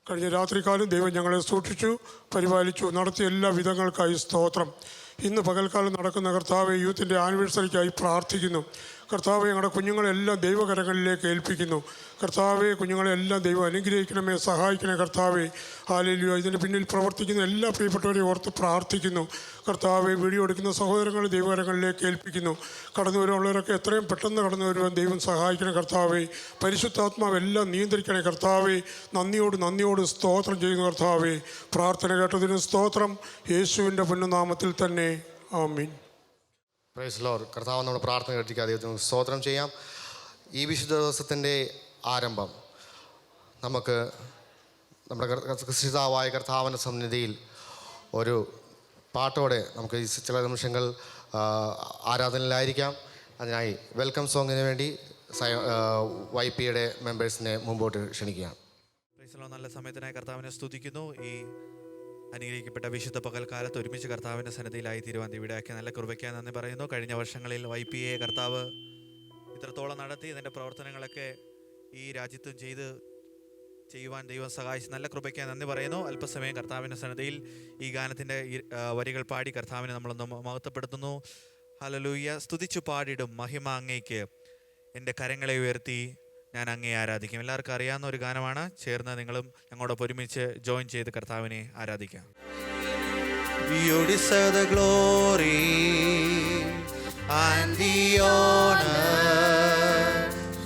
കഴിഞ്ഞ രാത്രികാലം ദൈവം ഞങ്ങളെ സൂക്ഷിച്ചു, പരിപാലിച്ചു, നടത്തിയ എല്ലാ വിധങ്ങൾക്കായി സ്തോത്രം. ഇന്ന് പകൽക്കാലം നടക്കുന്ന കർത്താവെ യൂത്തിൻ്റെ ആനിവേഴ്സറിക്കായി പ്രാർത്ഥിക്കുന്നു. കർത്താവെ, ഞങ്ങളുടെ കുഞ്ഞുങ്ങളെല്ലാം ദൈവകരങ്ങളിലേക്ക് ഏൽപ്പിക്കുന്നു. കർത്താവെ, കുഞ്ഞുങ്ങളെല്ലാം ദൈവം അനുഗ്രഹിക്കണമേ, സഹായിക്കണേ കർത്താവെ. ഹല്ലേലൂയ. ഇതിന് പിന്നിൽ പ്രവർത്തിക്കുന്ന എല്ലാ പ്രിയപ്പെട്ടവരെയും ഓർത്ത് പ്രാർത്ഥിക്കുന്നു. കർത്താവെ, വീഡിയോ എടുക്കുന്ന സഹോദരങ്ങളെ ദൈവകരങ്ങളിലേക്ക് ഏൽപ്പിക്കുന്നു. കടന്നു വരുവാനുള്ളവരൊക്കെ എത്രയും പെട്ടെന്ന് കടന്നു വരുവാൻ ദൈവം സഹായിക്കണേ കർത്താവെ. പരിശുദ്ധാത്മാവെല്ലാം നിയന്ത്രിക്കണേ കർത്താവെ. നന്ദിയോട് സ്തോത്രം ചെയ്യുന്നു കർത്താവെ. പ്രാർത്ഥന കേട്ടതിന് സ്തോത്രം. യേശുവിൻ്റെ പുണ്യനാമത്തിൽ തന്നെ ആമീൻ. Praise Lord. കർത്താവ് നമ്മുടെ പ്രാർത്ഥന കേട്ടിരിക്കുക ദൈവത്തിന് സ്തോത്രം ചെയ്യാം. ഈ വിശുദ്ധ ദിവസത്തിൻ്റെ ആരംഭം നമുക്ക് നമ്മുടെ ക്രിസ്തുവായ കർത്താവിൻ്റെ സന്നിധിയിൽ ഒരു പാട്ടോടെ നമുക്ക് ഈ ചില നിമിഷങ്ങൾ ആരാധനയിലായിരിക്കാം. അതിനായി വെൽക്കം സോങ്ങിന് വേണ്ടി YPയുടെ മെമ്പേഴ്സിനെ മുമ്പോട്ട് ക്ഷണിക്കുകയാണ്. നല്ല സമയത്തിനായി കർത്താവിനെ സ്തുതിക്കുന്നു. ഈ അനുഗ്രഹിക്കപ്പെട്ട വിശുദ്ധ പകൽക്കാലത്ത് ഒരുമിച്ച് കർത്താവിൻ്റെ സന്നിധിയിലായി തീരുവാൻ ഇവിടെയാക്കിയ നല്ല കൃപയ്ക്കായി നന്ദി പറയുന്നു. കഴിഞ്ഞ വർഷങ്ങളിൽ YPയെ കർത്താവ് ഇത്രത്തോളം നടത്തി ഇതിൻ്റെ പ്രവർത്തനങ്ങളൊക്കെ ഈ രാജ്യത്തും ചെയ്യുവാൻ ദൈവം സഹായിച്ച് നല്ല കൃപയ്ക്കായി നന്ദി പറയുന്നു. അല്പസമയം കർത്താവിൻ്റെ സന്നിധിയിൽ ഈ ഗാനത്തിൻ്റെ വരികൾ പാടി കർത്താവിനെ നമ്മളൊന്ന് മഹത്വപ്പെടുത്തുന്നു. ഹല്ലേലൂയ. സ്തുതിച്ചു പാടിടും മഹിമ അങ്ങേക്ക്, എൻ്റെ കരങ്ങളെ ഉയർത്തി ഞാൻ അങ്ങേ ആരാധിക്കും. എല്ലാവർക്കും അറിയാവുന്ന ഒരു ഗാനമാണ്. ചേർന്ന് നിങ്ങളും ഞങ്ങളോടൊപ്പം ഒരുമിച്ച് ജോയിൻ ചെയ്ത് കർത്താവിനെ ആരാധിക്കാം. You deserve the glory and the honor,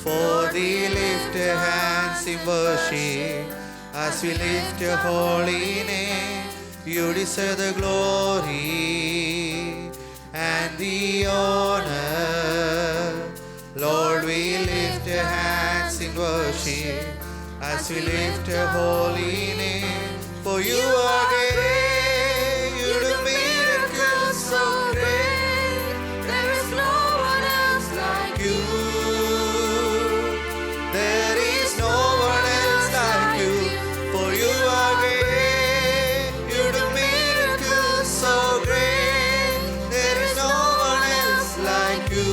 for the lifted hands in worship as we lift your holy name. You deserve the glory and the honor, Lord, we lift your hands in worship as we lift your holy name. For you are great, you do miracles so great, there is no one else like you. There is no one else like you. For you are great, you do miracles so great, there is no one else like you.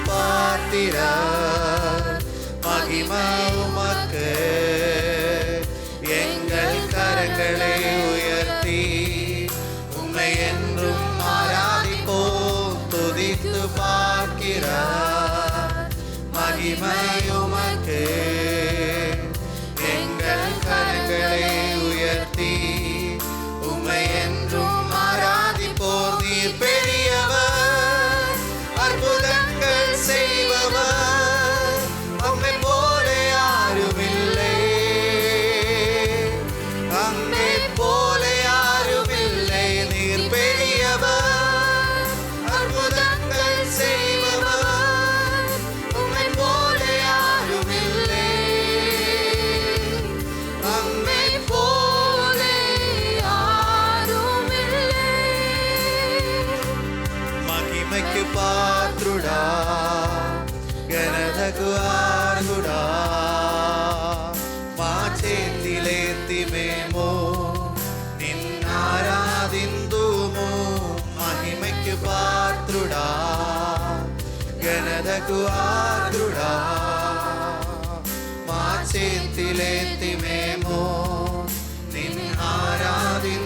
பாத்திர மகிமை உமக்கு, எங்கள் கரங்களை உயர்த்தி உம்மை என்றும் ஆராதிப்போம். துதித்து பார்க்கிறார் மகிமை உமக்கு, எங்கள் கரங்களை உயர்த்தி உம்மை என்றும் ஆராதிப்போம். நீர் பெரியவர், அற்புதங்கள் செய்பவர், அம்மை போல யாருமில்லை, அம்மை போல யாருமில்லை. நீர் பெரியவர், அற்புதங்கள் செய்பவர், அம்மை போல யாருமில்லை, அம்மை போல யாருமில்லை. మహిమకి పాత్రుడా, ఘనతకు అర్హుడా, మా చేతిలేత్తి మేము నిన్నారాధిందుము. మహిమకి పాత్రుడా, ఘనతకు అర్హుడా, మా చేతిలేత్తి మేము నిన్నారాధిందుము.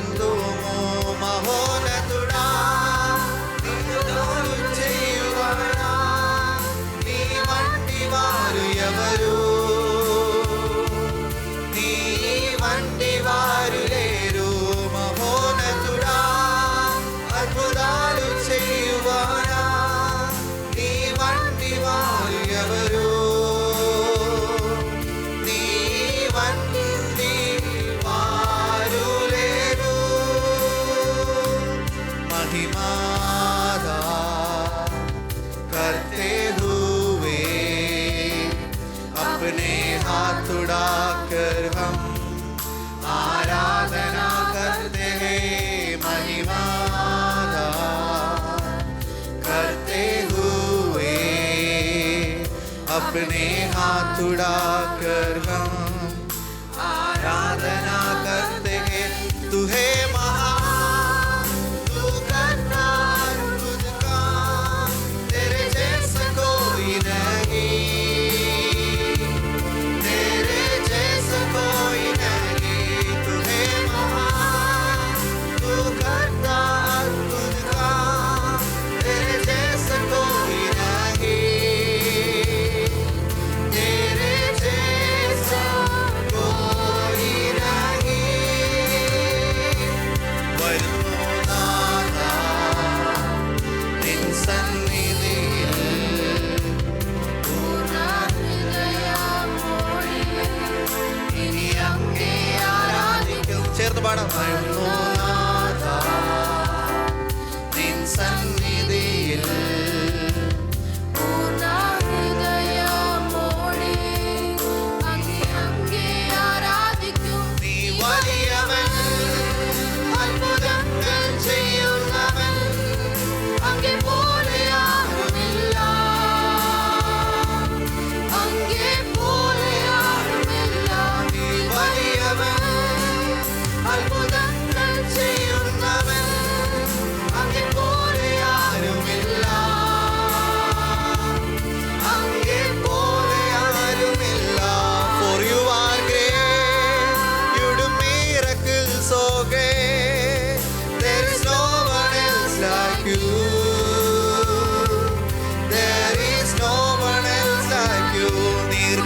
మహోన్నతుడా, నీ వంటి వారు ఎవరు, నీ వంటి వారు లేరు. మహోన్నతుడా, అద్భుతాలు చేయువారా, నీ వంటి వారు ఎవరు, నీ వంటి వారు లేరు. महिमादा करते हुए अपने हाथ उड़ाकर हम आराधना करते हैं. महिमादा करते हुए अपने हाथ उड़ाकर हम आराधना करते हैं. तू है महान, तू करता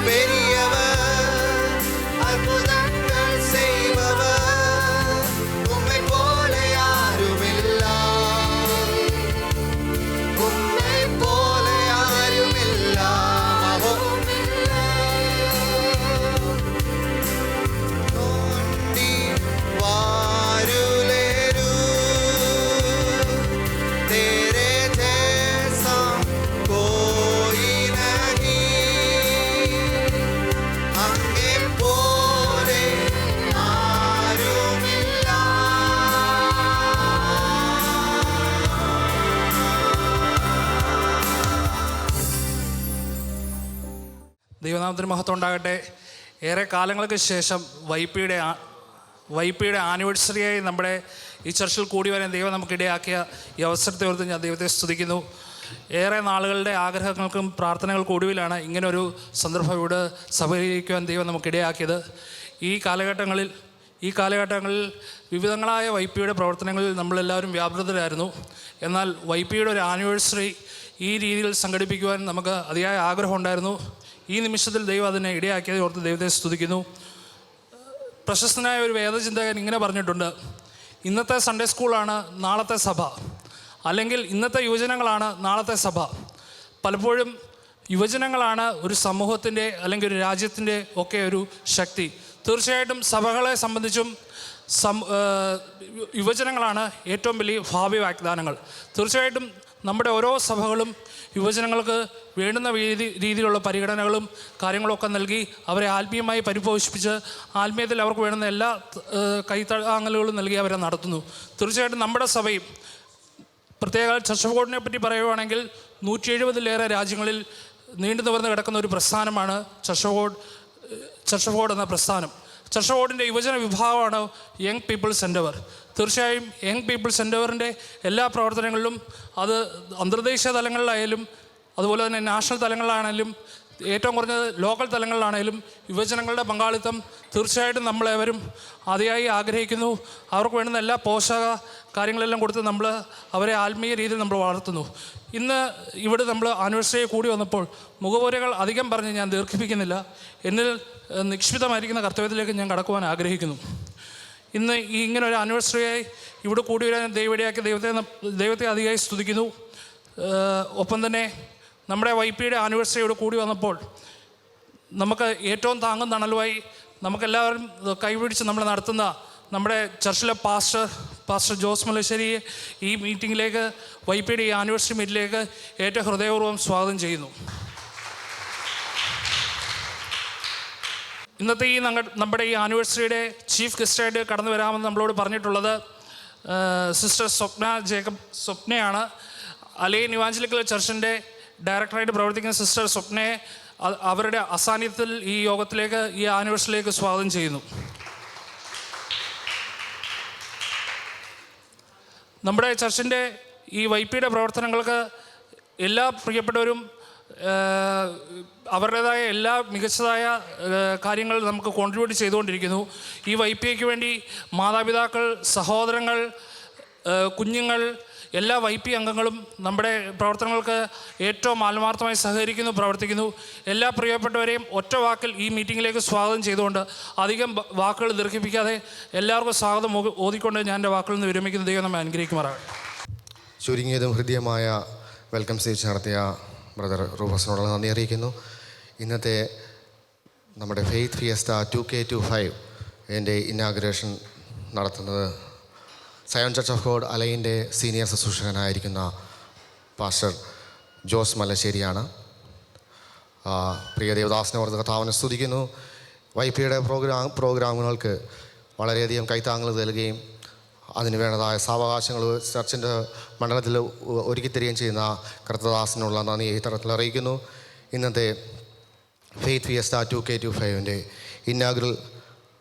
பெரியவர், அற்புதங்கள் செய்பவர், உம்மை போல யாருமில்லா, உம்மை போல யாருமில்லா, மகோமில்லா. தோண்டி வாருலேரு, तेरे जैसा कोई नहीं, അങ്ങേ പോലെ ആരുമില്ല. ദൈവനാമത്തിന് മഹത്വം ഉണ്ടാകട്ടെ. ഏറെ കാലങ്ങൾക്ക് ശേഷം വൈപ്പിയുടെ ആനിവേഴ്സറിയായി നമ്മുടെ ഈ ചർച്ചിൽ കൂടി വരാൻ ദൈവം നമുക്കിടയാക്കിയ ഈ അവസരത്തെ ഓർത്ത് ഞാൻ ദൈവത്തെ സ്തുതിക്കുന്നു. ഏറെ നാളുകളുടെ ആഗ്രഹങ്ങൾക്കും പ്രാർത്ഥനകൾക്കും ഒടുവിലാണ് ഇങ്ങനൊരു സന്ദർഭം ഇവിടെ സഭയിരിക്കുവാൻ ദൈവം നമുക്കിടയാക്കിയത്. ഈ കാലഘട്ടങ്ങളിൽ വിവിധങ്ങളായ വൈപ്പിയുടെ പ്രവർത്തനങ്ങളിൽ നമ്മളെല്ലാവരും വ്യാപൃതരായിരുന്നു. എന്നാൽ വൈപ്പിയുടെ ഒരു ആനിവേഴ്സറി ഈ രീതിയിൽ സംഘടിപ്പിക്കുവാൻ നമുക്ക് അതിയായ ആഗ്രഹമുണ്ടായിരുന്നു. ഈ നിമിഷത്തിൽ ദൈവം അതിനെ ഇടയാക്കിയത് ഓർത്ത് ദൈവത്തെ സ്തുതിക്കുന്നു. പ്രശസ്തനായ ഒരു വേദചിന്തകൻ ഇങ്ങനെ പറഞ്ഞിട്ടുണ്ട്: ഇന്നത്തെ സൺഡേ സ്കൂളാണ് നാളത്തെ സഭ, അല്ലെങ്കിൽ ഇന്നത്തെ യുവജനങ്ങളാണ് നാളത്തെ സഭ. പലപ്പോഴും യുവജനങ്ങളാണ് ഒരു സമൂഹത്തിൻ്റെ അല്ലെങ്കിൽ ഒരു രാജ്യത്തിൻ്റെ ഒക്കെ ഒരു ശക്തി. തീർച്ചയായിട്ടും സഭകളെ സംബന്ധിച്ചും യുവജനങ്ങളാണ് ഏറ്റവും വലിയ ഭാവി വാഗ്ദാനങ്ങൾ. തീർച്ചയായിട്ടും നമ്മുടെ ഓരോ സഭകളും യുവജനങ്ങൾക്ക് വേണ്ടുന്ന രീതിയിലുള്ള പരിഗണനകളും കാര്യങ്ങളൊക്കെ നൽകി അവരെ ആത്മീയമായി പരിപോഷിപ്പിച്ച് ആത്മീയത്തിൽ അവർക്ക് വേണ്ടുന്ന എല്ലാ കൈത്താങ്ങലുകളും നൽകി അവരെ നടത്തുന്നു. തീർച്ചയായിട്ടും നമ്മുടെ സഭയും പ്രത്യേക ചർച്ച് ബോർഡിനെ പറ്റി പറയുകയാണെങ്കിൽ 170-ലേറെ രാജ്യങ്ങളിൽ നീണ്ടു നിവർന്ന് കിടക്കുന്ന ഒരു പ്രസ്ഥാനമാണ് ചർച്ച് ബോർഡ് എന്ന പ്രസ്ഥാനം. ചർച്ച് ബോർഡിൻ്റെ യുവജന വിഭാഗമാണ് യങ് പീപ്പിൾസ് എൻഡവർ. തീർച്ചയായും യങ് പീപ്പിൾസ് എൻഡവറിൻ്റെ എല്ലാ പ്രവർത്തനങ്ങളിലും അത് അന്തർദേശീയ തലങ്ങളിലായാലും അതുപോലെ തന്നെ നാഷണൽ തലങ്ങളിലാണെങ്കിലും ഏറ്റവും കുറഞ്ഞത് ലോക്കൽ തലങ്ങളിലാണെങ്കിലും യുവജനങ്ങളുടെ പങ്കാളിത്തം തീർച്ചയായിട്ടും നമ്മളേവരും അതിയായി ആഗ്രഹിക്കുന്നു. അവർക്ക് വേണ്ടുന്ന എല്ലാ പോഷക കാര്യങ്ങളെല്ലാം കൊടുത്ത് നമ്മൾ അവരെ ആത്മീയ രീതിയിൽ നമ്മൾ വളർത്തുന്നു. ഇന്ന് ഇവിടെ നമ്മൾ ആനിവേഴ്സറി കൂടി വന്നപ്പോൾ മുഖവുരകൾ അധികം പറഞ്ഞ് ഞാൻ ദീർഘിപ്പിക്കുന്നില്ല. എന്നിൽ നിക്ഷിപ്തമായിരിക്കുന്ന കർത്തവ്യത്തിലേക്ക് ഞാൻ കടക്കുവാൻ ആഗ്രഹിക്കുന്നു. ഇന്ന് ഈ ഇങ്ങനെ ഒരു ആനിവേഴ്സറിയായി ഇവിടെ കൂടി വരാൻ ദൈവത്തിയാക്കി ദൈവത്തെ അധികമായി സ്തുതിക്കുന്നു. ഒപ്പം തന്നെ നമ്മുടെ വൈപ്പിയുടെ ആനിവേഴ്സറി ഇവിടെ കൂടി വന്നപ്പോൾ നമുക്ക് ഏറ്റവും താങ്ങും തണലുമായി നമുക്കെല്ലാവരും കൈപിടിച്ച് നമ്മൾ നടത്തുന്ന നമ്മുടെ ചർച്ചിലെ പാസ്റ്റർ ജോസ് മലശ്ശേരിയെ ഈ മീറ്റിങ്ങിലേക്ക്, വൈപ്പിയുടെ ഈ ആനിവേഴ്സറി മീറ്റിലേക്ക് ഏറ്റവും ഹൃദയപൂർവ്വം സ്വാഗതം ചെയ്യുന്നു. ഇന്നത്തെ ഈ നമ്മുടെ ഈ ആനിവേഴ്സറിയുടെ ചീഫ് ഗസ്റ്റായിട്ട് കടന്നു വരാമെന്ന് നമ്മളോട് പറഞ്ഞിട്ടുള്ളത് സിസ്റ്റർ സ്വപ്നയാണ്. അലൈൻ ഇവാഞ്ചലിക്കൽ ചർച്ചിൻ്റെ ഡയറക്ടറായിട്ട് പ്രവർത്തിക്കുന്ന സിസ്റ്റർ സ്വപ്നയെ അവരുടെ അസാന്നിധ്യത്തിൽ ഈ യോഗത്തിലേക്ക്, ഈ ആനിവേഴ്സറിയിലേക്ക് സ്വാഗതം ചെയ്യുന്നു. നമ്മുടെ ചർച്ചിൻ്റെ ഈ വൈപ്പിയുടെ പ്രവർത്തനങ്ങൾക്ക് എല്ലാ പ്രിയപ്പെട്ടവരും അവരുടേതായ എല്ലാ മികച്ചതായ കാര്യങ്ങൾ നമുക്ക് കോൺട്രിബ്യൂട്ട് ചെയ്തുകൊണ്ടിരിക്കുന്നു. ഈ വൈപ്പിക്ക് വേണ്ടി മാതാപിതാക്കൾ, സഹോദരങ്ങൾ, കുഞ്ഞുങ്ങൾ, എല്ലാ വൈപ്പി അംഗങ്ങളും നമ്മുടെ പ്രവർത്തനങ്ങൾക്ക് ഏറ്റവും ആത്മാർത്ഥമായി സഹകരിക്കുന്നു, പ്രവർത്തിക്കുന്നു. എല്ലാ പ്രിയപ്പെട്ടവരെയും ഒറ്റ വാക്കിൽ ഈ മീറ്റിങ്ങിലേക്ക് സ്വാഗതം ചെയ്തുകൊണ്ട് അധികം വാക്കുകൾ ദീർഘിപ്പിക്കാതെ എല്ലാവർക്കും സ്വാഗതം ഓതിക്കൊണ്ട് ഞാൻ എൻ്റെ വാക്കുകളിൽ നിന്ന് വിരമിക്കുന്ന ദൈവം നമ്മെ അനുഗ്രഹിക്കുമാറാകട്ടെ. ചുരുങ്ങിയതും ഹൃദ്യമായ വെൽക്കം സ്പീച്ച് നടത്തിയ ബ്രദർ റൂബസിനോടുള്ള നന്ദി അറിയിക്കുന്നു. ഇന്നത്തെ നമ്മുടെ ഫെയ്ത്ത് ഫിയസ്റ്റ 2K25 എൻ്റെ ഇനാഗുറേഷൻ നടത്തുന്നത് സയോൺ ചർച്ച് ഓഫ് ഗോഡ് അലൈൻ്റെ സീനിയർ ശുശ്രൂഷകനായിരിക്കുന്ന പാസ്റ്റർ ജോസ് മലശ്ശേരിയാണ്. പ്രിയ ദേവദാസിനെ ഓർത്ത് കർത്താവിനെ സ്തുതിക്കുന്നു. വൈപ്പിയുടെ പ്രോഗ്രാമുകൾക്ക് വളരെയധികം കൈത്താങ്ങൽ നൽകുകയും അതിന് വേണ്ടതായ സാവകാശങ്ങൾ ചർച്ചിൻ്റെ മണ്ഡലത്തിൽ ഒരുക്കിത്തരികയും ചെയ്യുന്ന കർത്തദാസിനുള്ള നന്ദി ഈ തരത്തിൽ അറിയിക്കുന്നു. ഇന്നത്തെ ഫെയ്ത്ത് ഫിയസ്റ്റ 2K25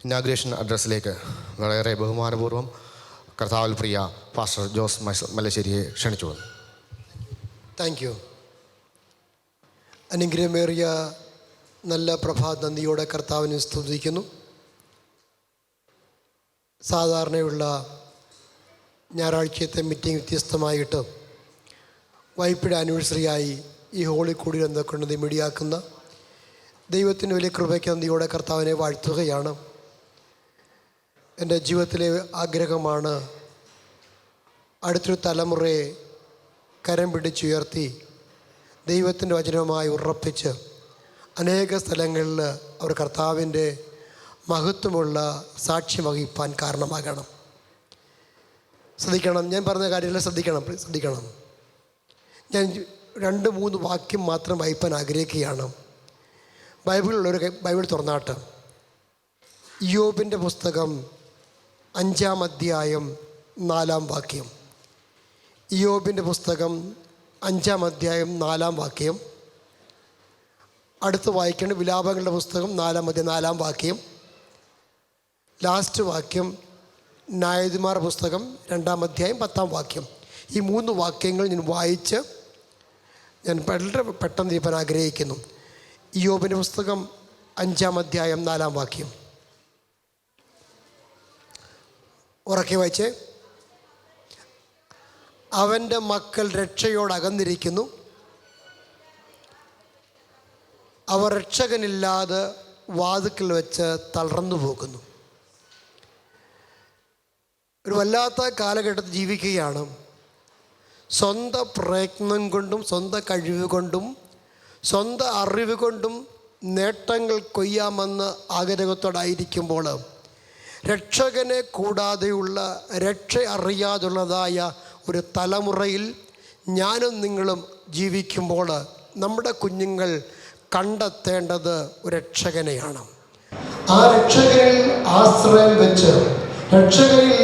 ഇനാഗുറേഷൻ അഡ്രസ്സിലേക്ക് വളരെ ബഹുമാനപൂർവ്വം കർത്താവിൽ പ്രിയ പാസ്റ്റർ ജോസ് മലശ്ശേരിയെ ക്ഷണിച്ചു. Thank you. അനുഗ്രഹമേറിയ നല്ല പ്രഭാത നന്ദിയോടെ കർത്താവിനെ സ്തുതിക്കുന്നു. സാധാരണയുള്ള ഞായറാഴ്ചത്തെ മീറ്റിംഗ് വ്യത്യസ്തമായിട്ട് വൈപ്പിയുടെ ആനിവേഴ്സറിയായി ഈ ഹോളി കൂടി കൊണ്ട് മീഡിയാക്കുന്ന ദൈവത്തിൻ്റെ വലിയ കൃപയ്ക്ക് നന്ദിയോടെ കർത്താവിനെ വാഴ്ത്തുകയാണ്. എൻ്റെ ജീവിതത്തിലെ ആഗ്രഹമാണ് അടുത്തൊരു തലമുറയെ കരം പിടിച്ചുയർത്തി ദൈവത്തിൻ്റെ വചനവുമായി ഉറപ്പിച്ച് അനേക സ്ഥലങ്ങളിൽ അവർ കർത്താവിൻ്റെ മഹത്വമുള്ള സാക്ഷ്യം വഹിപ്പാൻ കാരണമാകണം. ശ്രദ്ധിക്കണം, ഞാൻ പറഞ്ഞ കാര്യങ്ങൾ ശ്രദ്ധിക്കണം. ഞാൻ 2-3 വാക്യം മാത്രം വായിപ്പാൻ ആഗ്രഹിക്കുകയാണ്. ബൈബിളിലുള്ളൊരു ബൈബിൾ തുറന്നാട്ട് ഇയ്യോബിൻ്റെ പുസ്തകം 5-ാം അധ്യായം 4-ാം വാക്യം. ഇയ്യോബിൻ്റെ പുസ്തകം 5-ാം അധ്യായം 4-ാം വാക്യം. അടുത്ത് വായിക്കേണ്ട വിലാപങ്ങളുടെ പുസ്തകം 4-ാം അധ്യായം 4-ാം വാക്യം. ലാസ്റ്റ് വാക്യം ന്യായാധിപന്മാരുടെ പുസ്തകം 2-ാം അധ്യായം 10-ാം വാക്യം. ഈ 3 വാക്യങ്ങൾ ഞാൻ വായിച്ച് ഞാൻ വളരെ പെട്ടെന്ന് ഇരിക്കാൻ ആഗ്രഹിക്കുന്നു. ഇയ്യോബിൻ്റെ പുസ്തകം 5-ാം അധ്യായം 4-ാം വാക്യം ഉറക്കെ വായിച്ചേ. അവൻ്റെ മക്കൾ രക്ഷയോടകന്നിരിക്കുന്നു, അവർ രക്ഷകനില്ലാതെ വാതിക്കൽ വെച്ച് തളർന്നു പോകുന്നു. ഒരു വല്ലാത്ത കാലഘട്ടത്തിൽ ജീവിക്കുകയാണ്. സ്വന്തം പ്രയത്നം കൊണ്ടും സ്വന്തം കഴിവ് കൊണ്ടും സ്വന്തം അറിവ് കൊണ്ടും നേട്ടങ്ങൾ കൊയ്യാമെന്ന് ആഗ്രഹത്തോടായിരിക്കുമ്പോൾ രക്ഷകനെ കൂടാതെയുള്ള രക്ഷ അറിയാതുള്ളതായ ഒരു തലമുറയിൽ ഞാനും നിങ്ങളും ജീവിക്കുമ്പോൾ നമ്മുടെ കുഞ്ഞുങ്ങൾ കണ്ടെത്തേണ്ടത് ഒരു രക്ഷകനെയാണ്. ആ രക്ഷകനിൽ ആശ്രയം വെച്ച് രക്ഷകനിൽ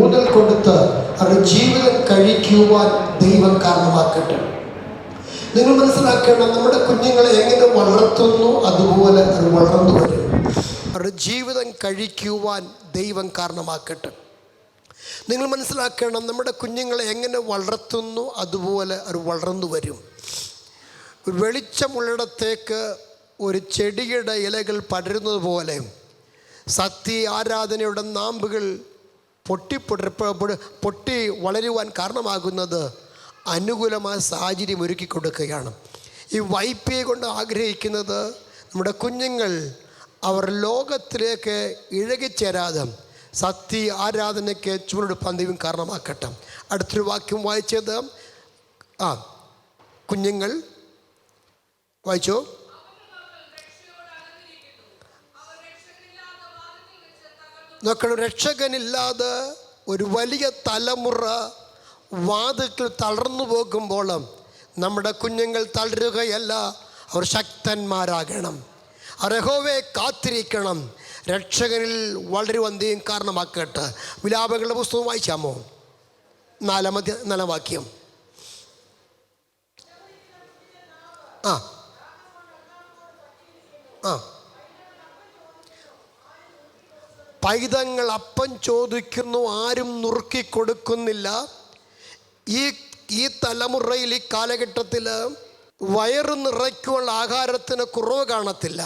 ഊന്നൽ കൊടുത്ത് അവരുടെ ജീവിതം കഴിക്കുവാൻ ദൈവം കാരണമാക്കട്ടെ. നിങ്ങൾ മനസ്സിലാക്കണം, നമ്മുടെ കുഞ്ഞുങ്ങളെ എങ്ങനെ വളർത്തുന്നു അതുപോലെ അവർ വളർന്നു വരും. അവരുടെ ജീവിതം കഴിക്കുവാൻ ദൈവം കാരണമാക്കട്ടെ. നിങ്ങൾ മനസ്സിലാക്കണം, നമ്മുടെ കുഞ്ഞുങ്ങളെ എങ്ങനെ വളർത്തുന്നു അതുപോലെ അവർ വളർന്നു വരും. ഒരു വെളിച്ചമുള്ളിടത്തേക്ക് ഒരു ചെടിയുടെ ഇലകൾ പടരുന്നത് പോലെ സത്യ ആരാധനയുടെ നാമ്പുകൾ പൊട്ടി വളരുവാൻ കാരണമാകുന്നത് അനുകൂലമായ സാഹചര്യം ഒരുക്കി കൊടുക്കുകയാണ്. ഈ YPA കൊണ്ട് ആഗ്രഹിക്കുന്നത് നമ്മുടെ കുഞ്ഞുങ്ങൾ അവർ ലോകത്തിലേക്ക് ഇഴകിച്ചേരാതെ സത്യ ആരാധനയ്ക്ക് ചുവടെടുപ്പാൻ ദൈവം കാരണമാക്കട്ടെ. അടുത്തൊരു വാക്യം വായിച്ചത് കുഞ്ഞുങ്ങൾ വായിച്ചോ. നോക്കണം, രക്ഷകനില്ലാതെ ഒരു വലിയ തലമുറ വാതിൽക്കൽ തളർന്നു പോകുമ്പോൾ നമ്മുടെ കുഞ്ഞുങ്ങൾ തളരുകയല്ല, അവർ ശക്തന്മാരാകണം. അവർ യഹോവയെ കാത്തിരിക്കണം. രക്ഷകനിൽ വളരുവാൻ ദൈവം കാരണമാക്കട്ടെ. വിലാപങ്ങളുടെ പുസ്തകം വായിച്ചാമോ? 4-ാം വാക്യം. പൈതങ്ങൾ അപ്പം ചോദിക്കുന്നു, ആരും നുറുക്കി കൊടുക്കുന്നില്ല. ഈ തലമുറയിൽ, ഈ കാലഘട്ടത്തിൽ വയറ് നിറയ്ക്കുള്ള ആഹാരത്തിന് കുറവ് കാണത്തില്ല.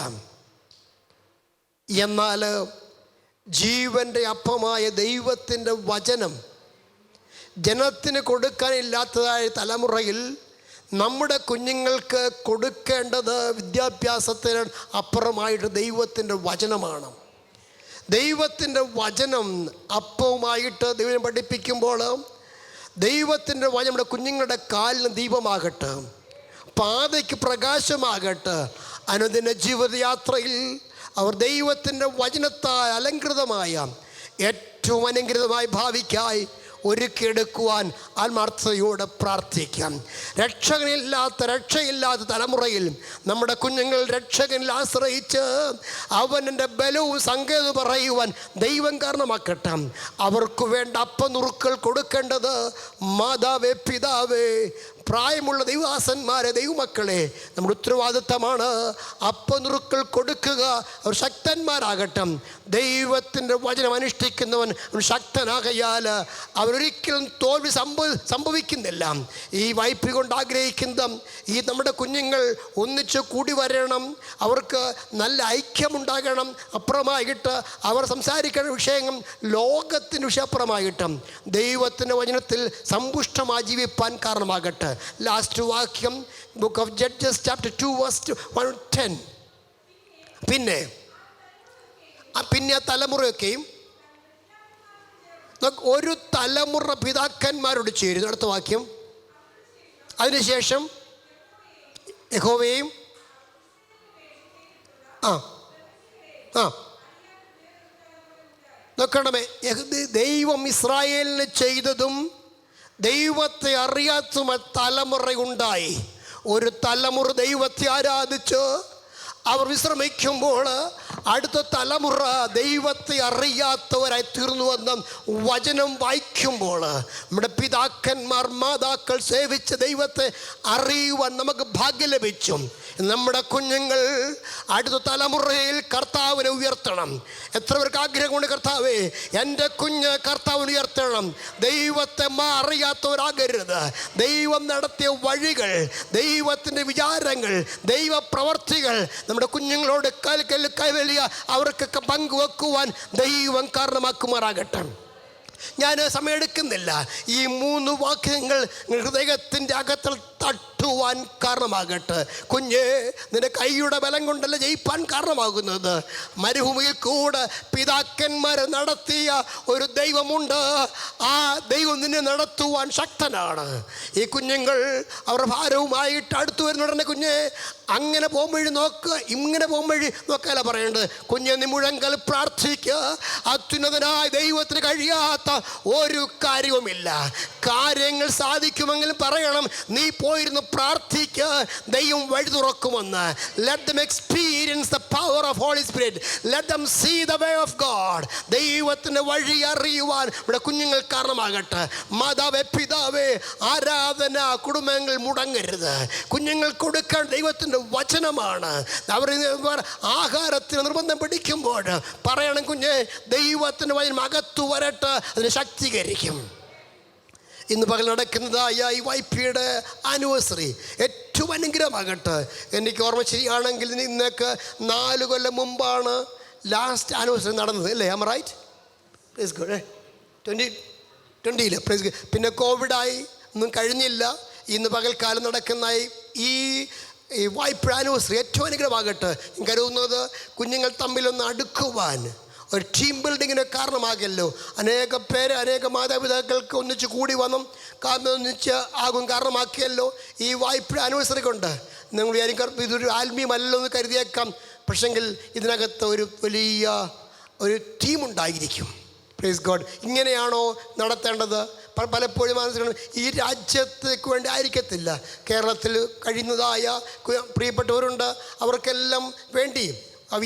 എന്നാൽ ജീവൻ്റെ അപ്പമായ ദൈവത്തിൻ്റെ വചനം ജനത്തിന് കൊടുക്കാനില്ലാത്തതായ തലമുറയിൽ നമ്മുടെ കുഞ്ഞുങ്ങൾക്ക് കൊടുക്കേണ്ടത് വിദ്യാഭ്യാസത്തിന് അപ്പുറമായിട്ട് ദൈവത്തിൻ്റെ വചനമാണ്. ദൈവത്തിൻ്റെ വചനം അപ്പവുമായിട്ട് ദൈവം പഠിപ്പിക്കുമ്പോൾ ദൈവത്തിൻ്റെ വചനം നമ്മുടെ കുഞ്ഞുങ്ങളുടെ കാലിന് ദീപമാകട്ടെ, പാതയ്ക്ക് പ്രകാശമാകട്ടെ. അനുദിന ജീവിതയാത്രയിൽ അവർ ദൈവത്തിൻ്റെ വചനത്താൽ അലങ്കൃതമായ ഏറ്റവും അനുഗ്രതമായ ഭാവിക്കായി ഒരുക്കിയെടുക്കുവാൻ ആത്മാർത്ഥതയോടെ പ്രാർത്ഥിക്കാം. രക്ഷയില്ലാത്ത തലമുറയിൽ നമ്മുടെ കുഞ്ഞുങ്ങൾ രക്ഷകനിൽ ആശ്രയിച്ച് അവൻ്റെ ബലവും സങ്കേതവും പറയുവാൻ ദൈവം കാരണമാക്കട്ടെ. അവർക്ക് വേണ്ട അപ്പനുറുക്കൾ കൊടുക്കേണ്ടത് മാതാവേ, പിതാവേ, പ്രായമുള്ള ദൈവദാസന്മാരെ, ദൈവമക്കളെ, നമ്മുടെ ഉത്തരവാദിത്തമാണ്. അപ്പനുറുക്കൾ കൊടുക്കുക, അവർ ശക്തന്മാരാകട്ടെ. ദൈവത്തിൻ്റെ വചനം അനുഷ്ഠിക്കുന്നവൻ ശക്തനാകയാൽ അവരൊരിക്കലും തോൽവി സംഭവിക്കുന്നില്ല. ഈ YPA കൊണ്ട് ആഗ്രഹിക്കുന്ന ഈ നമ്മുടെ കുഞ്ഞുങ്ങൾ ഒന്നിച്ച് കൂടി വരണം, അവർക്ക് നല്ല ഐക്യമുണ്ടാകണം. അപ്പുറമായിട്ട് അവർ സംസാരിക്കുന്ന വിഷയങ്ങൾ ലോകത്തിൻ്റെ വിഷയപ്പുറമായിട്ടും ദൈവത്തിൻ്റെ വചനത്തിൽ സമ്പുഷ്ടമായി ജീവിപ്പാൻ കാരണമാകട്ടെ. ലാസ്റ്റ് വാക്യം, book of judges chapter 2 verse 1-10. പിന്നെ ആ തലമുറയൊക്കെയും ഒരു തലമുറ പിതാക്കന്മാരോട് ചേരുന്നു. അടുത്ത വാക്യം. അതിനുശേഷം യഹോവയും നോക്കണമേ, ദൈവം ഇസ്രായേലിന് ചെയ്തതും ദൈവത്തെ അറിയാത്ത തലമുറയുണ്ടായി. ഒരു തലമുറ ദൈവത്തെ ആരാധിച്ച് അവർ വിശ്രമിക്കുമ്പോൾ അടുത്ത തലമുറ ദൈവത്തെ അറിയാത്തവരായി തീർന്നുവെന്ന് വചനം വായിക്കുമ്പോൾ നമ്മുടെ പിതാക്കന്മാർ മാതാക്കൾ സേവിച്ച ദൈവത്തെ അറിയുവാൻ നമുക്ക് ഭാഗ്യം ലഭിച്ചു. നമ്മുടെ കുഞ്ഞുങ്ങൾ അടുത്ത തലമുറയിൽ കർത്താവിനെ ഉയർത്തണം. എത്ര പേർക്ക് ആഗ്രഹമുണ്ട്, കർത്താവേ എൻ്റെ കുഞ്ഞ് കർത്താവിനെ ഉയർത്തണം. ദൈവത്തെ അറിയാത്തവരാകരുത്. ദൈവം നടത്തിയ വഴികൾ, ദൈവത്തിൻ്റെ വിചാരങ്ങൾ, ദൈവപ്രവർത്തികൾ നമ്മുടെ കുഞ്ഞുങ്ങളോട് കൈവലിയ അവർക്കൊക്കെ പങ്കുവെക്കുവാൻ ദൈവം കാരണമാക്കുമാറാകട്ടെ. ഞാൻ സമയമെടുക്കുന്നില്ല. ഈ 3 വാക്യങ്ങൾ ഹൃദയത്തിൻ്റെ അകത്തിൽ തട്ടുവാൻ കാരണമാകട്ടെ. കുഞ്ഞേ, നിന്റെ കൈയുടെ ബലം കൊണ്ടല്ല ജയിപ്പാൻ കാരണമാകുന്നത്. മരുഭൂമിയിൽ കൂടെ പിതാക്കന്മാർ നടത്തിയ ഒരു ദൈവമുണ്ട്. ആ ദൈവം നിന്നെ നടത്തുവാൻ ശക്തനാണ്. ഈ കുഞ്ഞുങ്ങൾ അവരുടെ ഭാരവുമായിട്ട് അടുത്തു വരുന്നുടനെ കുഞ്ഞെ അങ്ങനെ പോകുമ്പോഴി നോക്ക്, ഇങ്ങനെ പോകുമ്പോഴി നോക്കാല പറയേണ്ടത്. കുഞ്ഞെ, നീ മുഴങ്കൽ പ്രാർത്ഥിക്കുക. അത്യുന്നതനായ ദൈവത്തിന് കഴിയാത്ത ഒരു കാര്യവുമില്ല. കാര്യങ്ങൾ സാധിക്കുമെങ്കിലും പറയണം, നീ പോയിരുന്നു പ്രാർത്ഥിക്കുക, ദൈവം വഴി തുറക്കുമെന്ന്. Let them experience the power of Holy Spirit. Let them see the way of God. ദൈവത്തിൻ്റെ വഴി അറിയുവാൻ ഇവിടെ കുഞ്ഞുങ്ങൾ കാരണമാകട്ടെ. മാതാവേ, പിതാവേ, ആരാധന കുടുംബങ്ങൾ മുടങ്ങരുത്. കുഞ്ഞുങ്ങൾ കൊടുക്കാൻ ദൈവത്തിൻ്റെ വചനമാണ്. അവർ ആഹാരത്തിന് നിർബന്ധം പിടിക്കുമ്പോൾ പറയണം, കുഞ്ഞെ, ദൈവത്തിൻ്റെ വചനം അകത്തു വരട്ടെ, അതിനെ ശക്തീകരിക്കും. ഇന്ന് പകൽ നടക്കുന്നതായ ഈ YPയുടെ ആനിവേഴ്സറി ഏറ്റവും അനുഗ്രഹമാകട്ടെ. എനിക്ക് ഓർമ്മ ശരിയാണെങ്കിൽ ഇന്നേക്ക് 4 കൊല്ലം മുമ്പാണ് ലാസ്റ്റ് ആനിവേഴ്സറി നടന്നത്, അല്ലേ? Am right? Please good. 2020 പിന്നെ കോവിഡായി, ഒന്നും കഴിഞ്ഞില്ല. ഇന്ന് പകൽക്കാലം നടക്കുന്ന ഈ YP ആനിവേഴ്സറി ഏറ്റവും അനുഗ്രഹമാകട്ടെ. കരുതുന്നത് കുഞ്ഞുങ്ങൾ തമ്മിലൊന്ന് അടുക്കുവാൻ, ഒരു ടീം ബിൽഡിങ്ങിന് കാരണമാകല്ലോ. അനേക പേര്, അനേക മാതാപിതാക്കൾക്ക് ഒന്നിച്ച് കൂടി വന്നും ഒന്നിച്ച് ആകും കാരണമാക്കിയല്ലോ ഈ YP ആനിവേഴ്സറി കൊണ്ട്. നിങ്ങൾ വിചാരിക്കും ഇതൊരു ആത്മീയമല്ലോ എന്ന് കരുതിയേക്കാം. പക്ഷെങ്കിൽ ഇതിനകത്ത് ഒരു വലിയ ഒരു ടീമുണ്ടായിരിക്കും. Praise God. ഇങ്ങനെയാണോ നടത്തേണ്ടത്? പലപ്പോഴും മനസ്സിലാക്കണം, ഈ രാജ്യത്തേക്ക് വേണ്ടി ആയിരിക്കത്തില്ല. കേരളത്തിൽ കഴിയുന്നതായ പ്രിയപ്പെട്ടവരുണ്ട്, അവർക്കെല്ലാം വേണ്ടി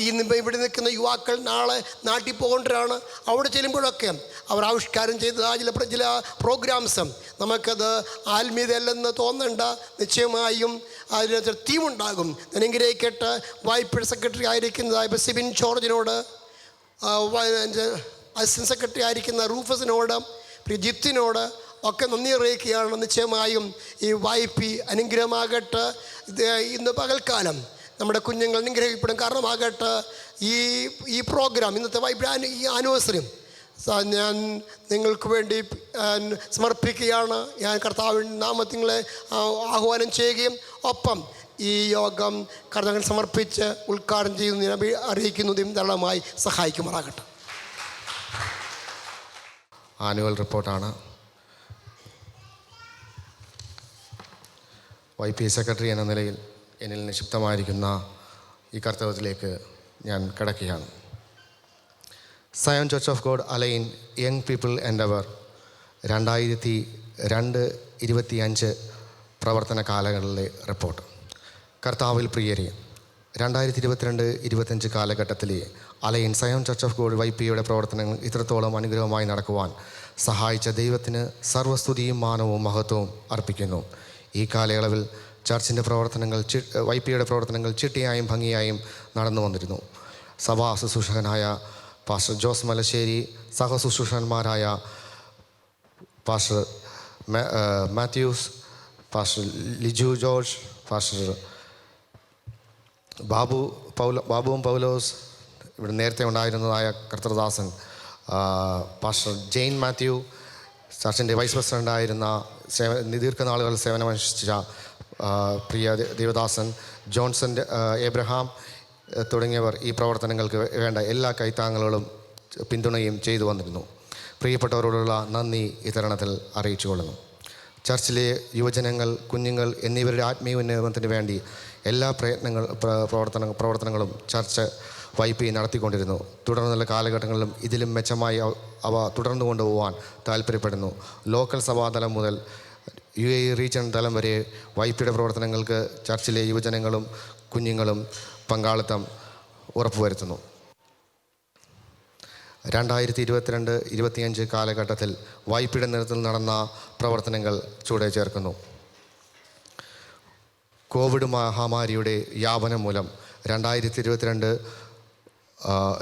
ഇന്ന് ഇവിടെ നിൽക്കുന്ന യുവാക്കൾ നാളെ നാട്ടിൽ പോകേണ്ടവരാണ്. അവിടെ ചെല്ലുമ്പോഴൊക്കെ അവർ ആവിഷ്കാരം ചെയ്ത ചില പ്രോഗ്രാംസ് നമുക്കത് ആത്മീയതയല്ലെന്ന് തോന്നണ്ട. നിശ്ചയമായും അതിനകത്ത് ടീമുണ്ടാകും. ഞാൻ അനുഗ്രഹിക്കട്ടെ. YP സെക്രട്ടറി ആയിരിക്കുന്നതായ ഇപ്പോൾ സിബിൻ ജോർജിനോട്, അസിസ്റ്റന്റ് സെക്രട്ടറി ആയിരിക്കുന്ന റൂഫസിനോട്, ജിത്തിനോട് ഒക്കെ നന്ദി അറിയിക്കുകയാണ്. നിശ്ചയമായും ഈ YP അനുഗ്രഹമാകട്ടെ. ഇന്ന് പകൽക്കാലം നമ്മുടെ കുഞ്ഞുങ്ങൾ അനുഗ്രഹിക്കപ്പെടും കാരണമാകട്ടെ. ഈ പ്രോഗ്രാം, ഇന്നത്തെ YP ഈ ആനിവേഴ്സറി ഞാൻ നിങ്ങൾക്ക് വേണ്ടി സമർപ്പിക്കുകയാണ്. ഞാൻ കർത്താവിൻ്റെ നാമത്തിങ്ങളെ ആഹ്വാനം ചെയ്യുകയും ഒപ്പം ഈ യോഗം കർത്താവിന് സമർപ്പിച്ച് ഉദ്ഘാടനം ചെയ്യുന്നതിന് അറിയിക്കുന്നതും ധാരാളമായി സഹായിക്കുമാറാകട്ടെ. ആനുവൽ റിപ്പോർട്ടാണ്. YP സെക്രട്ടറി എന്ന നിലയിൽ എന്നിൽ നിക്ഷിപ്തമായിരിക്കുന്ന ഈ കർത്തവ്യത്തിലേക്ക് ഞാൻ കടക്കുകയാണ്. Zion Church of God Al Ain young people endeavour 2022-25 പ്രവർത്തന കാലങ്ങളിലെ റിപ്പോർട്ട്. കർത്താവിൽ പ്രിയരെ, 2022-25 കാലഘട്ടത്തിലെ Al Ain Zion Church of God YPയുടെ പ്രവർത്തനങ്ങൾ ഇത്രത്തോളം അനുഗ്രഹമായി നടക്കുവാൻ സഹായിച്ച ദൈവത്തിന് സർവ്വസ്തുതിയും മാനവും മഹത്വവും അർപ്പിക്കുന്നു. ഈ കാലയളവിൽ ചർച്ചിൻ്റെ പ്രവർത്തനങ്ങൾ, YPയുടെ പ്രവർത്തനങ്ങൾ ചിട്ടയായും ഭംഗിയായും നടന്നു വന്നിരുന്നു. സഭാ ശുശ്രൂഷകനായ പാസ്റ്റർ ജോസ് മലശ്ശേരി, സഹശുശ്രൂഷകന്മാരായ pastor Mathews, pastor Liju George, pastor ബാബുവും പൗലോസ്, ഇവിടെ നേരത്തെ ഉണ്ടായിരുന്നതായ കർത്തൃദാസൻ പാസ്റ്റർ ജെയിൻ മാത്യു, ചർച്ചിൻ്റെ വൈസ് പ്രസിഡൻ്റായിരുന്ന ദീർഘനാളുകൾ സേവനമനുഷ്ഠിച്ച പ്രിയ ദേവദാസൻ ജോൺസൺ എബ്രഹാം, തുടങ്ങിയവർ ഈ പ്രവർത്തനങ്ങൾക്ക് വേണ്ട എല്ലാ കൈത്താങ്ങലുകളും പിന്തുണയും ചെയ്തു വന്നിരുന്നു. പ്രിയപ്പെട്ടവരോടുള്ള നന്ദി ഈ തരുണത്തിൽ അറിയിച്ചുകൊള്ളുന്നു. ചർച്ചിലെ യുവജനങ്ങൾ, കുഞ്ഞുങ്ങൾ എന്നിവരുടെ ആത്മീയ ഉന്നമനത്തിന് വേണ്ടി എല്ലാ പ്രവർത്തനങ്ങളും ചർച്ച് YPA നടത്തിക്കൊണ്ടിരുന്നു. തുടർന്നുള്ള കാലഘട്ടങ്ങളിലും ഇതിലും മെച്ചമായി അവ തുടർന്നു കൊണ്ടുപോകാൻ താല്പര്യപ്പെടുന്നു. ലോക്കൽ സഭാതലം മുതൽ UAE റീജിയൺ തലം വരെ YPയുടെ പ്രവർത്തനങ്ങൾക്ക് ചർച്ചിലെ യുവജനങ്ങളും കുഞ്ഞുങ്ങളും പങ്കാളിത്തം ഉറപ്പുവരുത്തുന്നു. 2022-25 കാലഘട്ടത്തിൽ YPയുടെ നേതൃത്വത്തിൽ നടന്ന പ്രവർത്തനങ്ങൾ ചുവടെ ചേർക്കുന്നു. കോവിഡ് മഹാമാരിയുടെ വ്യാപനം മൂലം 2022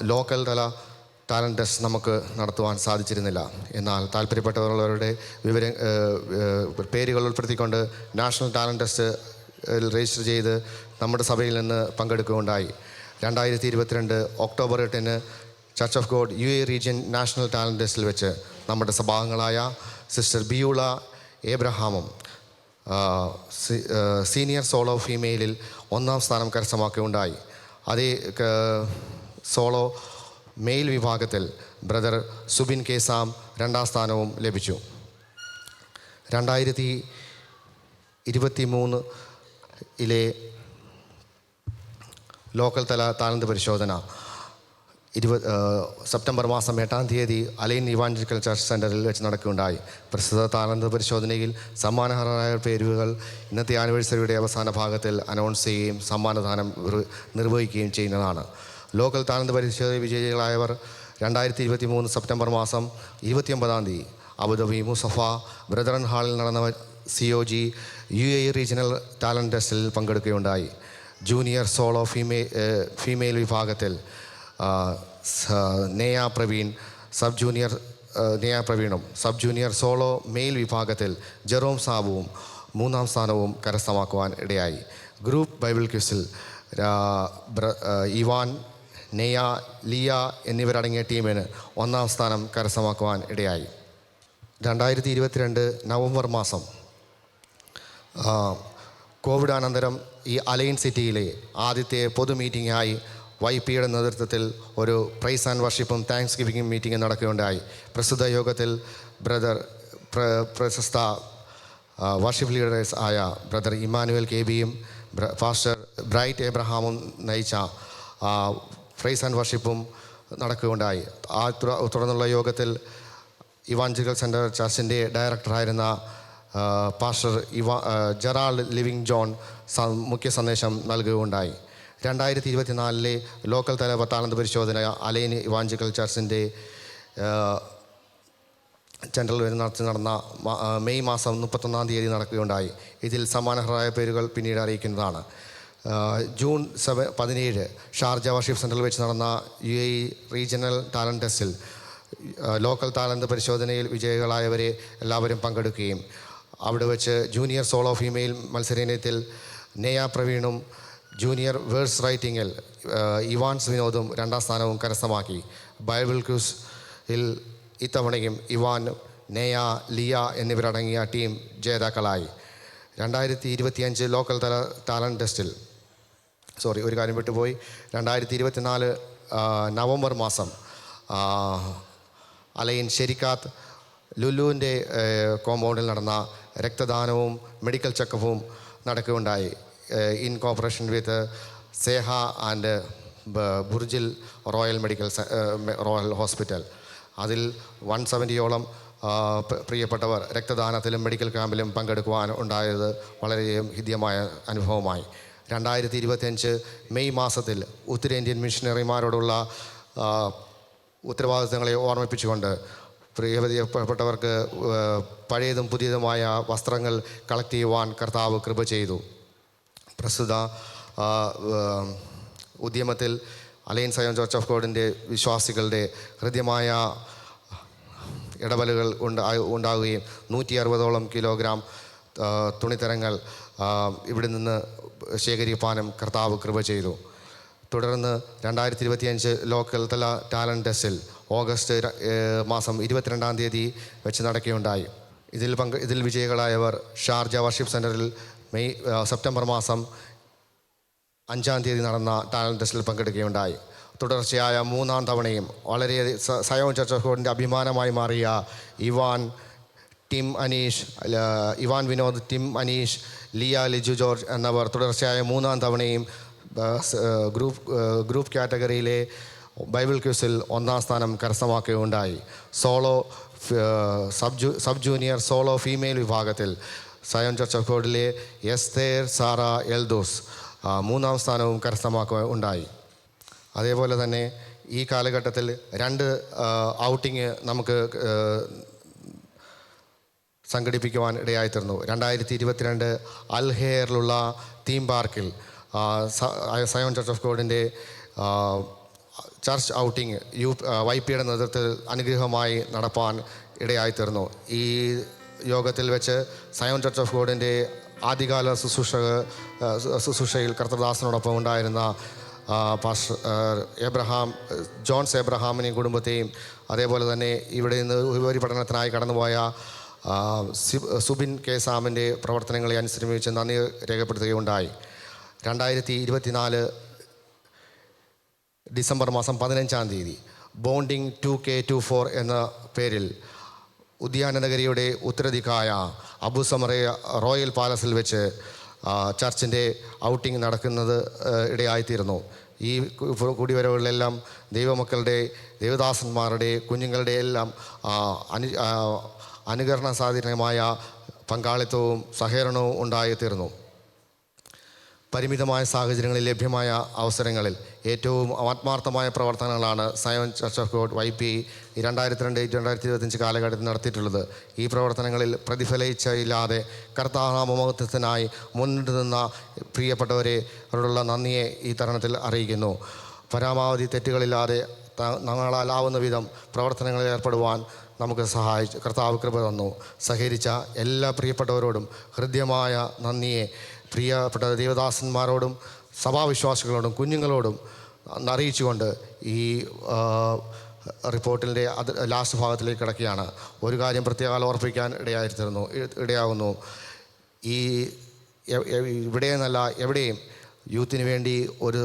ലോക്കൽ തല ടാലൻറ്റ് ടെസ്റ്റ് നമുക്ക് നടത്തുവാൻ സാധിച്ചിരുന്നില്ല. എന്നാൽ താല്പര്യപ്പെട്ടവരുടെ പേരുകൾ ഉൾപ്പെടുത്തിക്കൊണ്ട് നാഷണൽ ടാലൻറ്റ് ടെസ്റ്റ് രജിസ്റ്റർ ചെയ്ത് നമ്മുടെ സഭയിൽ നിന്ന് പങ്കെടുക്കുകയുണ്ടായി. 2022 October 8 church of God UAE region national talent ടെസ്റ്റിൽ വെച്ച് നമ്മുടെ സഭാംഗങ്ങളായ സിസ്റ്റർ ബിയൂള ഏബ്രഹാമും സീനിയർ സോളോ ഫീമെയിലിൽ 1ാം സ്ഥാനം കരസ്ഥമാക്കുകയുണ്ടായി. അതേ സോളോ മെയിൽ വിഭാഗത്തിൽ ബ്രദർ സുബിൻ കെ സാം 2ാം സ്ഥാനവും ലഭിച്ചു. 2023 ലോക്കൽ തല താലന്ത് പരിശോധന സെപ്റ്റംബർ മാസം 8-ാം തീയതി അലൈൻ ഇവാഞ്ചലിക്കൽ ചർച്ച് സെൻറ്ററിൽ വെച്ച് നടക്കുകയുണ്ടായി. പ്രസ്തുത താലന്ത് പരിശോധനയിൽ സമ്മാനർഹരായ പേരുകൾ ഇന്നത്തെ ആനിവേഴ്സറിയുടെ അവസാന ഭാഗത്തിൽ അനൗൺസ് ചെയ്യുകയും സമ്മാനദാനം നിർവഹിക്കുകയും ചെയ്യുന്നതാണ്. ലോക്കൽ താലന്ത് പരിശോധന വിജയികളായവർ 2023 സെപ്റ്റംബർ മാസം 29-ാം തീയതി അബുദാബി മുസഫ ബ്രദറൻ ഹാളിൽ നടന്ന COG UAE റീജിയണൽ ടാലൻറ്റ് ടെസ്റ്റിൽ പങ്കെടുക്കുകയുണ്ടായി. ജൂനിയർ സോളോ ഫീമെയിൽ വിഭാഗത്തിൽ Neya Praveen sub junior solo male വിഭാഗത്തിൽ ജെറോം സാബുവും 3ാം സ്ഥാനവും കരസ്ഥമാക്കുവാൻ ഇടയായി. ഗ്രൂപ്പ് ബൈബിൾ ക്വിസിൽ ഇവാൻ, നെയ, ലിയ എന്നിവരടങ്ങിയ ടീമിന് 1ാം സ്ഥാനം കരസ്ഥമാക്കുവാൻ ഇടയായി. 2022 നവംബർ മാസം കോവിഡ് അനന്തരം ഈ അലൈൻ സിറ്റിയിലെ ആദ്യത്തെ പൊതു മീറ്റിംഗായി YPയുടെ നേതൃത്വത്തിൽ ഒരു പ്രൈസ് ആൻഡ് വർഷിപ്പും താങ്ക്സ് ഗിവിംഗ് മീറ്റിംഗ് നടക്കുകയുണ്ടായി. പ്രസ്തുത യോഗത്തിൽ പ്രശസ്ത വർഷിപ്പ് ലീഡേഴ്സ് ആയ ബ്രദർ ഇമ്മാനുവൽ KBയും ഫാസ്റ്റർ ബ്രൈറ്റ് എബ്രഹാമും നയിച്ച പ്രൈസ് ആൻഡ് വർഷിപ്പും നടക്കുകയുണ്ടായി. തുടർന്നുള്ള യോഗത്തിൽ ഇവാഞ്ചലിക്കൽ സെൻറ്റർ ചർച്ചിൻ്റെ ഡയറക്ടറായിരുന്ന പാസ്റ്റർ ജെറാൾ ലിവിങ് ജോൺ മുഖ്യ സന്ദേശം നൽകുകയുണ്ടായി. 2024 ലോക്കൽ തല താലന്ത് പരിശോധന അലൈൻ ഇവാഞ്ചലിക്കൽ ചർച്ചിൻ്റെ സെൻട്രൽ നടന്ന മെയ് മാസം 31-ാം തീയതി നടക്കുകയുണ്ടായി. ഇതിൽ സമ്മാനർഹരായ പേരുകൾ പിന്നീട് അറിയിക്കുന്നതാണ്. ജൂൺ 17 ഷാർജ വർഷിപ്പ് സെൻറ്ററിൽ വെച്ച് നടന്ന UAE റീജിയണൽ ടാലൻറ്റ് ടെസ്റ്റിൽ ലോക്കൽ താലന്ത് പരിശോധനയിൽ വിജയികളായവരെ എല്ലാവരും പങ്കെടുക്കുകയും അവിടെ വെച്ച് ജൂനിയർ സോളോ ഫീമെയിൽ മത്സരയിനത്തിൽ നെയ പ്രവീണും ജൂനിയർ വേഴ്സ് റൈറ്റിങ്ങിൽ ഇവാൻസ് വിനോദും 2ാം സ്ഥാനവും കരസ്ഥമാക്കി. ബൈബിൾ ക്വിസിൽ ഇത്തവണയും ഇവാൻ, നെയ, ലിയ എന്നിവരടങ്ങിയ ടീം ജേതാക്കളായി. 2025 ലോക്കൽ തല ടാലൻറ്റ് ടെസ്റ്റിൽ ഒരു കാര്യം വിട്ടുപോയി. 2024 നവംബർ മാസം അലൈൻ ഷെരിക്കാത്ത് ലുലുവിൻ്റെ കോമ്പൗണ്ടിൽ നടന്ന രക്തദാനവും മെഡിക്കൽ ചെക്കപ്പും നടക്കുകയുണ്ടായി. In cooperation with Seha and Burjeel Royal Hospital. അതിൽ 170യോളം പ്രിയപ്പെട്ടവർ രക്തദാനത്തിലും മെഡിക്കൽ ക്യാമ്പിലും പങ്കെടുക്കുവാൻ ഉണ്ടായത് വളരെ ഹൃദ്യമായ അനുഭവമായി. 2025 മെയ് മാസത്തിൽ ഉത്തരേന്ത്യൻ മിഷണറിമാരോടുള്ള ഉത്തരവാദിത്തങ്ങളെ ഓർമ്മിപ്പിച്ചുകൊണ്ട് പ്രിയപ്പെട്ടവർക്ക് പഴയതും പുതിയതുമായ വസ്ത്രങ്ങൾ കളക്ട് ചെയ്യുവാൻ കർത്താവ് കൃപ ചെയ്തു. പ്രസ്തുത ഉദ്യമത്തിൽ അലൈൻ സയോൺ ചർച്ച് ഓഫ് ഗോഡിൻ്റെ വിശ്വാസികളുടെ ഹൃദ്യമായ ഇടപെടലുകൾ ഉണ്ടാവുകയും 160ഓളം കിലോഗ്രാം തുണിത്തരങ്ങൾ ഇവിടെ നിന്ന് ശേഖരിപ്പാനും കർത്താവ് കൃപ ചെയ്തു. തുടർന്ന് 2025 ലോക്കൽ തല ടാലൻറ്റ് ടെസ്റ്റിൽ ഓഗസ്റ്റ് മാസം 22-ാം തീയതി വെച്ച് നടക്കുകയുണ്ടായി. ഇതിൽ വിജയികളായവർ ഷാർജ വർഷിപ്പ് സെൻറ്ററിൽ സെപ്റ്റംബർ മാസം 5-ാം തീയതി നടന്ന ടാലൻറ്റ് ടെസ്റ്റിൽ പങ്കെടുക്കുകയുണ്ടായി. തുടർച്ചയായ 3-ാം തവണയും വളരെ സയോൺ ചർച്ച് ഓഫ് ഗോഡിൻ്റെ അഭിമാനമായി മാറിയ Ivan Vinod, Tim Aneesh, Liya Liju George എന്നിവർ തുടർച്ചയായ 3-ാം തവണയും ഗ്രൂപ്പ് കാറ്റഗറിയിലെ ബൈബിൾ ക്വിസിൽ 1-ാം സ്ഥാനം കരസ്ഥമാക്കുകയുണ്ടായി. സബ് ജൂനിയർ സോളോ ഫീമെയിൽ വിഭാഗത്തിൽ സയോൺ ചർച്ച് ഓഫ് ഗോഡിലെ എസ്തേർ സാറ എൽദോസ് 3-ാം സ്ഥാനവും കരസ്ഥമാക്കുകയുണ്ടായി. അതേപോലെ തന്നെ ഈ കാലഘട്ടത്തിൽ 2 ഔട്ടിങ് നമുക്ക് സംഘടിപ്പിക്കുവാൻ ഇടയായിത്തീർന്നു. 2022 അൽ ഹെയറിലുള്ള തീം പാർക്കിൽ സയോൺ ചർച്ച് ഓഫ് ഗോഡിൻ്റെ ചർച്ച് ഔട്ടിങ് YPയുടെ നേതൃത്വത്തിൽ അനുഗ്രഹമായി നടപ്പാൻ ഇടയായിത്തീർന്നു. ഈ യോഗത്തിൽ വെച്ച് സയോൺ ചർച്ച് ഓഫ് ഗോഡിൻ്റെ ആദ്യകാല ശുശ്രൂഷയിൽ കർത്തദാസനോടൊപ്പം ഉണ്ടായിരുന്ന ജോൺസ് എബ്രഹാമിനെയും കുടുംബത്തെയും, അതേപോലെ തന്നെ ഇവിടെ നിന്ന് ഉപരിപഠനത്തിനായി കടന്നുപോയ സുബിൻ കെ സാമിൻ്റെ പ്രവർത്തനങ്ങളെ അനുസരിച്ച് നന്ദി രേഖപ്പെടുത്തുകയുണ്ടായി. 2024 ഡിസംബർ മാസം 15-ാം തീയതി ബോണ്ടിങ് 2K24 എന്ന പേരിൽ ഉദ്യാനനഗരിയുടെ ഉത്തരദിക്കായ അബുസമറ റോയൽ പാലസിൽ വെച്ച് ചർച്ചിൻ്റെ ഔട്ടിംഗ് നടക്കുന്നത് ഇടയായിത്തീരുന്നു. ഈ കൂടിവരവുകളിലെല്ലാം ദൈവമക്കളുടെ, ദേവദാസന്മാരുടെ, കുഞ്ഞുങ്ങളുടെ എല്ലാം അനുകരണ സാധീനമായ പങ്കാളിത്തവും സഹകരണവും ഉണ്ടായിത്തീർന്നു. പരിമിതമായ സാഹചര്യങ്ങളിൽ ലഭ്യമായ അവസരങ്ങളിൽ ഏറ്റവും ആത്മാർത്ഥമായ പ്രവർത്തനങ്ങളാണ് Zion Church of God YPA 2022-2025 കാലഘട്ടത്തിൽ നടത്തിയിട്ടുള്ളത്. ഈ പ്രവർത്തനങ്ങളിൽ പ്രതിഫലിച്ചില്ലാതെ കർത്താനാമമഹത്വത്തിനായി മുന്നിട്ട് നിന്ന പ്രിയപ്പെട്ടവരോടുള്ള നന്ദിയെ ഈ തരുണത്തിൽ അറിയിക്കുന്നു. പരമാവധി തെറ്റുകളില്ലാതെ ഞങ്ങളാലാവുന്ന വിധം പ്രവർത്തനങ്ങളിൽ ഏർപ്പെടുവാൻ നമുക്ക് കർത്താവ് കൃപ തന്നു. സഹകരിച്ച എല്ലാ പ്രിയപ്പെട്ടവരോടും ഹൃദ്യമായ നന്ദിയെ പ്രിയപ്പെട്ട ദേവദാസന്മാരോടും സഭാവിശ്വാസികളോടും കുഞ്ഞുങ്ങളോടും അറിയിച്ചുകൊണ്ട് ഈ റിപ്പോർട്ടിൻ്റെ ലാസ്റ്റ് ഭാഗത്തിലേക്ക് കിടക്കുകയാണ്. ഒരു കാര്യം പ്രത്യേകം ഓർപ്പിക്കാൻ ഇടയാകുന്നു. ഈ ഇവിടെയെന്നല്ല എവിടെയും യൂത്തിന് വേണ്ടി ഒരു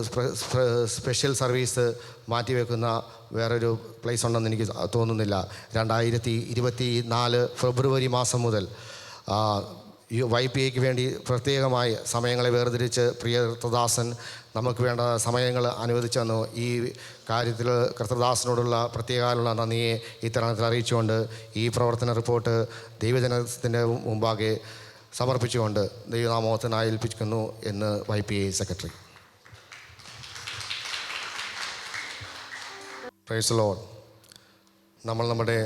സ്പെഷ്യൽ സർവീസ് മാറ്റിവെക്കുന്ന വേറൊരു പ്ലേസ് ഉണ്ടെന്ന് എനിക്ക് തോന്നുന്നില്ല. 2024 ഫെബ്രുവരി മാസം മുതൽ YPAക്ക് വേണ്ടി പ്രത്യേകമായി സമയങ്ങളെ വേർതിരിച്ച് പ്രിയ കർത്തദാസൻ നമുക്ക് വേണ്ട സമയങ്ങൾ അനുവദിച്ചു തന്നു. ഈ കാര്യത്തിൽ കർത്തദാസനോടുള്ള പ്രത്യേകമുള്ള നന്ദിയെ ഈ തരുണത്തിൽ അറിയിച്ചുകൊണ്ട് ഈ പ്രവർത്തന റിപ്പോർട്ട് ദൈവജനത്തിൻ്റെ മുമ്പാകെ സമർപ്പിച്ചുകൊണ്ട് ദൈവനാമത്തിനായി ഏൽപ്പിക്കുന്നു എന്ന് YPA secretary. Price the Lord. നമ്മൾ നമ്മുടെ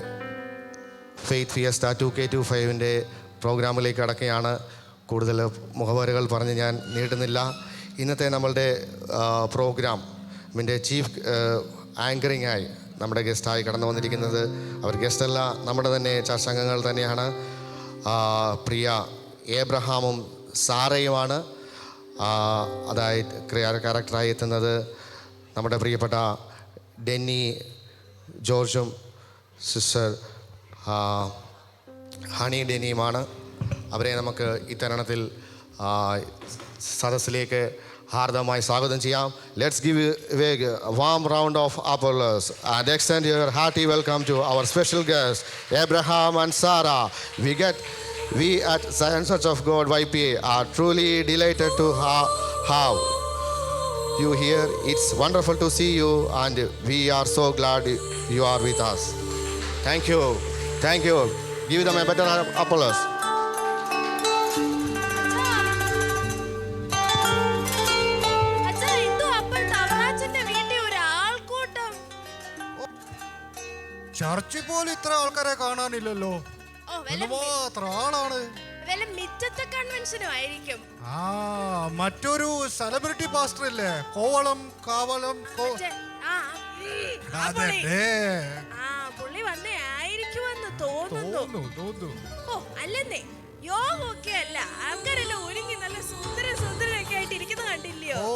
ഫെയ്ത്ത് ഫിയസ്റ്റ 2K25ൻ്റെ പ്രോഗ്രാമിലേക്ക് കടക്കുകയാണ്. കൂടുതൽ മുഖവരകൾ പറഞ്ഞ് ഞാൻ നീട്ടുന്നില്ല. ഇന്നത്തെ നമ്മളുടെ പ്രോഗ്രാമിൻ്റെ ചീഫ് ആങ്കറിങ്ങായി നമ്മുടെ ഗസ്റ്റായി കടന്നു വന്നിരിക്കുന്നത്, അവർ ഗസ്റ്റല്ല, നമ്മുടെ തന്നെ ചർച്ച അംഗങ്ങൾ തന്നെയാണ്, പ്രിയ ഏബ്രഹാമും സാറയുമാണ്. അതായത് കറക്റ്ററായി എത്തുന്നത് നമ്മുടെ പ്രിയപ്പെട്ട ഡെന്നി ജോർജും സിസ്റ്റർ ഹണി ഡെനിയുമാണ്. അവരെ നമുക്ക് ഈ തരുണത്തിൽ സദസ്സിലേക്ക് ഹാർദമായി സ്വാഗതം ചെയ്യാം. Let's give a warm round of applause and extend your hearty welcome to our special guest Abraham and Sarah. We at Zion Church of God YPA are truly delighted to have you here. It's wonderful to see you and we are so glad you are with us. Thank you. Give them a better applause. ചർച്ചിൽ പോലും ഇത്ര ആൾക്കാരെ കാണാനില്ലല്ലോ. എത്ര ആളാണ്. മറ്റൊരു celebrity pastor ഇല്ലേ, കോവളം തോന്നുന്നു. അല്ലെന്നേ യോഗമൊക്കെ അല്ല, ആൾക്കാരെല്ലാം ഒരുങ്ങി നല്ല സുന്ദരൊക്കെ ആയിട്ട് ഇരിക്കുന്ന കണ്ടില്ലയോ?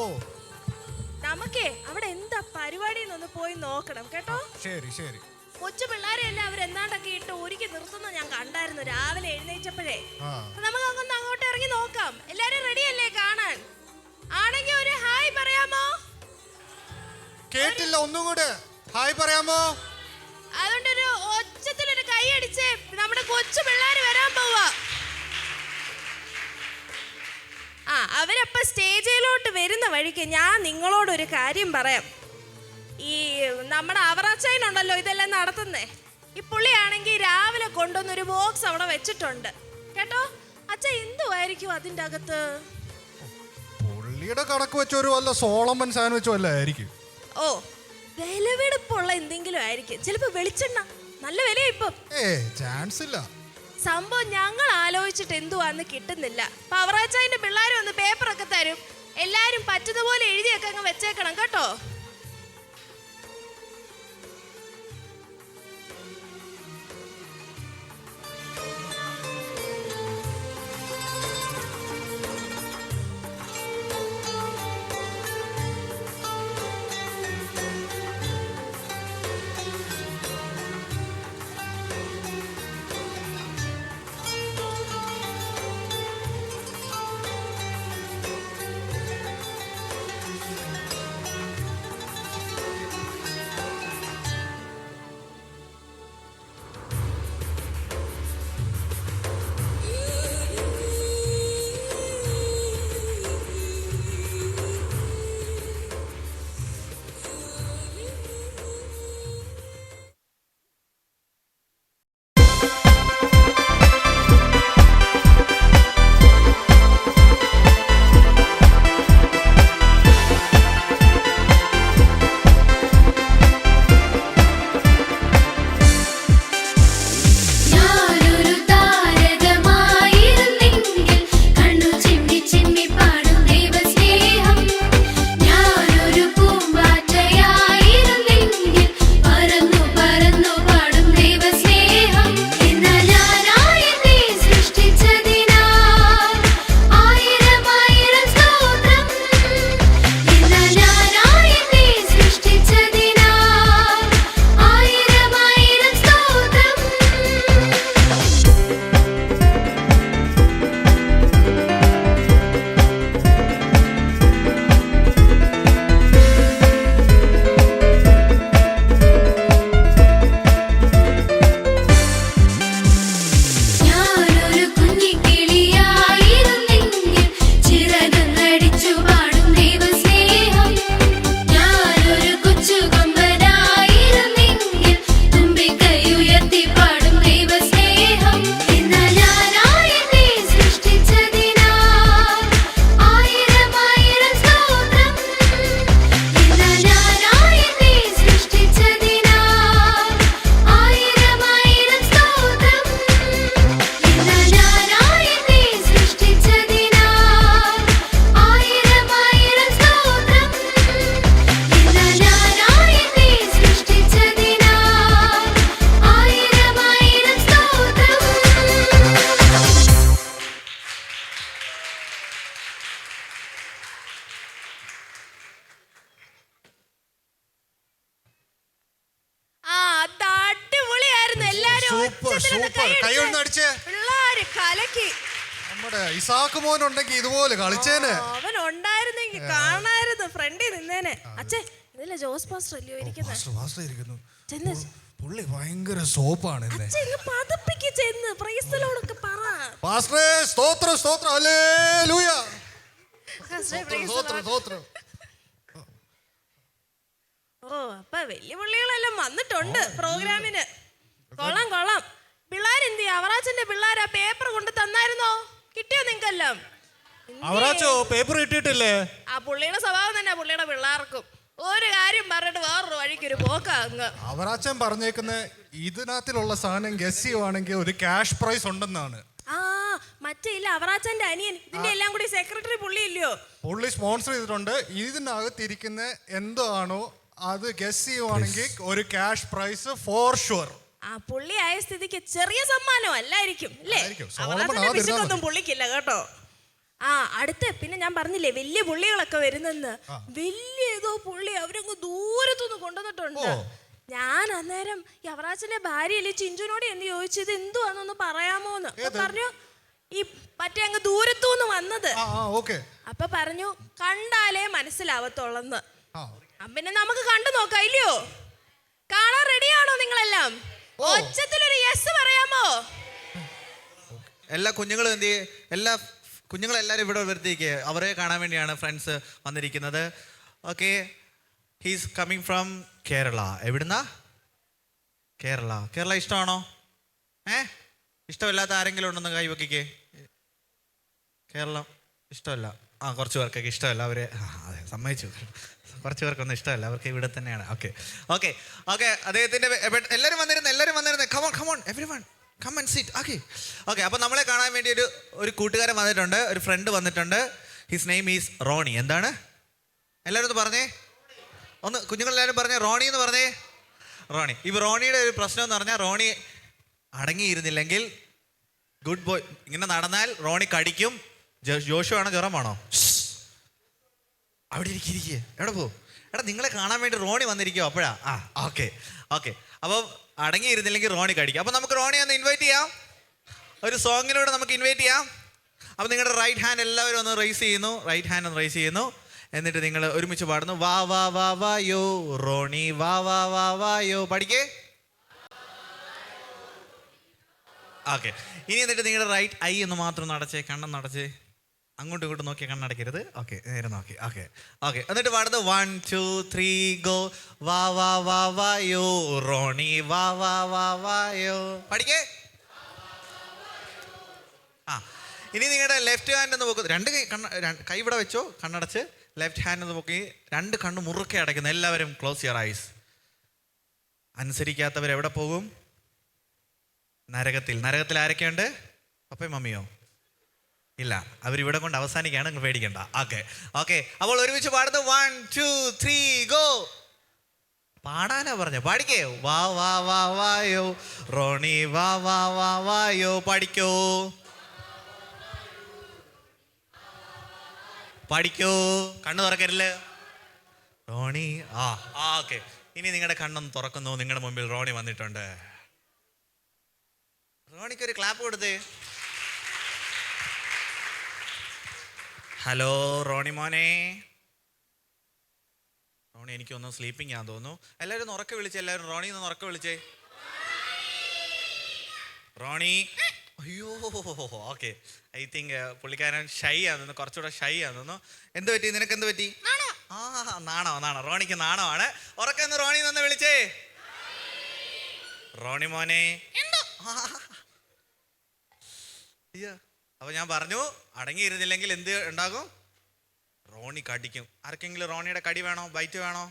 നമുക്കേ അവിടെ എന്താ പരിപാടി എന്നൊന്ന് പോയി നോക്കണം കേട്ടോ. ശരി. കൊച്ചു പിള്ളേരെ എല്ലാം അവരെന്താണ്ടൊക്കെ ഇട്ട് ഒരുക്കി നിർത്തുന്ന ഞാൻ കണ്ടായിരുന്നു രാവിലെ എഴുന്നേറ്റപ്പോഴേ. നമുക്ക് അങ്ങോട്ട് ഇറങ്ങി നോക്കാം. എല്ലാരും റെഡി അല്ലേ കാണാൻ? ആണെങ്കിൽ ഒരു ഹായ് കേട്ടില്ല, ഒന്നും കൂടെ ഹായ് പറയാമോ? അതുകൊണ്ടൊരു ഒച്ചത്തിലൊരു കൈ അടിച്ച് നമ്മുടെ കൊച്ചു പിള്ളേര് വരാൻ പോവാ. അവരപ്പ സ്റ്റേജിലോട്ട് വരുന്ന വഴിക്ക് ഞാൻ നിങ്ങളോടൊരു കാര്യം പറയാം. ഈ നമ്മുടെ അവറാച്ചനുണ്ടല്ലോ ഇതെല്ലാം നടത്തുന്നേ, ഈ പുള്ളിയാണെങ്കിൽ രാവിലെ കൊണ്ടുവന്നൊരു ബോക്സ് അവിടെ വെച്ചിട്ടുണ്ട് കേട്ടോ. അച്ഛ എന്തുവായിരിക്കും അതിൻ്റെ അകത്ത്? പുള്ളിയുടെ കണക്ക് വെച്ചൊരു വല്ല സോളമൻ സാൻഡ്വിച്ചോ അല്ല ആയിരിക്കും. ഓ, വിലവെടുപ്പുള്ള എന്തെങ്കിലും ആയിരിക്കും. ചിലപ്പോ വെളിച്ചെണ്ണ, നല്ല വിലയാ ഇപ്പം. ചാൻസ് ഇല്ല. സംഭവം ഞങ്ങൾ ആലോചിച്ചിട്ട് എന്തുവാന്ന് കിട്ടുന്നില്ല. പവറാച്ചായന്റെ പിള്ളേർ വന്ന് പേപ്പറൊക്കെ തരും. എല്ലാരും പറ്റുന്നപോലെ എഴുതിയൊക്കെ അങ്ങ് വെച്ചേക്കണം കേട്ടോ. നമ്മുടെ ഇസാക്ക് മോൻ ഉണ്ടെങ്കിൽ ഇതുപോലെ കളിച്ചേനെ. അവൻ ഉണ്ടായിരുന്നെങ്കിൽ കാണായിരുന്നു, ഫ്രണ്ടിൽ നിന്നേനെ. അച്ഛേ, ഇതിലെ ജോസ് പാസ്റ്റർ അല്ലയോ ഇരിക്കുന്നു? പുള്ളി ഭയങ്കര സോപ്പാണ്. പാസ്റ്ററേ സ്തോത്രം സ്തോത്രം ഹല്ലേലൂയ. ഓ, അപ്പൊ വലിയ പുള്ളികളെല്ലാം വന്നിട്ടുണ്ട് പ്രോഗ്രാമിന്. കൊള്ളാം കൊള്ളാം. പിള്ളേരെന്തി? അവറാച്ചന്റെ പിള്ളേർ ആ പേപ്പർ കൊണ്ട് തന്നായിരുന്നോ? കിട്ടിയോ നിങ്ങൾക്കെല്ലാം? അവറാച്ചോ പേപ്പർ കിട്ടിയിട്ടില്ലേ? ആ പുള്ളിയുടെ സ്വഭാവം തന്നെ പുള്ളിയുടെ പിള്ളേർക്കും. ഒരു കാര്യം പറഞ്ഞിട്ട് വേറൊരു വഴിക്ക് ഒരു പോക്കാ അങ്ങ്. അവറാച്ചൻ പറഞ്ഞേക്കുന്ന ഇതിനകത്തിലുള്ള സാധനം ഗസ് ചെയ്യുവാണെങ്കിൽ ഒരു ക്യാഷ് പ്രൈസ് ഉണ്ടെന്നാണ്. ആ മറ്റേ ഇല്ല, അവറാച്ചന്റെ അനിയൻ, ഇതിന്റെ എല്ലാം കൂടി സെക്രട്ടറി പുള്ളി ഇല്ലയോ? പുള്ളി സ്പോൺസർ ചെയ്തിട്ടുണ്ട്. ഇതിനകത്തിരിക്കുന്ന എന്താണോ അത് ഗസ് ചെയ്യുവാണെങ്കിൽ ഒരു ക്യാഷ് പ്രൈസ് ഫോർ ഷുവർ. ആ പുള്ളി ആയ സ്ഥിതിക്ക് ചെറിയ സമ്മാനം അല്ലായിരിക്കും അല്ലേ? അവറാച്ചന്റെ പുള്ളിക്കില്ല കേട്ടോ. ആ അടുത്ത് പിന്നെ ഞാൻ പറഞ്ഞില്ലേ വലിയ പുള്ളികളൊക്കെ വരുന്നെന്ന്. വലിയ ഏതോ പുള്ളി അവരങ്ങ് ദൂരത്തുനിന്ന് കൊണ്ടുവന്നിട്ടുണ്ട്. ഞാൻ അന്നേരം യവറാച്ചന്റെ ഭാര്യയല്ലേ ചിഞ്ചുനോട് എന്ത് ചോദിച്ചത്, എന്തുവാന്നൊന്ന് പറയാമോന്ന്. പറഞ്ഞു ഈ മറ്റേ അങ്ങ് ദൂരത്തുനിന്ന് വന്നത്. അപ്പൊ പറഞ്ഞു കണ്ടാലേ മനസ്സിലാവത്തുള്ളെന്ന്. പിന്നെ നമുക്ക് കണ്ടു നോക്കാം ഇല്ലയോ? കാണാൻ റെഡിയാണോ നിങ്ങളെല്ലാം? ഒച്ചത്തിലൊരു യെസ് പറയാമോ? എല്ലാ കുഞ്ഞുങ്ങളും എന്ത് ചെയ്യേ? എല്ലാ കുഞ്ഞുങ്ങളെല്ലാവരും ഇവിടെ വരുത്തിക്ക്. അവരെ കാണാൻ വേണ്ടിയാണ് ഫ്രണ്ട്സ് വന്നിരിക്കുന്നത്. Okay, he's coming from Kerala. എവിടുന്നാ? കേരള. കേരള ഇഷ്ടമാണോ? ഇഷ്ടമില്ലാത്ത ആരെങ്കിലും ഉണ്ടെന്ന് കൈവക്കിക്കേ. കേരളം ഇഷ്ടമല്ല. കുറച്ച് പേർക്കൊക്കെ ഇഷ്ടമല്ല. അവർ അതെ സമ്മതിച്ചു. കുറച്ച് പേർക്കൊന്നും ഇഷ്ടമല്ല. അവർക്ക് ഇവിടെ തന്നെയാണ്. ഓക്കെ ഓക്കെ ഓക്കെ അദ്ദേഹത്തിൻ്റെ എല്ലാവരും വന്നിരുന്നു. Come on everyone come and sit. Okay അപ്പോൾ നമ്മളെ കാണാൻ വേണ്ടി ഒരു കൂട്ടുകാരൻ വന്നിട്ടുണ്ട്, ഒരു ഫ്രണ്ട് വന്നിട്ടുണ്ട്. His name is Ronnie. എന്താണ്? എല്ലാവരും ഒന്ന് പറഞ്ഞേ. ഒന്ന് കുഞ്ഞുങ്ങളെല്ലാവരും പറഞ്ഞേ റോണി എന്ന് പറഞ്ഞേ. റോണി. ഇപ്പോൾ റോണിയുടെ ഒരു പ്രശ്നം എന്ന് പറഞ്ഞാൽ റോണി അടങ്ങിയിരുന്നില്ലെങ്കിൽ ഗുഡ് ബോയ് ഇങ്ങനെ നടന്നാൽ റോണി കടിക്കും. ജോഷു ആണോ ജ്വരമാണോ? അവിടെ ഇരിക്കുക. എവിടെ പോകും? എടാ നിങ്ങളെ കാണാൻ വേണ്ടി റോണി വന്നിരിക്കുമോ അപ്പോഴാ? ഓക്കെ അപ്പം അടങ്ങിയിരുന്നില്ലെങ്കിൽ റോണി കടിക്കും. അപ്പം നമുക്ക് റോണി ഒന്ന് ഇൻവൈറ്റ് ചെയ്യാം. ഒരു സോങ്ങിലൂടെ നമുക്ക് ഇൻവൈറ്റ് ചെയ്യാം. അപ്പം നിങ്ങളുടെ റൈറ്റ് ഹാൻഡ് എല്ലാവരും ഒന്ന് റൈസ് ചെയ്യുന്നു. എന്നിട്ട് നിങ്ങൾ ഒരുമിച്ച് പാടുന്നു. വാ വാ വാ വാ യോ റോണി വാ വാ വാ വാ യോ. പഠിക്കേ. ഓക്കെ, ഇനി എന്നിട്ട് നിങ്ങളുടെ റൈറ്റ് ഐ ഒന്ന് മാത്രം നടച്ചേ, കണ്ണം നടച്ചേ. അങ്ങോട്ടും ഇങ്ങോട്ടും നോക്കി കണ്ണടക്കരുത്. ഓക്കെ, നേരെ നോക്കി. ഓക്കെ എന്നിട്ട് പാടുന്നത് 1 2 3 ഗോ. വാ വാ വാ വാ യോ റോണി വാ വാ വാ വാ യോ. പഠിക്കേ. ഇനി നിങ്ങളുടെ ലെഫ്റ്റ് ഹാൻഡ് ഒന്ന് നോക്കും. രണ്ട് കൈ ഇവിടെ വെച്ചോ, കണ്ണടച്ച്. ലെഫ്റ്റ് ഹാൻഡ് ഒന്ന് നോക്കി. രണ്ട് കണ്ണ് മുറുക്കെ അടയ്ക്കുന്നു. എല്ലാവരും ക്ലോസ് യുവർ ഐസ്. അനുസരിക്കാത്തവർ എവിടെ പോകും? നരകത്തിൽ ആരൊക്കെയുണ്ട്? പപ്പയും മമ്മിയോ? ഇല്ല, അവരിവിടെ കൊണ്ട് അവസാനിക്കുകയാണ്. നിങ്ങൾ പേടിക്കണ്ട. ഓക്കെ അപ്പോൾ ഒരുമിച്ച് പാടുന്നത് 1 2 3 ഗോ. പാടാനാ പറഞ്ഞ പഠിക്കേ. വാ വാ വാ വായോ റോണി വാ വാ വാ വായോ. പഠിക്കോ. കണ്ണു തുറക്കരുത് റോണി. ഓക്കെ, ഇനി നിങ്ങളുടെ കണ്ണൊന്ന് തുറക്കുന്നു. നിങ്ങളുടെ മുമ്പിൽ റോണി വന്നിട്ടുണ്ട്. റോണിക്കൊരു ക്ലാപ്പ് കൊടുത്തേ. ഹലോ റോണി മോനെ. റോണി എനിക്കൊന്ന് സ്ലീപ്പിംഗ് ആണെന്ന് തോന്നുന്നു. എല്ലാവരും ഒന്ന് ഉറക്കെ വിളിച്ചേ. എല്ലാവരും റോണി ഒന്ന് ഉറക്കെ വിളിച്ചേ. റോണി. അയ്യോ ഓക്കെ, ഐ തിങ്ക് പുള്ളിക്കാരൻ ഷൈ ആണെന്ന്, കുറച്ചുകൂടെ ഷൈ ആണെന്നു. എന്ത് പറ്റി? നിനക്ക് എന്ത് പറ്റി? നാണോ? റോണിക്ക് നാണമാണ്. ഉറക്കെ ഒന്ന് റോണി നിന്ന് വിളിച്ചേ. റോണി മോനെ. അപ്പൊ ഞാൻ പറഞ്ഞു അടങ്ങിയിരുന്നില്ലെങ്കിൽ എന്ത് ഉണ്ടാകും? റോണി കടിക്കും. ആർക്കെങ്കിലും റോണിയുടെ കടി വേണോ? ബൈറ്റ് വേണോ?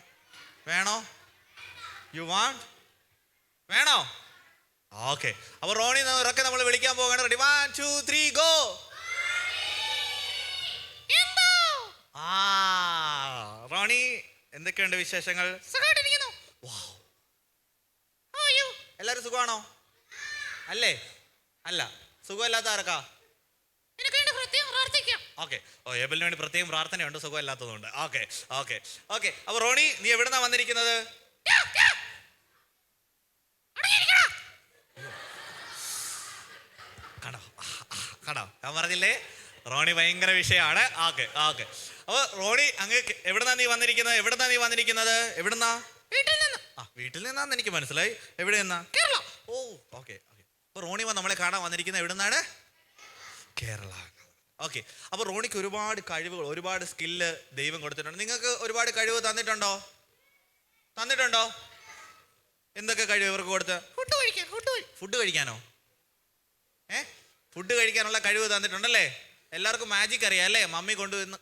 You want? വേണോ? ഓക്കെ, അപ്പൊ റോണി ഒക്കെ നമ്മൾ വിളിക്കാൻ പോകണം. Ready 1 2 3 go. റോണി എന്തൊക്കെയുണ്ട് വിശേഷങ്ങൾ? എല്ലാരും സുഖമാണോ? അല്ലേ? അല്ല, സുഖമില്ലാത്ത ആർക്കാ? ഓക്കെ, ഏബലിന് വേണ്ടി പ്രത്യേകം പ്രാർത്ഥനയുണ്ട്, സുഖമില്ലാത്തതുകൊണ്ട്. ഓക്കെ അപ്പൊ റോണി നീ എവിടുന്നാ വന്നിരിക്കുന്നത്? കടോ ഞാൻ പറഞ്ഞില്ലേ, റോണി ഭയങ്കര വിഷയമാണ്. ഓക്കെ അപ്പൊ റോണി അങ്ങ് എവിടുന്നാ നീ വന്നിരിക്കുന്നത്? എവിടുന്നാ? വീട്ടിൽ നിന്നാന്ന് എനിക്ക് മനസ്സിലായി. എവിടെ നിന്നാ? കേരള. ഓക്കെ അപ്പൊ റോണി നമ്മളെ കാണാൻ വന്നിരിക്കുന്നത് എവിടുന്നാണ്? കേരള. ഓക്കെ, അപ്പൊ റോണിക്ക് ഒരുപാട് കഴിവുകൾ, ഒരുപാട് സ്കില്ല് ദൈവം കൊടുത്തിട്ടുണ്ട്. നിങ്ങൾക്ക് ഒരുപാട് കഴിവ് തന്നിട്ടുണ്ടോ? എന്തൊക്കെ കഴിവ് ഇവർക്ക് കൊടുത്ത്? ഫുഡ് കഴിക്കാനോ? ഫുഡ് കഴിക്കാനുള്ള കഴിവ് തന്നിട്ടുണ്ടല്ലേ? എല്ലാവർക്കും മാജിക് അറിയാം അല്ലേ? മമ്മി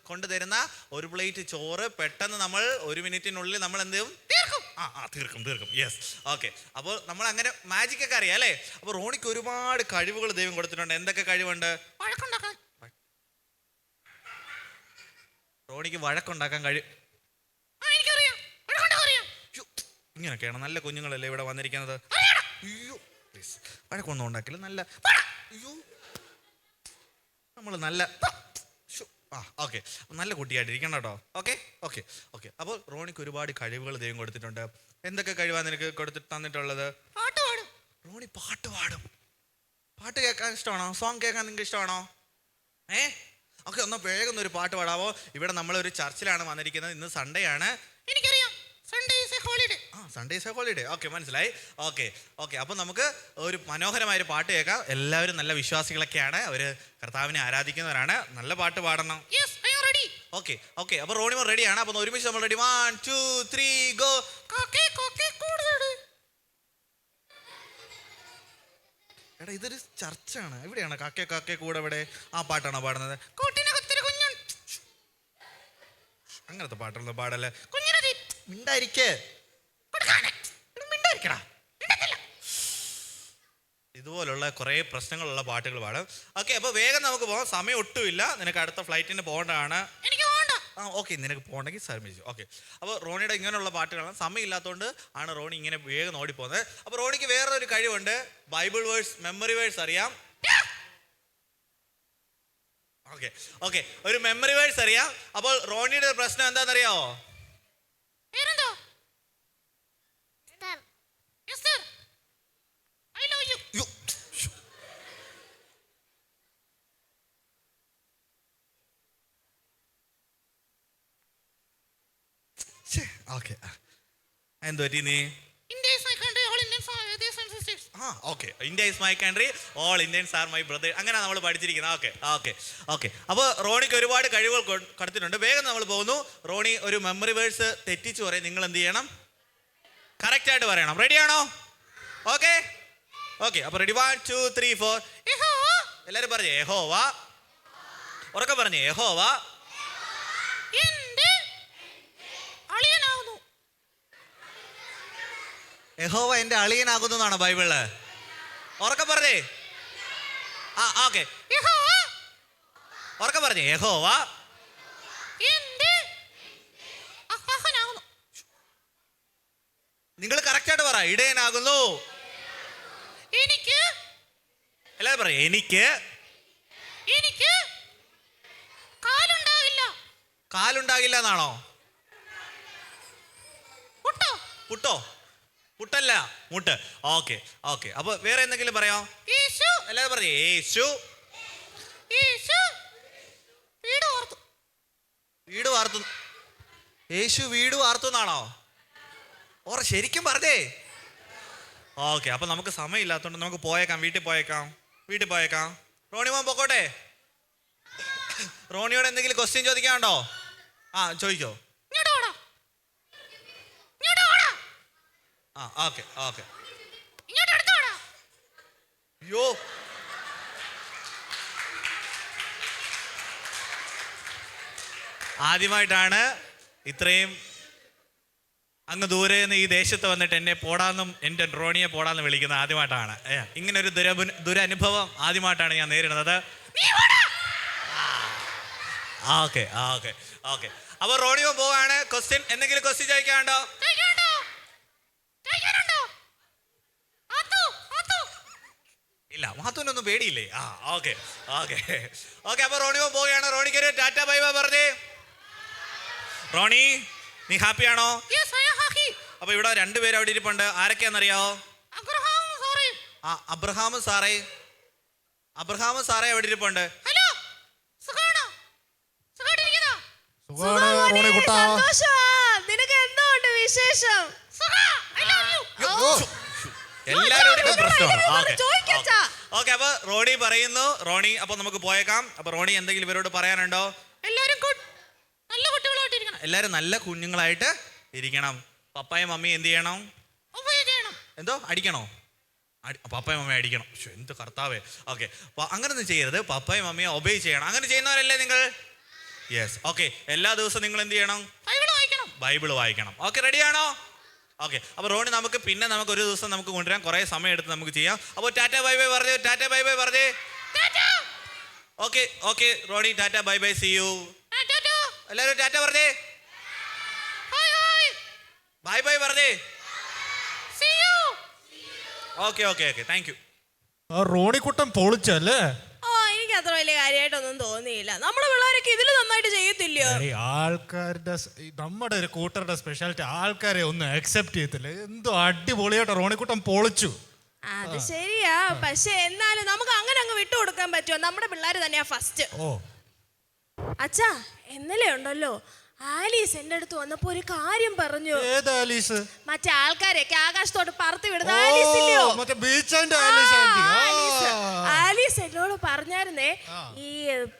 കൊണ്ടുതരുന്ന ഒരു പ്ലേറ്റ് ചോറ് പെട്ടെന്ന് നമ്മൾ 1 മിനിറ്റിനുള്ളിൽ നമ്മൾ എന്ത് ചെയ്യും? തീർക്കും. യെസ്. ഓക്കെ, അപ്പോൾ നമ്മൾ അങ്ങനെ മാജിക് ഒക്കെ അറിയാം അല്ലേ? അപ്പോൾ റോണിക്ക് ഒരുപാട് കഴിവുകൾ ദൈവം കൊടുത്തിട്ടുണ്ട്. എന്തൊക്കെ കഴിവുണ്ട്? റോണിക്ക് വഴക്കുണ്ടാക്കാൻ ഇങ്ങനെയൊക്കെയാണ്. നല്ല കുഞ്ഞുങ്ങളല്ലേ ഇവിടെ വന്നിരിക്കുന്നത്. അയ്യോ പ്ലീസ്, വഴക്കൊന്നും ഉണ്ടാക്കില്ല. നമ്മൾ നല്ല നല്ല കുട്ടിയായിട്ടിരിക്കണം കേട്ടോ. ഓക്കെ അപ്പോൾ റോണിക്ക് ഒരുപാട് കഴിവുകൾ ദൈവം കൊടുത്തിട്ടുണ്ട്. എന്തൊക്കെ കഴിവാണ് നിനക്ക് തന്നിട്ടുള്ളത്? റോണി പാട്ട് പാടും. പാട്ട് കേൾക്കാൻ ഇഷ്ടമാണോ? സോങ് കേൾക്കാൻ നിങ്ങൾക്ക് ഇഷ്ടമാണോ? ഓക്കെ, ഒന്ന് വേഗം ഒരു പാട്ട് പാടാവോ? ഇവിടെ നമ്മളൊരു ചർച്ചിലാണ് വന്നിരിക്കുന്നത്. ഇന്ന് സൺഡേ ആണ്. എനിക്കറിയാം, Sunday is A holiday. Sunday is A holiday. Okay, മനസ്സിലായി. ഓക്കെ. അപ്പം നമുക്ക് ഒരു മനോഹരമായൊരു പാട്ട് കേൾക്കാം. എല്ലാവരും നല്ല വിശ്വാസികളൊക്കെയാണ്, അവർ കർത്താവിനെ ആരാധിക്കുന്നവരാണ്. നല്ല പാട്ട് പാടണം. ഓക്കെ. അപ്പോൾ റോണിമോൻ റെഡിയാണ്. അപ്പം ഒരുമിച്ച് നമ്മൾ റെഡി. 1 2 3 ഗോ. എടാ, ഇതൊരു ചർച്ചാണ്. എവിടെയാണ് കാക്കേ കൂടെ? ഇവിടെ ആ പാട്ടാണോ പാടുന്നത്? അങ്ങനത്തെ പാട്ടൊന്നും പാടല്ലേ. മിണ്ടായിരിക്കടാ. ഇതുപോലുള്ള കുറേ പ്രശ്നങ്ങളുള്ള പാട്ടുകൾ പാടും. ഓക്കെ, അപ്പോൾ വേഗം നമുക്ക് പോകാം. സമയം ഒട്ടുമില്ല. നിനക്ക് അടുത്ത ഫ്ലൈറ്റിന് പോകേണ്ടതാണ്. ഓക്കെ, നിനക്ക് പോകണമെങ്കിൽ ശ്രമിച്ചു. ഓക്കെ, അപ്പോൾ റോണിയുടെ ഇങ്ങനെയുള്ള പാട്ടുകളാണ്. സമയമില്ലാത്തതുകൊണ്ട് ആണ് റോണി ഇങ്ങനെ വേഗം ഓടിപ്പോകുന്നത്. അപ്പോൾ റോണിക്ക് വേറെ ഒരു കഴിവുണ്ട്. ബൈബിൾ വേഴ്സ്, മെമ്മറി വേഴ്സ് അറിയാം. ഓക്കെ, ഒരു മെമ്മറി വേഴ്സ് അറിയാം. അപ്പോൾ റോണിയുടെ പ്രശ്നം എന്താണെന്നറിയാമോ? ഓക്കെ, എന്ത് പറ്റി നീ? India is my country, all Indians are my brother. അങ്ങനെ നമ്മൾ പഠിച്ചിരിക്കുന്നത്. ഓക്കെ. അപ്പോൾ റോണിക്ക് ഒരുപാട് കഴിവുകൾ കൊടുത്തിട്ടുണ്ട്. വേഗം നമ്മൾ പോകുന്നു. റോണി ഒരു മെമ്മറി വേഴ്സ് തെറ്റിച്ച് പറയും. നിങ്ങൾ എന്ത് ചെയ്യണം? കറക്റ്റായിട്ട് പറയണം. റെഡിയാണോ? ഓക്കെ. അപ്പോൾ റെഡി. 1 2 3 4. എല്ലാവരും പറഞ്ഞേ യഹോവ. ഉറക്കെ പറഞ്ഞേ യഹോവ യഹോവ എൻ്റെ അളിയനാകുന്നു എന്നാണ് ബൈബിളില്. ഉറക്കെ പറഞ്ഞേ. ഓക്കെ, ഉറക്കെ പറഞ്ഞേ യഹോവ നിങ്ങൾ കറക്റ്റായിട്ട് പറ. ഇടയനാകുന്നു. എല്ലാവരും പറയും എനിക്ക് കാലുണ്ടാകില്ല എന്നാണോ? പുട്ടല്ല, മുട്ട്. ഓക്കെ. അപ്പൊ വേറെ എന്തെങ്കിലും പറയാം? എല്ലാവരും പറഞ്ഞു യേശു വീട് വാർത്തു. യേശു വീട് വാർത്തു എന്നാണോ? ശരിക്കും പറഞ്ഞേ. ഓക്കെ, അപ്പൊ നമുക്ക് സമയമില്ലാത്തതുകൊണ്ട് നമുക്ക് വീട്ടിൽ പോയേക്കാം. റോണിമോൻ പൊക്കോട്ടെ. റോണിയോട് എന്തെങ്കിലും ക്വസ്റ്റ്യൻ ചോദിക്കാനുണ്ടോ? ചോദിക്കോ. ഓക്കെ. അയ്യോ, ആദ്യമായിട്ടാണ് ഇത്രയും അങ്ങ് ദൂരെ നിന്ന് ഈ ദേശത്ത് വന്നിട്ട് എന്നെ പോടാന്നും എൻ്റെ റോണിയെ പോടാന്ന് വിളിക്കുന്നത് ആദ്യമായിട്ടാണ്. ഇങ്ങനൊരു ദുരനുഭവം ആദ്യമായിട്ടാണ് ഞാൻ നേരിടുന്നത്. ഓക്കെ. അപ്പൊ റോണിയോ പോവാണ്. എന്തെങ്കിലും ക്വസ്റ്റ്യൻ ചോദിക്കാനുണ്ടോ? ഇല്ല, മാത്തൂനൊന്നും പേടിയില്ലേ? ഓക്കെ. അപ്പൊ റോണിയോ പോവുകയാണ്. റോണിക്ക് ഒരു ടാറ്റ ബൈ ബൈ പറഞ്ഞേ. റോണി, നീ ഹാപ്പിയാണോ? അപ്പൊ ഇവിടെ രണ്ടുപേരും അവിടെ ഇരിപ്പുണ്ട്. ആരൊക്കെയാണെന്നറിയാവോ? അബ്രഹാമും സാറേ അവിടെ ഇരിപ്പുണ്ട്. നിനക്ക് എന്തുകൊണ്ട് വിശേഷം? എല്ലാവരും പ്രശ്നമാണ്. ഓക്കെ, അപ്പൊ റോണി പറയുന്നു. അപ്പൊ നമുക്ക് പോയേക്കാം. അപ്പൊ റോണി എന്തെങ്കിലും ഇവരോട് പറയാനുണ്ടോ? എല്ലാരും നല്ല കുഞ്ഞുങ്ങളായിട്ട് ഇരിക്കണം. പപ്പായും മമ്മിയും എന്ത് ചെയ്യണം? എന്തോ അടിക്കണോ? പപ്പായും മമ്മിയും അടിക്കണം. എന്ത് കർത്താവേ. ഓക്കെ, അങ്ങനൊന്നും ചെയ്യരുത്. പപ്പായും മമ്മിയെ ഒബേ ചെയ്യണം. അങ്ങനെ ചെയ്യുന്നവരല്ലേ നിങ്ങൾ? യെസ്. ഓക്കെ, എല്ലാ ദിവസവും നിങ്ങൾ എന്ത് ചെയ്യണം? ബൈബിൾ വായിക്കണം. ഓക്കെ, റെഡിയാണോ? ഓക്കെ, അപ്പോൾ റോണി നമുക്ക് ഒരു ദിവസം നമുക്ക് കൊണ്ടുവരാം. കുറേ സമയം എടുത്ത് നമുക്ക് ചെയ്യാം. അപ്പോൾ ടാറ്റ ബൈ ബൈ പറഞ്ഞേ. Okay Rony, tata bye bye, see you. എല്ലാവരും ടാറ്റ പറഞ്ഞേ. ബൈ ബൈ പറഞ്ഞേ. Okay, thank you. റോണിക്കുട്ടൻ പൊളിച്ചല്ലേ? എനിക്ക് അത്ര വലിയ കാര്യമായിട്ടൊന്നും തോന്നിയില്ല. നമ്മുടെ പിള്ളേരൊക്കെ ഇതിൽ നന്നായിട്ട് ചെയ്യത്തില്ലയോ? ആൾക്കാരുടെ നമ്മുടെ ഒരു കൂട്ടരുടെ സ്പെഷ്യാലിറ്റി ആൾക്കാരെ ഒന്നും അക്സെപ്റ്റ് ചെയ്യത്തില്ല. എന്തോ അടിപൊളിയായിട്ട് റോണിക്കുട്ടൻ പൊളിച്ചു. അത് ശരിയാ, പക്ഷെ എന്നാലും നമുക്ക് അങ്ങനെ അങ്ങ് വിട്ടുകൊടുക്കാൻ പറ്റുമോ? നമ്മുടെ പിള്ളേർ തന്നെയാ ഫസ്റ്റ്. അച്ഛാ ഇന്നലെ ഉണ്ടല്ലോ ആലീസ് എൻ്റെ അടുത്ത് വന്നപ്പോ ഒരു കാര്യം പറഞ്ഞു. ഏത് ആലീസ്? മറ്റേ ആൾക്കാരെയൊക്കെ ആകാശത്തോട്ട് പറത്തി വിടുന്ന ആലീസ് ഇല്ലയോ? മറ്റേ ബീച്ചിന്റെ ആലീസ് ആന്റി. ആലീസ് എന്നോട് പറഞ്ഞായിരുന്നേ, ഈ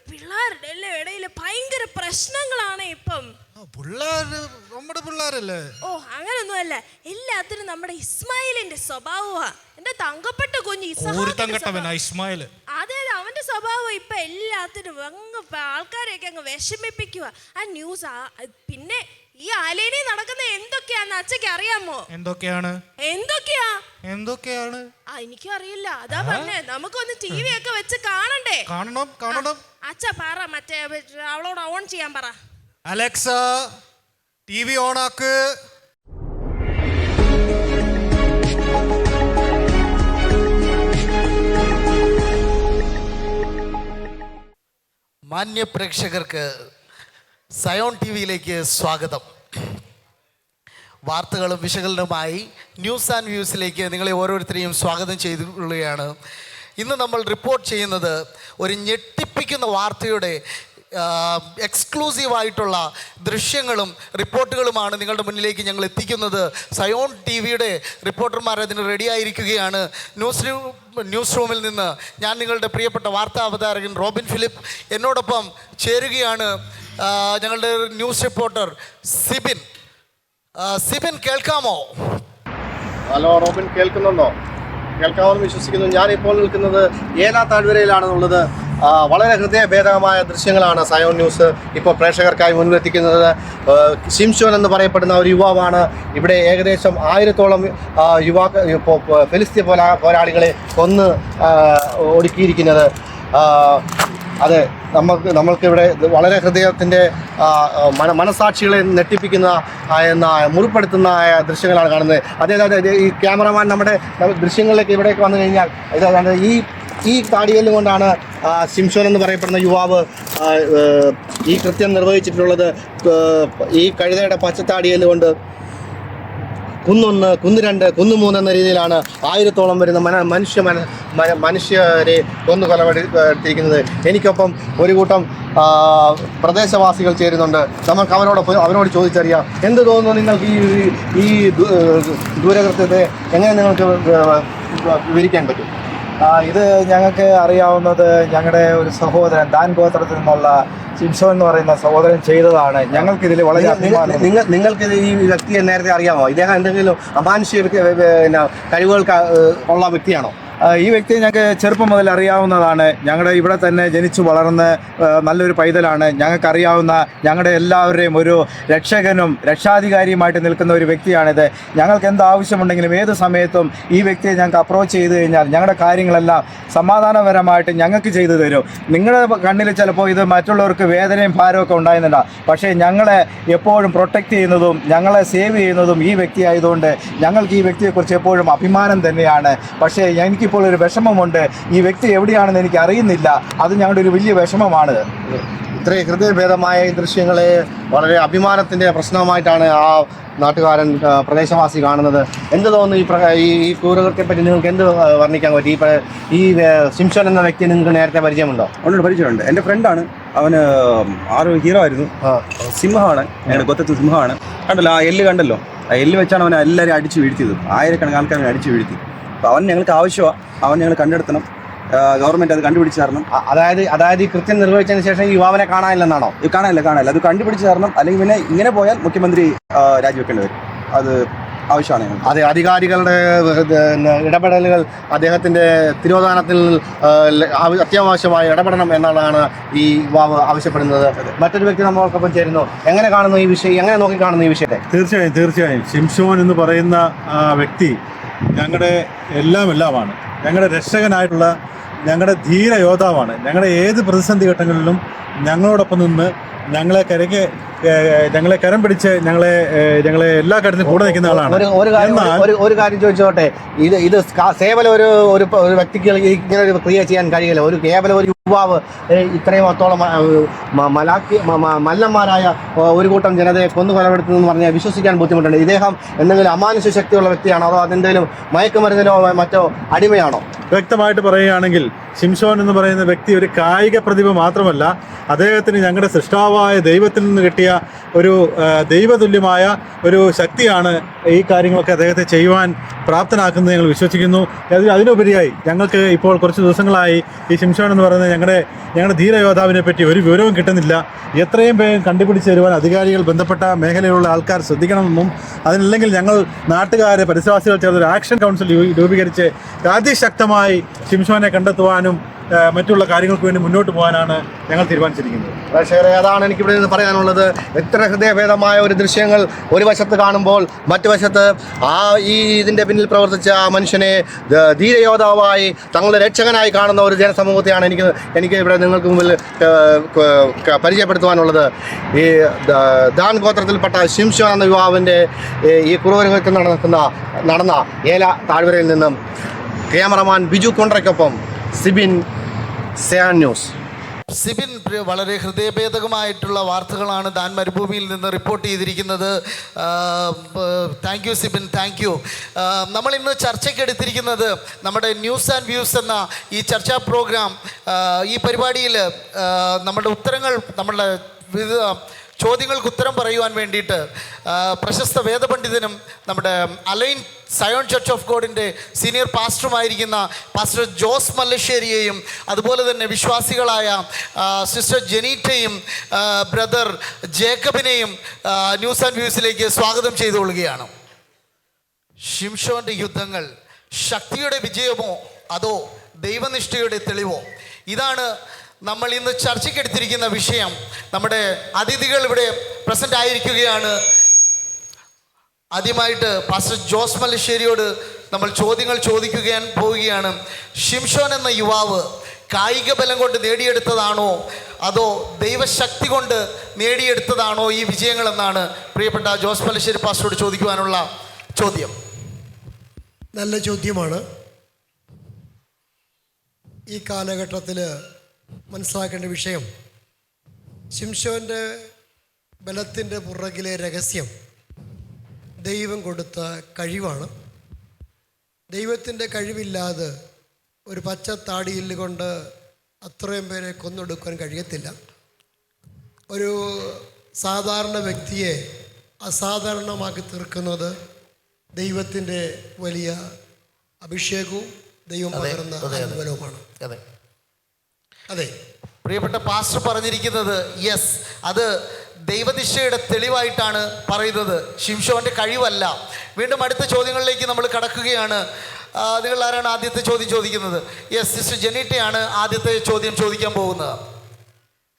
പിള്ളേരുടെ എല്ലാം ഇടയിൽ ഭയങ്കര പ്രശ്നങ്ങളാണ് ഇപ്പം. പിള്ളേര് നമ്മുടെ പിള്ളേരല്ലേ? ഓ അങ്ങനൊന്നുമല്ല, എല്ലാത്തിനും നമ്മുടെ ഇസ്മായിലിന്റെ സ്വഭാവമാ. എന്റെ തങ്കപ്പെട്ട കുഞ്ഞ് ഇസ്മായിൽ. അതെ, അവന്റെ സ്വഭാവം ഇപ്പൊ എല്ലാത്തിനും അങ്ങ് ആൾക്കാരെയൊക്കെ അങ്ങ് വിഷമിപ്പിക്കുക. ആ ന്യൂസ് പിന്നെ ഈ ആലേനി നടക്കുന്ന എന്തൊക്കെയാന്ന് അച്ഛക്ക് അറിയാമോ? എന്തൊക്കെയാണ്? എനിക്കും അറിയില്ല. അതാ പറഞ്ഞേ, നമുക്കൊന്ന് TV ഒക്കെ വെച്ച് കാണണ്ടേ? കാണണം. അച്ഛ പറ, മറ്റേ അവളോട് ഓൺ ചെയ്യാൻ പറ. Alexa TV ഓണാക്ക്. മാന്യ പ്രേക്ഷകർക്ക് സയോൺ TVയിലേക്ക് സ്വാഗതം. വാർത്തകളും വിശകലനവുമായി ന്യൂസ് ആൻഡ് വ്യൂസിലേക്ക് നിങ്ങളെ ഓരോരുത്തരെയും സ്വാഗതം ചെയ്തുകൊള്ളുകയാണ്. ഇന്ന് നമ്മൾ റിപ്പോർട്ട് ചെയ്യുന്നത് ഒരു ഞെട്ടിപ്പിക്കുന്ന വാർത്തയുടെ എക്സ്ക്ലൂസീവായിട്ടുള്ള ദൃശ്യങ്ങളും റിപ്പോർട്ടുകളുമാണ് നിങ്ങളുടെ മുന്നിലേക്ക് ഞങ്ങൾ എത്തിക്കുന്നത്. സയോൺ TVയുടെ റിപ്പോർട്ടർമാർ അതിന് റെഡിയായിരിക്കുകയാണ്. ന്യൂസ് റൂമിൽ നിന്ന് ഞാൻ നിങ്ങളുടെ പ്രിയപ്പെട്ട വാർത്താ അവതാരകൻ റോബിൻ ഫിലിപ്പ്, എന്നോടൊപ്പം ചേരുകയാണ് ഞങ്ങളുടെ ന്യൂസ് റിപ്പോർട്ടർ സിബിൻ. കേൾക്കാമോ? ഹലോ റോബിൻ, കേൾക്കുന്നുണ്ടോ? കേൾക്കാമെന്ന് വിശ്വസിക്കുന്നു. ഞാനിപ്പോൾ നിൽക്കുന്നത് ഏലാ താഴ്വരയിലാണെന്നുള്ളത്. വളരെ ഹൃദയഭേദകമായ ദൃശ്യങ്ങളാണ് സയോൺ ന്യൂസ് ഇപ്പോൾ പ്രേക്ഷകർക്കായി മുന്നിലെത്തിക്കുന്നത്. ഷിംഷോൻ എന്ന് പറയപ്പെടുന്ന ഒരു യുവാവാണ് ഇവിടെ ഏകദേശം 1000-ഓളം ഫിലിസ്തീൻ പോരാളികളെ കൊന്ന് ഒടുക്കിയിരിക്കുന്നത്. അതെ, നമ്മൾക്കിവിടെ വളരെ ഹൃദയത്തിൻ്റെ മനസാക്ഷികളെ നെട്ടിപ്പിക്കുന്ന മുറിപ്പെടുത്തുന്ന ദൃശ്യങ്ങളാണ് കാണുന്നത്. അതായത് ഈ ക്യാമറമാൻ നമ്മുടെ ദൃശ്യങ്ങളിലേക്ക് ഇവിടേക്ക് വന്നു കഴിഞ്ഞാൽ ഇതാണ്ട് ഈ താടിയെല്ലും കൊണ്ടാണ് ഷിംഷോൻ എന്ന് പറയപ്പെടുന്ന യുവാവ് ഈ കൃത്യം നിർവഹിച്ചിട്ടുള്ളത്. ഈ കഴുതയുടെ പച്ചത്താടിയെല്ല് കൊണ്ട് കുന്ന് 1, കുന്ന് 2, കുന്ന് 3 എന്ന രീതിയിലാണ് 1000-ഓളം വരുന്ന മനുഷ്യരെ കൊലപ്പെടുത്തിയിരിക്കുന്നത്. എനിക്കൊപ്പം ഒരു കൂട്ടം പ്രദേശവാസികൾ ചേരുന്നുണ്ട്. നമുക്ക് അവരോട് ചോദിച്ചറിയാം, എന്ത് തോന്നുന്നു നിങ്ങൾക്ക് ഈ ദൂരകൃത്യത്തെ എങ്ങനെ നിങ്ങൾക്ക് വിവരിക്കാൻ പറ്റും? ഇത് ഞങ്ങൾക്ക് അറിയാവുന്നത് ഞങ്ങളുടെ ഒരു സഹോദരൻ ദാൻ ഗോത്രത്തിൽ നിന്നുള്ള ഷിംഷോൻ എന്ന് പറയുന്ന സഹോദരൻ ചെയ്തതാണ്. ഞങ്ങൾക്കിതിൽ വളരെ നിങ്ങൾക്ക് ഈ വ്യക്തിയെ നേരത്തെ അറിയാമോ? ഇദ്ദേഹം എന്തെങ്കിലും അമാനുഷിക കഴിവുകൾ ഉള്ള വ്യക്തിയാണോ? ഈ വ്യക്തിയെ ഞങ്ങൾക്ക് ചെറുപ്പം മുതൽ അറിയാവുന്നതാണ്. ഞങ്ങളുടെ ഇവിടെ തന്നെ ജനിച്ചു വളർന്ന് നല്ലൊരു പൈതലാണ്. ഞങ്ങൾക്കറിയാവുന്ന ഞങ്ങളുടെ എല്ലാവരുടെയും ഒരു രക്ഷകനും രക്ഷാധികാരിയുമായിട്ട് നിൽക്കുന്ന ഒരു വ്യക്തിയാണിത്. ഞങ്ങൾക്ക് എന്ത് ആവശ്യമുണ്ടെങ്കിലും ഏത് സമയത്തും ഈ വ്യക്തിയെ ഞങ്ങൾക്ക് അപ്രോച്ച് ചെയ്ത് കഴിഞ്ഞാൽ ഞങ്ങളുടെ കാര്യങ്ങളെല്ലാം സമാധാനപരമായിട്ട് ഞങ്ങൾക്ക് ചെയ്തു തരും. നിങ്ങളുടെ കണ്ണിൽ ചിലപ്പോൾ ഇത് മറ്റുള്ളവർക്ക് വേദനയും ഭാരമൊക്കെ ഉണ്ടായിരുന്നില്ല, പക്ഷേ ഞങ്ങളെ എപ്പോഴും പ്രൊട്ടക്റ്റ് ചെയ്യുന്നതും ഞങ്ങളെ സേവ് ചെയ്യുന്നതും ഈ വ്യക്തി ആയതുകൊണ്ട് ഞങ്ങൾക്ക് ഈ വ്യക്തിയെക്കുറിച്ച് എപ്പോഴും അഭിമാനം തന്നെയാണ്. പക്ഷേ എനിക്കിപ്പോൾ ഒരു വിഷമമുണ്ട്. ഈ വ്യക്തി എവിടെയാണെന്ന് എനിക്ക് അറിയുന്നില്ല. അത് ഞങ്ങളുടെ ഒരു വലിയ വിഷമമാണ്. ഇത്രയും ഹൃദയഭേദമായ ഈ ദൃശ്യങ്ങളെ വളരെ അഭിമാനത്തിൻ്റെ പ്രശ്നമായിട്ടാണ് ആ നാട്ടുകാരൻ പ്രദേശവാസി കാണുന്നത്. എന്ത് തോന്നുന്നു ഈ ക്രൂരകൃത്യത്തെപ്പറ്റി നിങ്ങൾക്ക് എന്ത് വർണ്ണിക്കാൻ പറ്റി? ഈ ഷിംഷോൻ എന്ന വ്യക്തിയെ നിങ്ങൾക്ക് നേരത്തെ പരിചയമുണ്ടോ? അവനോട് പരിചയമുണ്ട്. എൻ്റെ ഫ്രണ്ടാണ്. അവന് ഹീറോ ആയിരുന്നു. സിംഹമാണ്, ഞങ്ങളുടെ കൊത്തത്ത് സിംഹമാണ്. കണ്ടല്ലോ, ആ എല്ല് കണ്ടല്ലോ, ആ എല്ല് വെച്ചാണ് അവനെ എല്ലാവരും അടിച്ചു വീഴ്ത്തിയത്. ആയിരക്കണക്കിന് ആൾക്കാർ അവനെ അടിച്ചു വീഴ്ത്തി. അപ്പോൾ അവൻ ഞങ്ങൾക്ക് ആവശ്യമാണ്. അവൻ ഞങ്ങൾ കണ്ടെടുക്കണം. ഗവൺമെൻറ് അത് കണ്ടുപിടിച്ച് തരണം. അതായത് ഈ കൃത്യം നിർവഹിച്ചതിന് ശേഷം ഈ യുവാവിനെ കാണാനില്ലെന്നാണോ? കാണാനില്ല. അത് കണ്ടുപിടിച്ച് തരണം. അല്ലെങ്കിൽ പിന്നെ ഇങ്ങനെ പോയാൽ മുഖ്യമന്ത്രി രാജിവെക്കേണ്ടി വരും. അത് ആവശ്യമാണ്. അതെ, അധികാരികളുടെ ഇടപെടലുകൾ അദ്ദേഹത്തിൻ്റെ തിരോധാനത്തിൽ അത്യാവശ്യമായി ഇടപെടണം എന്നുള്ളതാണ് ഈ യുവാവ് ആവശ്യപ്പെടുന്നത്. മറ്റൊരു വ്യക്തി നമ്മൾക്കൊപ്പം ചേരുന്നു. എങ്ങനെ കാണുന്നു ഈ വിഷയം? എങ്ങനെ നോക്കി കാണുന്നു ഈ വിഷയത്തെ? തീർച്ചയായും ഷിംഷോൻ എന്ന് പറയുന്ന വ്യക്തി ഞങ്ങളുടെ എല്ലാമാണ്. ഞങ്ങളുടെ രക്ഷകനായിട്ടുള്ള ഞങ്ങളുടെ ധീര യോദ്ധാവാണ്. ഞങ്ങളുടെ ഏത് പ്രതിസന്ധി ഘട്ടങ്ങളിലും ഞങ്ങളോടൊപ്പം നിന്ന് ഞങ്ങളെ കരം പിടിച്ച് ഞങ്ങളെ എല്ലാ കാര്യത്തിലും കൂടെ നിൽക്കുന്ന ആളാണ്. ഒരു കാര്യം ചോദിച്ചോട്ടെ, ഇത് കേവലം ഒരു വ്യക്തിക്ക് ഇങ്ങനെ ഒരു ക്രിയ ചെയ്യാൻ കഴിയില്ല. കേവലം ഒരു യുവാവ് ഇത്രയുമത്തോളം മല്ലന്മാരായ ഒരു കൂട്ടം ജനതയെ കൊലപ്പെടുത്തുന്നു എന്ന് പറഞ്ഞാൽ വിശ്വസിക്കാൻ ബുദ്ധിമുട്ടുണ്ട്. ഇദ്ദേഹം എന്തെങ്കിലും അമാനുഷ്യ ശക്തിയുള്ള വ്യക്തിയാണോ അതോ അതെന്തെങ്കിലും മയക്കുമരുന്നിനോ മറ്റോ അടിമയാണോ? വ്യക്തമായിട്ട് പറയുകയാണെങ്കിൽ ശിംശോൻ എന്ന് പറയുന്ന വ്യക്തി ഒരു കായിക പ്രതിഭ മാത്രമല്ല, അദ്ദേഹത്തിന് ഞങ്ങളുടെ സൃഷ്ടാവായ ദൈവത്തിൽ നിന്ന് കിട്ടിയ ഒരു ദൈവതുല്യമായ ഒരു ശക്തിയാണ് ഈ കാര്യങ്ങളൊക്കെ അദ്ദേഹത്തെ ചെയ്യുവാൻ പ്രാപ്തനാക്കുന്നത് ഞങ്ങൾ വിശ്വസിക്കുന്നു. അതിനുപരിയായി ഞങ്ങൾക്ക് ഇപ്പോൾ കുറച്ച് ദിവസങ്ങളായി ഈ ശിംശോൻ എന്ന് പറയുന്ന ഞങ്ങളുടെ ധീരയോദ്ധാവിനെ പറ്റി ഒരു വിവരവും കിട്ടുന്നില്ല. എത്രയും വേഗം കണ്ടുപിടിച്ച് തരുവാൻ അധികാരികൾ, ബന്ധപ്പെട്ട മേഖലയിലുള്ള ആൾക്കാർ ശ്രദ്ധിക്കണമെന്നും അതിനല്ലെങ്കിൽ ഞങ്ങൾ നാട്ടുകാരെ, പരിസരവാസികൾ ചേർന്ന് ഒരു ആക്ഷൻ കൗൺസിൽ രൂപീകരിച്ച് അതിശക്തമായി ശിംശോനെ കണ്ടെത്തുവാനും മറ്റുള്ള കാര്യങ്ങൾക്ക് വേണ്ടി മുന്നോട്ട് പോകാനാണ് ഞങ്ങൾ തീരുമാനിച്ചിരിക്കുന്നത്. പ്രേക്ഷകരെ, അതാണ് എനിക്കിവിടെ നിന്ന് പറയാനുള്ളത്. എത്ര ഹൃദയഭേദമായ ഒരു ദൃശ്യങ്ങൾ ഒരു വശത്ത് കാണുമ്പോൾ മറ്റു വശത്ത് ഇതിൻ്റെ പിന്നിൽ പ്രവർത്തിച്ച ആ മനുഷ്യനെ ധീരയോദ്ധാവായി തങ്ങളുടെ രക്ഷകനായി കാണുന്ന ഒരു ജനസമൂഹത്തെയാണ് എനിക്ക് ഇവിടെ നിങ്ങൾക്ക് മുമ്പിൽ പരിചയപ്പെടുത്തുവാനുള്ളത്. ഈ ദാൻ ഗോത്രത്തിൽപ്പെട്ട ശിംശോൻ എന്ന യുവാവിൻ്റെ ഈ ക്രൂരകൃത്യം നടന്ന ഏല താഴ്വരയിൽ നിന്നും ക്യാമറമാൻ ബിജു കൊണ്ട്രയ്ക്കൊപ്പം സിബിൻ ന്യൂസ്. സിബിൻ, വളരെ ഹൃദയഭേദകമായിട്ടുള്ള വാർത്തകളാണ് ദാൻ മരുഭൂമിയിൽ നിന്ന് റിപ്പോർട്ട് ചെയ്തിരിക്കുന്നത്. Thank you Sibin, thank you. നമ്മളിന്ന് ചർച്ചയ്ക്ക് എടുത്തിരിക്കുന്നത് നമ്മുടെ ന്യൂസ് ആൻഡ് വ്യൂസ് എന്ന ഈ ചർച്ചാ പ്രോഗ്രാം. ഈ പരിപാടിയിൽ നമ്മുടെ ഉത്തരങ്ങൾ, നമ്മളുടെ വിവിധ ചോദ്യങ്ങൾക്ക് ഉത്തരം പറയുവാൻ വേണ്ടിയിട്ട് പ്രശസ്ത വേദപണ്ഡിതനും നമ്മുടെ അലൈൻ സയോൺ ചർച്ച് ഓഫ് ഗോഡിൻ്റെ സീനിയർ പാസ്റ്ററുമായിരിക്കുന്ന പാസ്റ്റർ ജോസ് മല്ലശ്ശേരിയെയും അതുപോലെ തന്നെ വിശ്വാസികളായ സിസ്റ്റർ ജെനീറ്റയും ബ്രദർ ജേക്കബിനെയും ന്യൂസ് ആൻഡ് വ്യൂസിലേക്ക് സ്വാഗതം ചെയ്തുകൊള്ളുകയാണ്. ശിംശോൻ്റെ യുദ്ധങ്ങൾ ശക്തിയുടെ വിജയമോ അതോ ദൈവനിഷ്ഠയുടെ തെളിവോ? ഇതാണ് നമ്മൾ ഇന്ന് ചർച്ചയ്ക്കെടുത്തിരിക്കുന്ന വിഷയം. നമ്മുടെ അതിഥികൾ ഇവിടെ പ്രസൻ്റ് ആയിരിക്കുകയാണ്. ആദ്യമായിട്ട് പാസ്റ്റർ ജോസ് മല്ലശ്ശേരിയോട് നമ്മൾ ചോദ്യങ്ങൾ ചോദിക്കാൻ പോവുകയാണ്. ശിംശോൻ എന്ന യുവാവ് കായിക ബലം കൊണ്ട് നേടിയെടുത്തതാണോ അതോ ദൈവശക്തി കൊണ്ട് നേടിയെടുത്തതാണോ ഈ വിജയങ്ങളെന്നാണ് പ്രിയപ്പെട്ട ജോസ് മല്ലശ്ശേരി പാസ്റ്ററോട് ചോദിക്കുവാനുള്ള ചോദ്യം. നല്ല ചോദ്യമാണ്. ഈ കാലഘട്ടത്തിൽ മനസ്സിലാക്കേണ്ട വിഷയം, ശിംശോൻ്റെ ബലത്തിൻ്റെ പുറകിലെ രഹസ്യം ദൈവം കൊടുത്ത കഴിവാണ്. ദൈവത്തിൻ്റെ കഴിവില്ലാതെ ഒരു പച്ചത്താടിയിൽ കൊണ്ട് അത്രയും പേരെ കൊന്നൊടുക്കാൻ കഴിയത്തില്ല. ഒരു സാധാരണ വ്യക്തിയെ അസാധാരണമാക്കി തീർക്കുന്നത് ദൈവത്തിൻ്റെ വലിയ അഭിഷേകവും ദൈവം പകർന്ന അനുകൂലവുമാണ്. അതെ, പ്രിയപ്പെട്ട പാസ്റ്റർ പറഞ്ഞിരിക്കുന്നത് യെസ്, അത് ദൈവദിശയുടെ തെളിവായിട്ടാണ് പറയുന്നത്, ശിംശോന്റെ കഴിവല്ല. വീണ്ടും അടുത്ത ചോദ്യങ്ങളിലേക്ക് നമ്മൾ കടക്കുകയാണ്. നിങ്ങൾ ആരാണ് ആദ്യത്തെ ചോദ്യം ചോദിക്കുന്നത്? യെസ്, സിസ്റ്റർ ജെനീറ്റയാണ് ആദ്യത്തെ ചോദ്യം ചോദിക്കാൻ പോകുന്നത്.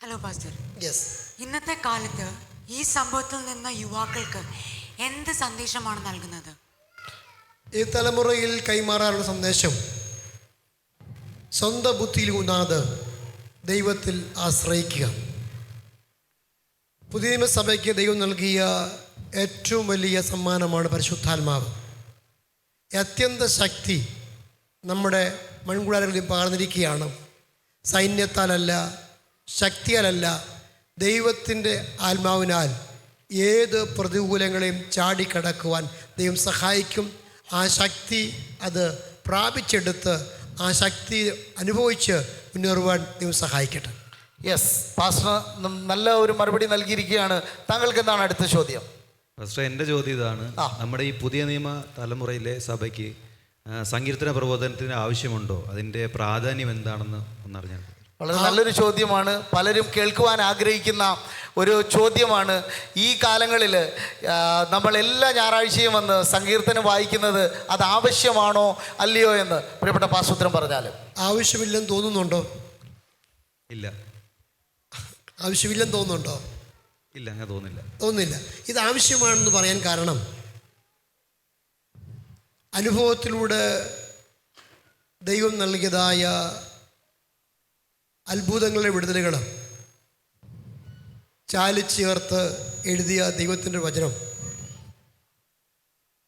Hello pastor. യെസ്. ഇന്നത്തെ കാലത്ത് ഈ സംഭവത്തിൽ നിന്ന് യുവാക്കൾക്ക് എന്ത് സന്ദേശമാണ് നൽകുന്നത്? ഈ തലമുറയിൽ കൈമാറാനുള്ള സന്ദേശം, സ്വന്തം ബുദ്ധിയിൽ ഊന്നാതെ ദൈവത്തിൽ ആശ്രയിക്കുക. പുതിയ നിയമസഭയ്ക്ക് ദൈവം നൽകിയ ഏറ്റവും വലിയ സമ്മാനമാണ് പരിശുദ്ധാത്മാവ്. അത്യന്ത ശക്തി നമ്മുടെ മൺകുടാരങ്ങളിൽ പകർന്നിരിക്കുകയാണ്. സൈന്യത്താലല്ല, ശക്തിയാലല്ല, ദൈവത്തിൻ്റെ ആത്മാവിനാൽ ഏത് പ്രതികൂലങ്ങളെയും ചാടിക്കടക്കുവാൻ ദൈവം സഹായിക്കും. ആ ശക്തി അത് പ്രാപിച്ചെടുത്ത് ആ ശക്തി അനുഭവിച്ച് മുന്നേറുവാൻ ദൈവം സഹായിക്കട്ടെ. യെസ്, പാസ്റ്റർ നല്ല ഒരു മറുപടി നൽകിയിരിക്കുകയാണ്. താങ്കൾക്ക് എന്താണ് അടുത്ത ചോദ്യം? പാസ്റ്റർ, എൻ്റെ ചോദ്യം ഇതാണ്. നമ്മുടെ ഈ പുതിയ നിയമ തലമുറയിലെ സഭയ്ക്ക് സങ്കീർത്തന പ്രബോധനത്തിന് ആവശ്യമുണ്ടോ? അതിൻ്റെ പ്രാധാന്യം എന്താണെന്ന് ഒന്നറിഞ്ഞാൽ. വളരെ നല്ലൊരു ചോദ്യമാണ്. പലരും കേൾക്കുവാൻ ആഗ്രഹിക്കുന്ന ഒരു ചോദ്യമാണ്. ഈ കാലങ്ങളിൽ നമ്മൾ എല്ലാ ഞായറാഴ്ചയും വന്ന് സങ്കീർത്തനം വായിക്കുന്നത് അത് ആവശ്യമാണോ അല്ലയോ എന്ന് പ്രിയപ്പെട്ട പാസ്റ്റർ ഉത്തരം പറഞ്ഞാൽ. ആവശ്യമില്ലെന്ന് തോന്നുന്നുണ്ടോ? ഇല്ല. ആവശ്യമില്ലെന്ന് തോന്നുന്നുണ്ടോ? ഇല്ല, അങ്ങനെ തോന്നുന്നില്ല. ഇത് ആവശ്യമാണെന്ന് പറയാൻ കാരണം, അനുഭവത്തിലൂടെ ദൈവം നൽകിയതായ അത്ഭുതങ്ങളുടെ വിടുതലുകൾ ചാലിച്ചേർത്ത് എഴുതിയ ദൈവത്തിൻ്റെ വചനം,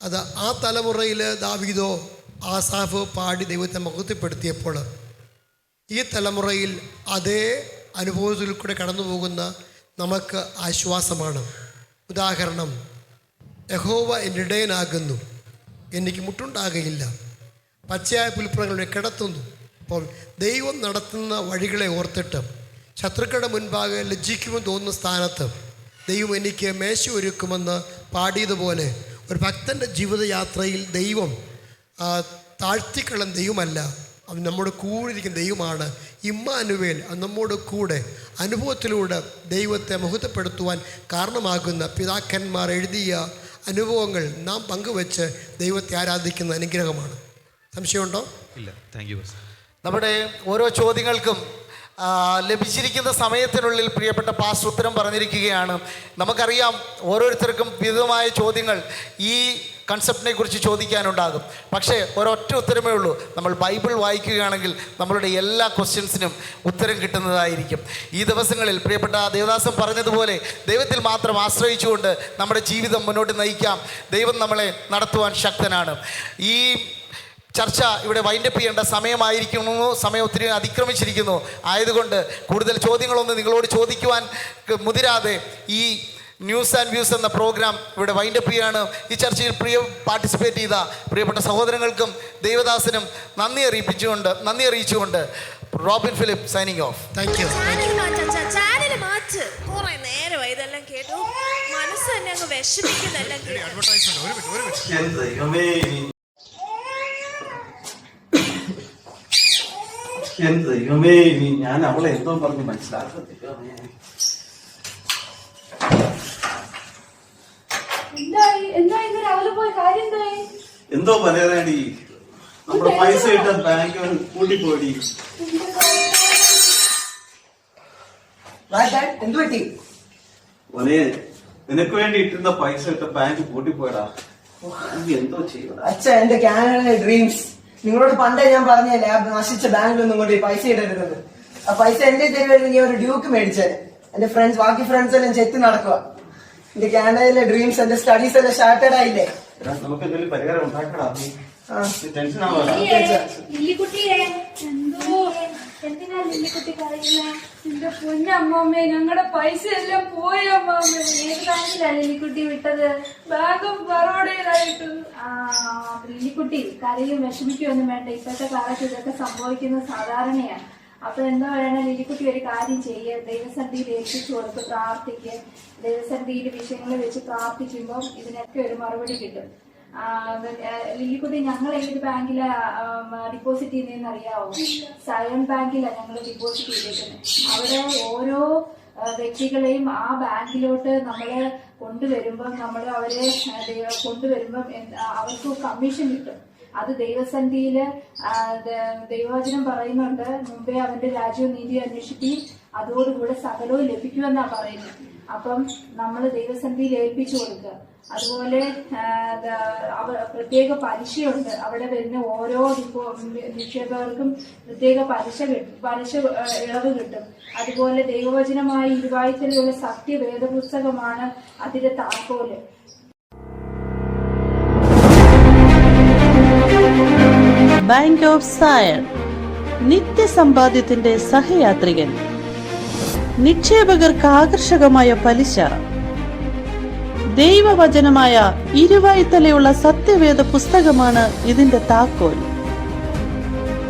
അത് ആ തലമുറയിൽ ദാവീദോ ആസാഫ് പാടി ദൈവത്തെ മഹത്വപ്പെടുത്തിയപ്പോൾ ഈ തലമുറയിൽ അതേ അനുഭവത്തിൽ കൂടെ കടന്നു പോകുന്ന നമുക്ക് ആശ്വാസമാണ്. ഉദാഹരണം, യഹോവ എൻ്റെ ഇടയനാകുന്നു, എനിക്ക് മുട്ടുണ്ടാകുകയില്ല, പച്ചയായ പുൽപ്പുറങ്ങളെ കിടത്തുന്നു. അപ്പോൾ ദൈവം നടത്തുന്ന വഴികളെ ഓർത്തിട്ട് ശത്രുക്കളുടെ മുൻപാകെ ലജ്ജിക്കുമെന്ന് തോന്നുന്ന സ്ഥാനത്ത് ദൈവം എനിക്ക് മേശ ഒരുക്കുമെന്ന് പാടിയതുപോലെ ഒരു ഭക്തൻ്റെ ജീവിതയാത്രയിൽ ദൈവം താഴ്ത്തിക്കളൻ ദൈവമല്ല, അവൻ നമ്മുടെ കൂടെ ഇരിക്കുന്ന ദൈവമാണ്. ഇമ്മാനുവേൽ നമ്മോട് കൂടെ അനുഭവത്തിലൂടെ ദൈവത്തെ മഹത്വപ്പെടുത്തുവാൻ കാരണമാകുന്ന പിതാക്കന്മാർ എഴുതിയ അനുഭവങ്ങൾ നാം പങ്കുവെച്ച് ദൈവത്തെ ആരാധിക്കുന്ന അനുഗ്രഹമാണ്. സംശയമുണ്ടോ? ഇല്ല. Thank you. നമ്മുടെ ഓരോ ചോദ്യങ്ങൾക്കും ലഭിച്ചിരിക്കുന്ന സമയത്തിനുള്ളിൽ പ്രിയപ്പെട്ട പാസ്റ്റർ ഉത്തരം പറഞ്ഞിരിക്കുകയാണ്. നമുക്കറിയാം ഓരോരുത്തർക്കും വിവിധമായ ചോദ്യങ്ങൾ ഈ കൺസെപ്റ്റിനെ കുറിച്ച് ചോദിക്കാനുണ്ടാകും. പക്ഷേ ഒരൊറ്റ ഉത്തരമേ ഉള്ളൂ. നമ്മൾ ബൈബിൾ വായിക്കുകയാണെങ്കിൽ നമ്മളുടെ എല്ലാ ക്വസ്റ്റ്യൻസിനും ഉത്തരം കിട്ടുന്നതായിരിക്കും. ഈ ദിവസങ്ങളിൽ പ്രിയപ്പെട്ട ദേവദാസൻ പറഞ്ഞതുപോലെ ദൈവത്തിൽ മാത്രം ആശ്രയിച്ചുകൊണ്ട് നമ്മുടെ ജീവിതം മുന്നോട്ട് നയിക്കാം. ദൈവം നമ്മളെ നടത്തുവാൻ ശക്തനാണ്. ഈ ചർച്ച ഇവിടെ വൈൻഡപ്പ് ചെയ്യേണ്ട സമയമായിരിക്കുന്നു. സമയം ഒത്തിരി അതിക്രമിച്ചിരിക്കുന്നു. ആയതുകൊണ്ട് കൂടുതൽ ചോദ്യങ്ങളൊന്നും നിങ്ങളോട് ചോദിക്കുവാൻ മുതിരാതെ ഈ ന്യൂസ് ആൻഡ് വ്യൂസ് എന്ന പ്രോഗ്രാം ഇവിടെ വൈൻഡപ്പ് ചെയ്യാണ്. ഈ ചർച്ചയിൽ പാർട്ടിസിപ്പേറ്റ് ചെയ്ത പ്രിയപ്പെട്ട സഹോദരങ്ങൾക്കും ദൈവദാസനും നന്ദി അറിയിച്ചുകൊണ്ട് Robin Philip signing off. Thank you. Channel മാറ്റ്. കുറെ നേരമായി ഇതെല്ലാം കേട്ടു. മനസ്സ് തന്നെ അങ്ങ് വിഷമിക്കുന്നെല്ലാം ദൈവമേ, ഞാൻ അവളെ എന്തോ പറഞ്ഞ് മനസ്സിലാക്കത്തില്ല. എന്തോ പറയാനാടി, നമ്മുടെ പൈസ ഇട്ട ബാങ്ക് കൂട്ടിപ്പോടി. ഒരേ നിനക്ക് വേണ്ടി ഇട്ടിരുന്ന പൈസ ഇട്ട ബാങ്ക് കൂട്ടിപ്പോയടാ. എന്തോ ചെയ്യടാ. അച്ഛ, എന്റെ കാനഡയിലെ ഡ്രീംസ് നിങ്ങളോട് പണ്ടേ ഞാൻ പറഞ്ഞല്ലേ, ആ നശിച്ച ബാങ്കിലൊന്നും കൊണ്ട് പൈസ ഇടരുന്നത്. ആ പൈസ എന്റെ തരുവായിരുന്നെങ്കിൽ ഒരു ഡ്യൂക്ക് മേടിച്ചേ. എന്റെ ബാക്കി ഫ്രണ്ട്സ് എല്ലാം ചെത്തി നടക്കുക. എന്റെ കാനഡയിലെ ഡ്രീംസ്, എന്റെ സ്റ്റഡീസ് എല്ലാം സ്റ്റാർട്ടഡ് ആയില്ലേ. നമുക്ക് എന്തെങ്കിലും പരിഹാരം ഉണ്ടാക്കടാ. ടെൻഷൻ എന്തിനാ ലില്ലിക്കുട്ടി പറയുന്നേ? എന്റെ പൊന്നമ്മമ്മേ, ഞങ്ങളുടെ പൈസ എല്ലാം പോയമ്മമ്മേ. ഏത് ബാങ്കിലാ ലില്ലിക്കുട്ടി വിട്ടത്? Bank of ബറോഡയിലായിട്ട്. ലില്ലിക്കുട്ടി കരയും വിഷമിക്കുകയൊന്നും വേണ്ട. ഇപ്പോഴത്തെ കാലത്ത് ഇതൊക്കെ സംഭവിക്കുന്നത് സാധാരണയാണ്. അപ്പൊ എന്താ പറയണ, ലില്ലിക്കുട്ടി ഒരു കാര്യം ചെയ്യുക, ദൈവസന്നിധിയിൽ ഏൽപ്പിച്ചു കൊടുത്ത് പ്രാർത്ഥിക്കുക. ദൈവസന്നിധിയിൽ വിഷയങ്ങൾ വെച്ച് പ്രാർത്ഥിക്കുമ്പോൾ ഇതിനൊക്കെ ഒരു മറുപടി കിട്ടും. ലില്ലിക്കുട്ടി, ഞങ്ങൾ ഏത് ബാങ്കിലാ ഡിപ്പോസിറ്റ് ചെയ്യുന്നതെന്ന് അറിയാവോ? സയൺ ബാങ്കിലാണ് ഞങ്ങൾ ഡിപ്പോസിറ്റ് ചെയ്തിരിക്കുന്നത്. അവിടെ ഓരോ വ്യക്തികളെയും ആ ബാങ്കിലോട്ട് നമ്മള് കൊണ്ടുവരുമ്പം അവർക്ക് കമ്മീഷൻ കിട്ടും. അത് ദൈവസന്നിധിയില് ദൈവവചനം പറയുന്നുണ്ട്, മുമ്പേ അവന്റെ രാജ്യവും നീതി അന്വേഷിക്കുകയും അതോടുകൂടെ സകലവും ലഭിക്കുമെന്നാ പറയുന്നത്. അപ്പം നമ്മൾ ദൈവസന്നിധിയിൽ ഏൽപ്പിച്ചു കൊടുക്കുക. അതുപോലെ പ്രത്യേക പലിശയുണ്ട്. അവിടെ വരുന്ന ഓരോ നിക്ഷേപകർക്കും പ്രത്യേക പലിശ ഇളവ് കിട്ടും. അതുപോലെ ദൈവവചനമായ ഇരുവായ്ത്തലുള്ള സത്യവേദപുസ്തകമാണ് അതിന്റെ താക്കോല്. ബാങ്ക് ഓഫ് സയൺ, നിത്യസമ്പാദ്യത്തിന്റെ സഹയാത്രികൻ. നിക്ഷേപകർക്ക് ആകർഷകമായ പലിശ, ദൈവവചനമായ ഇരുവായ്ത്തലയുള്ള സത്യവേദ പുസ്തകമാണ് ഇതിന്റെ താക്കോൽ.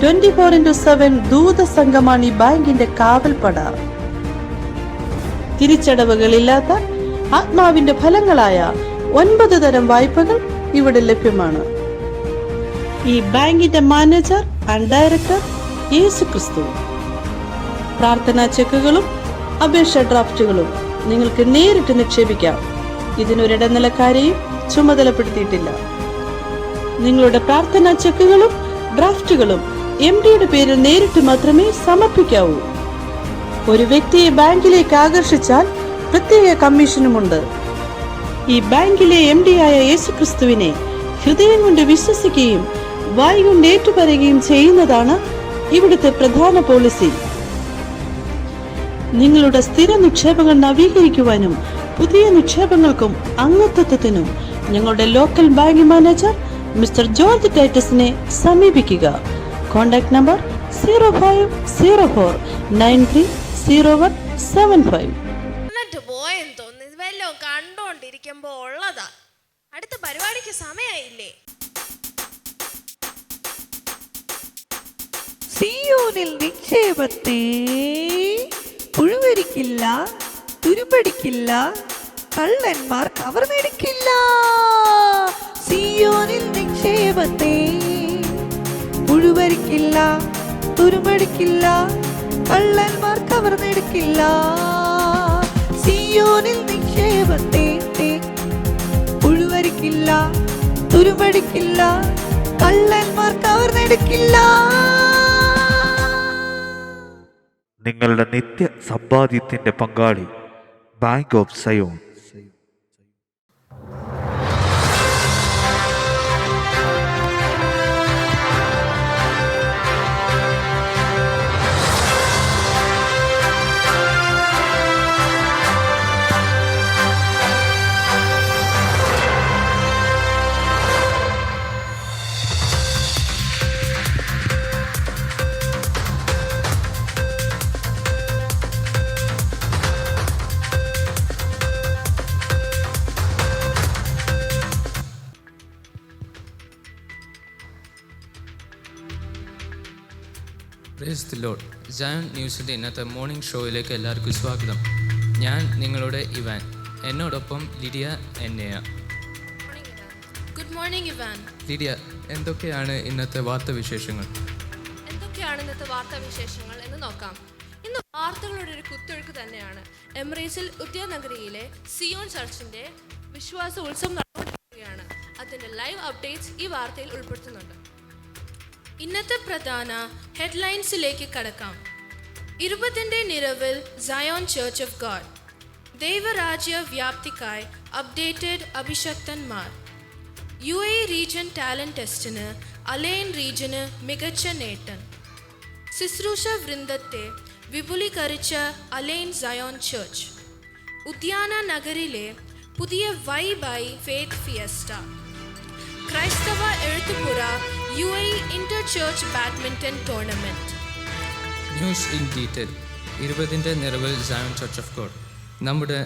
24/7 ദൂതസംഘമാണ് ഈ ബാങ്കിന്റെ കാവൽപ്പട. തിരിച്ചടവുകളില്ലാത്ത ആത്മാവിന്റെ ഫലങ്ങളായ 9 തരം വായ്പകൾ ഇവിടെ ലഭ്യമാണ്. ഈ ബാങ്കിന്റെ മാനേജർ ആൻഡ് ഡയറക്ടർ യേശുക്രിസ്തു. പ്രാർത്ഥനാ ചെക്കുകളും അപേക്ഷ ഡ്രാഫ്റ്റുകളും നിങ്ങൾക്ക് നേരിട്ട് നിക്ഷേപിക്കാം. ഇതിനൊരിടനിലക്കാരെയും ചുമതലപ്പെടുത്തിയിട്ടില്ല. നിങ്ങളുടെ പ്രാർത്ഥനാ ചെക്കുകളും ഡ്രാഫ്റ്റുകളും MDയുടെ പേരിൽ നേരിട്ട് മാത്രമേ സമർപ്പിക്കാവൂ. ഒരു വ്യക്തിയെ ബാങ്കിലേക്ക് ആകർഷിച്ചാൽ പ്രത്യേക കമ്മീഷനുമുണ്ട്. ഈ ബാങ്കിലെ MDയായ യേശുക്രിസ്തുവിനെ ഹൃദയം കൊണ്ട് വിശ്വസിക്കുകയും വായ് കൊണ്ട് ഏറ്റുപറയുകയും ചെയ്യുന്നതാണ് ഇവിടുത്തെ പ്രധാന പോളിസി. നിങ്ങളുടെ സ്ഥിര നിക്ഷേപങ്ങൾ നവീകരിക്കുവാനും പുതിയ നിക്ഷേപങ്ങൾക്കും അംഗത്വത്തിനും ഞങ്ങളുടെ local bank manager mister George ടൈറ്റസിനെ സമീപിക്കുക. Contact number 0504 930175. എന്നിട്ട് പോയെന്ന് തോന്നുന്നു. ഇത് വല്ലതും കണ്ടോണ്ടിരിക്കുമ്പോ ഉള്ളതാ. അടുത്ത പരിപാടിക്ക് സമയായില്ലേ? സിയോനിൽ നിക്ഷേപത്തെ പുഴുവരിക്കില്ല, തുരുമ്പടിക്കില്ല, കള്ളന്മാർ കവർന്നെടുക്കില്ല. സിയോനിൽ നിക്ഷേപത്തെ പുഴുവരിക്കില്ല, തുരുമ്പടിക്കില്ല, കള്ളന്മാർ കവർന്നെടുക്കില്ല. സിയോനിൽ നിക്ഷേപത്തെ പുഴുവരിക്കില്ല, തുരുമ്പടിക്കില്ല, കള്ളന്മാർ കവർന്നെടുക്കില്ല. നിങ്ങളുടെ നിത്യ സമ്പാദ്യത്തിന്റെ പങ്കാളി Bank of Zion. Praise the Lord. Zion ന്യൂസിൻ്റെ ഇന്നത്തെ മോർണിംഗ് ഷോയിലേക്ക് എല്ലാവർക്കും സ്വാഗതം. ഞാൻ നിങ്ങളുടെ ഇവാൻ, എന്നോടൊപ്പം ലിഡിയ എന്നയ. Good morning Evan. ലിഡിയ, എന്തൊക്കെയാണ് ഇന്നത്തെ വാർത്താവിശേഷങ്ങൾ? എന്ന് നോക്കാം. ഇന്ന് വാർത്തകളുടെ ഒരു കുത്തൊഴുക്ക് തന്നെയാണ്. എമിറേറ്റ്സിൽ ഉദ്യാനഗരിയിലെ സിയോൺ ചർച്ചിന്റെ വിശ്വാസ ഉത്സവം നടന്നുകൊണ്ടിരിക്കുകയാണ്. അതിന്റെ ലൈവ് അപ്ഡേറ്റ്സ് ഈ വാർത്തയിൽ ഉൾപ്പെടുത്തുന്നുണ്ട്. ഇന്നത്തെ പ്രധാന ഹെഡ്ലൈൻസിലേക്ക് കടക്കാം. 20ന്റെ നിറവിൽ സയോൺ ചർച്ച് ഓഫ് ഗോഡ്. ദൈവരാജ്യ വ്യാപ്തിക്കായി അപ്ഡേറ്റഡ് അഭിഷക്തന്മാർ. UAE റീജിയൻ ടാലന്റ് ടെസ്റ്റിന് അലൈൻ റീജിയന് മികച്ച നേട്ടം. ശുശ്രൂഷ വൃന്ദത്തെ വിപുലീകരിച്ച അലൈൻ സയോൺ ചർച്ച്. ഉദ്യാന നഗരിലെ പുതിയ വൈബായി ഫെയ്ത്ത് ഫിയസ്റ്റ. ക്രൈസ്തവ എഴുത്തുപുര UAE inter church badminton tournament. News in detail. 20ന്റെ നിറവിൽ സയോൺ ചർച്ച് ഓഫ് ഗോഡ്. നമ്മുടെ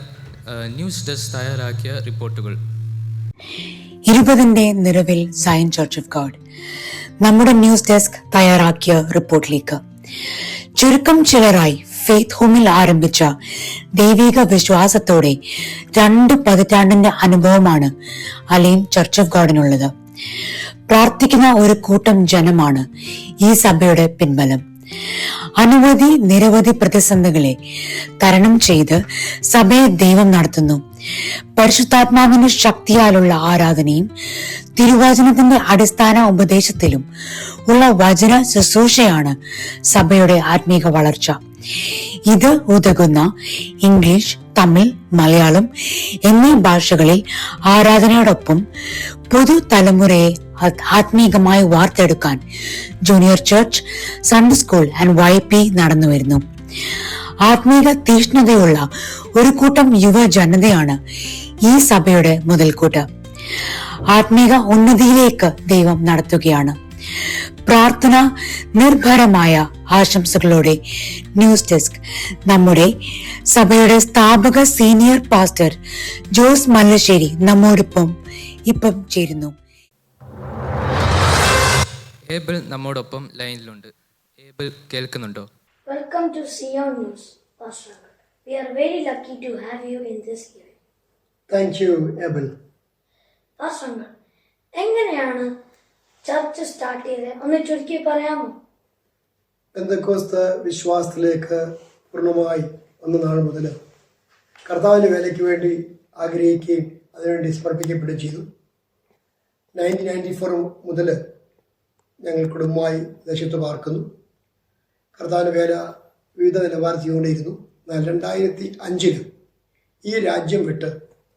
ന്യൂസ് ഡെസ്ക് തയ്യാറാക്കിയ റിപ്പോർട്ടുകൾ. 20ന്റെ നിറവിൽ സയോൺ ചർച്ച് ഓഫ് ഗോഡ്. നമ്മുടെ ന്യൂസ് ഡെസ്ക് തയ്യാറാക്കിയ റിപ്പോർട്ടിലേക്ക്. ചുരുക്കം ചിലരായി ഫെയ്ത്ത് ഹോമിൽ ആരംഭിച്ച ദൈവിക വിശ്വാസത്തോടെ 2 പതിറ്റാണ്ടിന്റെ അനുഭവമാണ് അലൈൻ ചർച്ച് ഓഫ് ഗോഡിനുള്ളത്. പ്രാർത്ഥിക്കുന്ന ഒരു കൂട്ടം ജനമാണ് ഈ സഭയുടെ പിൻബലം. നിരവധി പ്രതിസന്ധികളെ തരണം ചെയ്ത് സഭയെ ദൈവം നടത്തുന്നു. പരിശുദ്ധാത്മാവിന്റെ ശക്തിയാലുള്ള ആരാധനയും തിരുവചനത്തിന്റെ അടിസ്ഥാന ഉപദേശത്തിലും ഉള്ള വചന ശുശ്രൂഷയാണ് സഭയുടെ ആത്മീക വളർച്ച. ഇത് ഉതകുന്ന ഇംഗ്ലീഷ്, തമിഴ്, മലയാളം എന്നീ ഭാഷകളിൽ ആരാധനയോടൊപ്പം പുതുതലമുറയെ ആത്മീകമായി വാർത്തെടുക്കാൻ junior church, Sunday school and YP നടന്നുവരുന്നു. ആത്മീക തീഷ്ണതയുള്ള ഒരു കൂട്ടം യുവജനതയാണ് ഈ സഭയുടെ മുതൽക്കൂട്ട്. ആത്മീക ഉന്നതിയിലേക്ക് ദൈവം നടത്തുകയാണ്. പ്രാർത്ഥന നിർഭരമായ ആശംസകളോടെ ന്യൂസ് ഡെസ്ക്. നമ്മുടെ സഭയുടെ സ്ഥാപക സീനിയർ പാസ്റ്റർ ജോസ് മല്ലശ്ശേരി നമ്മോടൊപ്പം ഇപ്പം ചേരുന്നു. ഏബിൾ നമ്മോടൊപ്പം ലൈനിലുണ്ട്. ഏബിൾ കേൾക്കുന്നുണ്ടോ? Welcome to Sion News, Pastor. We are very lucky to have you in this year. Thank you, Abel. Pastor, എങ്ങനെയാണ് ചർച്ച് സ്റ്റാർട്ട് ചെയ്തത്? ഒന്ന് ചുരുക്കി പറയാമോ? പെന്തക്കോസ്ത് വിശ്വാസത്തിലേക്ക് പൂർണ്ണമായി വന്ന നാൾ മുതൽ കർത്താവിൻ്റെ വേലയ്ക്ക് വേണ്ടി ആഗ്രഹിക്കുകയും അതിനുവേണ്ടി സമർപ്പിക്കപ്പെടുകയും ചെയ്തു. 1994 മുതൽ ഞങ്ങൾ കുടുംബമായി ദേശത്ത് പാർക്കുന്നു. കർത്താവിൻ്റെ വേല വിവിധ നിലവാരം ചെയ്തുകൊണ്ടിരുന്നു. എന്നാൽ 2005 ഈ രാജ്യം വിട്ട്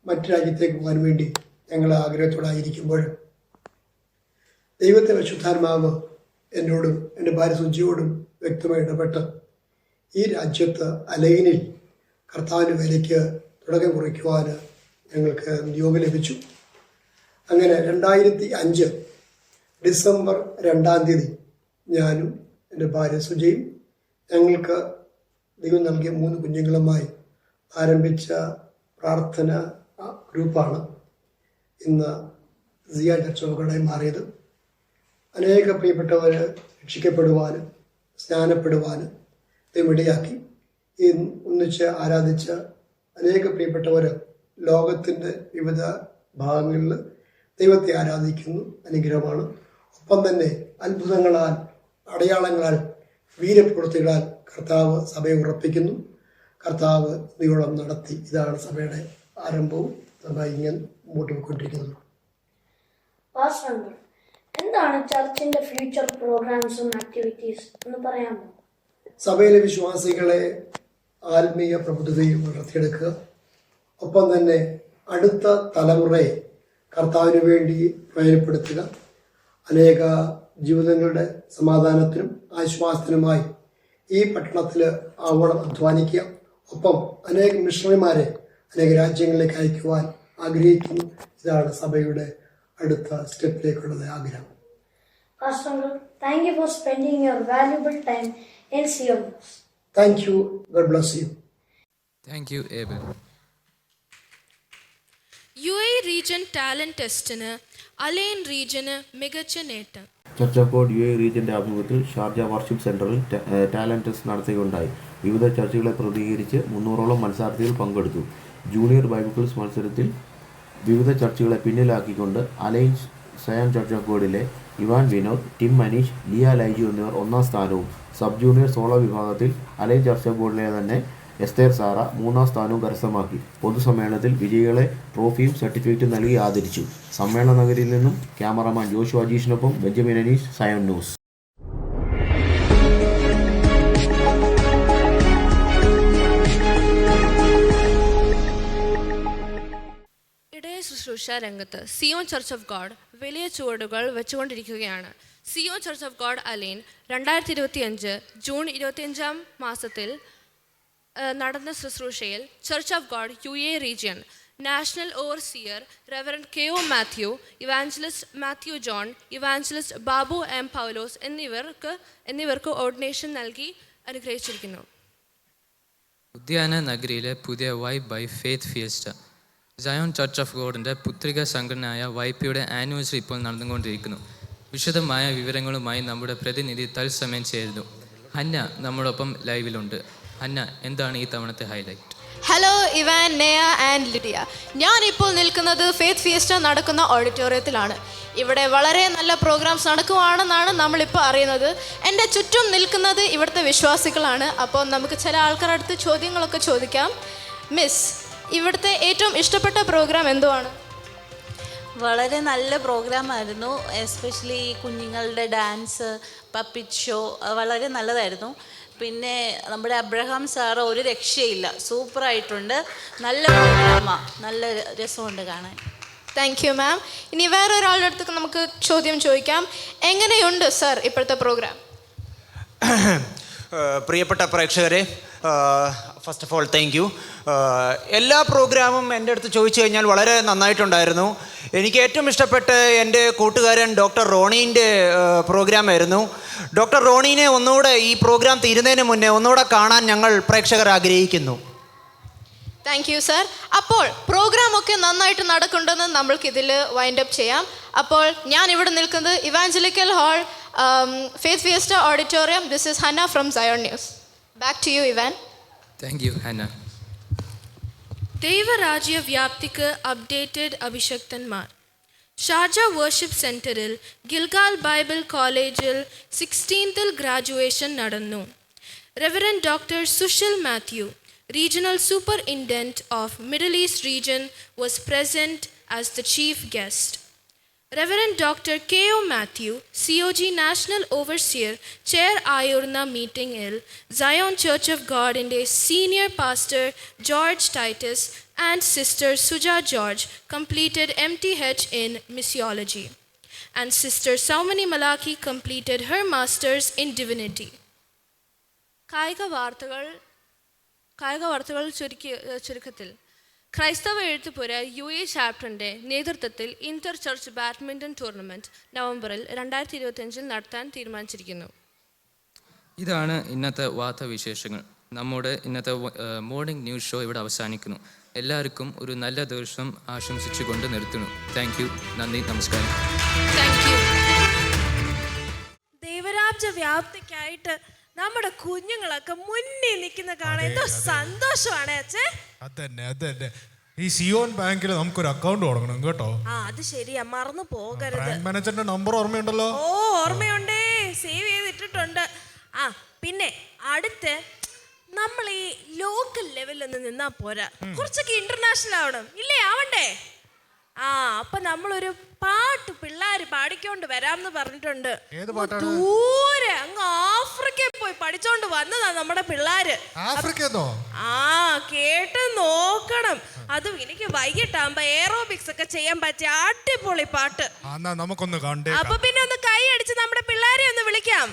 മറ്റു രാജ്യത്തേക്ക് പോകാൻ വേണ്ടി ഞങ്ങൾ ആഗ്രഹത്തോടായിരിക്കുമ്പോൾ ദൈവത്തിൻ്റെ പരിശുദ്ധാത്മാവ് എന്നോടും എൻ്റെ ഭാര്യ സുജിയോടും വ്യക്തമായി ഇടപെട്ട് ഈ രാജ്യത്ത് അലൈനിൽ കർത്താവിൻ്റെ വേലയ്ക്ക് തുടക്കം കുറിക്കുവാൻ ഞങ്ങൾക്ക് നിയോഗം ലഭിച്ചു. അങ്ങനെ 2005 ഡിസംബർ 2 ഞാനും എൻ്റെ ഭാര്യ സുജയും ഞങ്ങൾക്ക് ദൈവം നൽകിയ 3 കുഞ്ഞുങ്ങളുമായി ആരംഭിച്ച പ്രാർത്ഥന ഗ്രൂപ്പാണ് ഇന്ന് സിയ ചർച്ച് ഓഫ് ഗോഡായി മാറിയത്. അനേക പ്രിയപ്പെട്ടവർ രക്ഷിക്കപ്പെടുവാനും സ്നാനപ്പെടുവാനും ദൈവം ഇടയാക്കി. ഈ ഒന്നിച്ച് ആരാധിച്ച അനേക പ്രിയപ്പെട്ടവർ ലോകത്തിൻ്റെ വിവിധ ഭാഗങ്ങളിൽ ദൈവത്തെ ആരാധിക്കുന്നു. അനുഗ്രഹമാണ്. ഒപ്പം തന്നെ അത്ഭുതങ്ങളാൽ, അടയാളങ്ങളാൽ, വീരപ്രവൃത്തികളാൽ കർത്താവ് സഭയെ ഉറപ്പിക്കുന്നു. കർത്താവ് നിയോളം നടത്തി. ഇതാണ് സഭയുടെ ആരംഭവും. സഭ ഇങ്ങനെ മുമ്പോട്ട് പോയിക്കൊണ്ടിരിക്കുന്നത്. എന്താണ് ചർച്ചിന്റെ ഫ്യൂച്ചർ പ്രോഗ്രാംസും ആക്ടിവിറ്റീസ് എന്ന് പറയാമോ? സഭയിലെ വിശ്വാസികളെ ആത്മീയ പ്രബുദ്ധതയും വളർത്തിയെടുക്കുക. ഒപ്പം തന്നെ അടുത്ത തലമുറയെ കർത്താവിന് വേണ്ടി പ്രയോജനപ്പെടുത്തുക. അനേക ജീവിതങ്ങളുടെ സമാധാനത്തിനും ആശ്വാസത്തിനുമായി ഈ പട്ടണത്തിൽ ആവോളം അധ്വാനിക്കുക. ഒപ്പം അനേക മിഷണറിമാരെ അനേക രാജ്യങ്ങളിലേക്ക് അയക്കുവാൻ ആഗ്രഹിക്കുന്നു. ഇതാണ് സഭയുടെ അടുത്ത സ്റ്റെപ്പിലേക്കുള്ള ആഗ്രഹം. Thank you for spending your valuable time in Sion. Thank you. God bless you. Thank you, Abel. UAE region talent ടെസ്റ്റിന് അലൈൻ റീജിയന് മികച്ച നേട്ടം. ചർച്ച് ഓഫ് ഗോഡ് UAE റീജിയൻ്റെ ആഭിമുഖ്യത്തിൽ ഷാർജ വർഷിപ്പ് സെൻറ്ററിൽ ടാലന്റ് ടെസ്റ്റ് നടത്തുകയുണ്ടായി. വിവിധ ചർച്ചുകളെ പ്രതിനിധീകരിച്ച് 300ഓളം മത്സരാർത്ഥികൾ പങ്കെടുത്തു. ജൂനിയർ ബൈബിൾ ക്വിസ് മത്സരത്തിൽ വിവിധ ചർച്ചുകളെ പിന്നിലാക്കിക്കൊണ്ട് അലൈൻ സയാൻ ചർച്ച് ഓഫ് ഗോഡിലെ ഇവാൻ വിനോദ്, ടിം മനീഷ്, ലിയ ലൈജു എന്നിവർ 1ാം സ്ഥാനവും സബ് ജൂനിയർ സോളോ വിഭാഗത്തിൽ അലൈൻ ചർച്ച് ഓഫ് ഗോഡിലെ തന്നെ എസ്തേർ സാറ 3ാം സ്ഥാനവും കരസ്ഥമാക്കി. പൊതുസമ്മേളനത്തിൽ വിജയികളെ ട്രോഫിയും സർട്ടിഫിക്കറ്റും നൽകി ആദരിച്ചു. സമ്മേളന നഗരിയിൽ നിന്നും ക്യാമറമാൻ ജോഷു അജീഷിനൊപ്പം ബെഞ്ചമിൻ അനീഷ്, സയോൺ ന്യൂസ്. ശുശ്രൂഷ രംഗത്ത് സിയോൺ ചർച്ച് ഓഫ് ഗോഡ് വലിയ ചുവടുകൾ വെച്ചുകൊണ്ടിരിക്കുകയാണ്. Zion Church of God Al Ain 2025 June 25 മാസത്തിൽ നടന്ന ശുശ്രൂഷയിൽ Church of God UAE region national overseer reverend KO Mathew, evangelist Mathew John, evangelist Babu M Paulose എന്നിവർക്ക് ഓർഡിനേഷൻ നൽകി അനുഗ്രഹിച്ചിരിക്കുന്നു. ഉദ്യാന നഗരിയിലെ പുതിയ vibe by faith fiesta Zion Church of ഗോഡിൻ്റെ പുത്രിക സംഘടനയായ YPയുടെ ആനിവേഴ്സറി ഇപ്പോൾ നടന്നുകൊണ്ടിരിക്കുന്നു. വിശദമായ വിവരങ്ങളുമായി നമ്മുടെ പ്രതിനിധി തത്സമയം ചേരുന്നു. ഹന്ന നമ്മോടൊപ്പം ലൈവിലുണ്ട്. ഹന്ന, എന്താണ് ഈ തവണത്തെ highlight? Hello Evan, Neya and Lydia. ഞാനിപ്പോൾ നിൽക്കുന്നത് ഫെയ്ത്ത് ഫിയസ്റ്റ നടക്കുന്ന ഓഡിറ്റോറിയത്തിലാണ്. ഇവിടെ വളരെ നല്ല പ്രോഗ്രാംസ് നടക്കുവാണെന്നാണ് നമ്മളിപ്പോൾ അറിയുന്നത്. എൻ്റെ ചുറ്റും നിൽക്കുന്നത് ഇവിടുത്തെ വിശ്വാസികളാണ്. അപ്പോൾ നമുക്ക് ചില ആൾക്കാരുടെ അടുത്ത് ചോദ്യങ്ങളൊക്കെ ചോദിക്കാം. മിസ്, ഇവിടുത്തെ ഏറ്റവും ഇഷ്ടപ്പെട്ട പ്രോഗ്രാം എന്തുവാണ്? വളരെ നല്ല പ്രോഗ്രാമായിരുന്നു. എസ്പെഷ്യലി കുഞ്ഞുങ്ങളുടെ ഡാൻസ്, പപ്പിറ്റ് ഷോ വളരെ നല്ലതായിരുന്നു. പിന്നെ നമ്മുടെ അബ്രഹാം സാറ് ഒരു രക്ഷയില്ല, സൂപ്പറായിട്ടുണ്ട്. നല്ല പ്രോഗ്രാമാണ്, നല്ല രസമുണ്ട് കാണാൻ. Thank you ma'am. ഇനി വേറൊരാളുടെ അടുത്ത് നമുക്ക് ചോദ്യം ചോദിക്കാം. എങ്ങനെയുണ്ട് സർ ഇപ്പോഴത്തെ പ്രോഗ്രാം? പ്രിയപ്പെട്ട പ്രേക്ഷകരെ, first of all thank you. എല്ലാ പ്രോഗ്രാമും എൻ്റെ അടുത്ത് ചോദിച്ചു കഴിഞ്ഞാൽ വളരെ നന്നായിട്ടുണ്ടായിരുന്നു. എനിക്ക് ഏറ്റവും ഇഷ്ടപ്പെട്ട എൻ്റെ കൂട്ടുകാരൻ ഡോക്ടർ റോണീൻ്റെ പ്രോഗ്രാമായിരുന്നു. ഡോക്ടർ റോണീനെ ഒന്നുകൂടെ ഈ പ്രോഗ്രാം തീരുന്നതിന് മുന്നേ ഒന്നുകൂടെ കാണാൻ ഞങ്ങൾ പ്രേക്ഷകർ ആഗ്രഹിക്കുന്നു. Thank you sir. അപ്പോൾ പ്രോഗ്രാം ഒക്കെ നന്നായിട്ട് നടക്കുന്നുണ്ടെന്ന് നമ്മൾക്കിതിൽ വൈൻഡ് അപ്പ് ചെയ്യാം. അപ്പോൾ ഞാൻ ഇവിടെ നിൽക്കുന്നത് evangelical hall, faith fiesta auditorium. This is Hanna from Zion news. Back to you Evan. Thank you Hanna. ദൈവരാജ്യ വ്യാപ്തിക്ക് അപ്ഡേറ്റഡ് അഭിഷക്തന്മാർ. ഷാർജ വർഷിപ്പ് സെൻറ്ററിൽ ഗിൽഗാൽ ബൈബിൾ കോളേജിൽ 16th ഗ്രാജുവേഷൻ നടന്നു. Reverend doctor Sushil Mathew, Regional Superintendent of Middle East Region, was present as the chief guest. Reverend Dr. KO Matthew, COG National Overseer, Chair Ayurna meeting il Zion Church of God in a Senior Pastor George Titus and Sister Suja George completed MTH in Missiology. And Sister Saumani Malaki completed her Masters in Divinity. കായിക വാർത്തകൾ ചുരുക്കത്തിൽ ക്രൈസ്തവ എഴുത്തുപുര UAE ചാപ്റ്ററിൻ്റെ നേതൃത്വത്തിൽ Inter church badminton tournament നവംബറിൽ 2025 നടത്താൻ തീരുമാനിച്ചിരിക്കുന്നു. ഇതാണ് ഇന്നത്തെ വാർത്താവിശേഷങ്ങൾ. നമ്മുടെ ഇന്നത്തെ മോർണിംഗ് ന്യൂസ് ഷോ ഇവിടെ അവസാനിക്കുന്നു. എല്ലാവർക്കും ഒരു നല്ല ദിവസം ആശംസിച്ചുകൊണ്ട് നിർത്തുന്നു. Thank you. നന്ദി, നമസ്കാരം. ദൈവരാജ്യ വ്യാപ്തിക്കായിട്ട് നമ്മുടെ കുഞ്ഞുങ്ങളൊക്കെ മുന്നിൽ നിൽക്കുന്ന കാണാൻ എന്തോ സന്തോഷമാണ് അച്ഛേ. അതന്നെ ഈ സിയോൻ ബാങ്കിൽ നമുക്കൊരു അക്കൗണ്ട് തുടങ്ങണം കേട്ടോ. അത് ശരിയാ, മറന്നു പോകരുത്. മാനേജറിന്റെ നമ്പർ ഓർമ്മയുണ്ടല്ലോ? ഓ, ഓർമ്മയുണ്ടേ, സേവ് ചെയ്തിട്ടിട്ടുണ്ട്. പിന്നെ അടുത്ത് നമ്മൾ ഈ ലോക്കൽ ലെവലിൽ നിന്ന് നിന്നാ പോരാ, കുറച്ചൊക്കെ ഇന്റർനാഷണൽ ആവണം, ഇല്ലേ? ആവണ്ടേ? അപ്പൊ നമ്മളൊരു പാട്ട് പിള്ളേര് പാടിക്കൊണ്ട് വരാമെന്ന് പറഞ്ഞിട്ടുണ്ട്. ദൂരെ അങ്ങ് ആഫ്രിക്കയിൽ പോയി പഠിച്ചോണ്ട് വന്നതാ നമ്മുടെ പിള്ളേര്. കേട്ട് നോക്കണം. അതും എനിക്ക് വൈകിട്ടാകുമ്പോ എയറോബിക്സ് ഒക്കെ ചെയ്യാൻ പറ്റിയ അടിപൊളി പാട്ട്. നമുക്കൊന്ന് കണ്ടേ. അപ്പൊ പിന്നെ ഒന്ന് കൈ അടിച്ച് നമ്മുടെ പിള്ളേരെ ഒന്ന് വിളിക്കാം.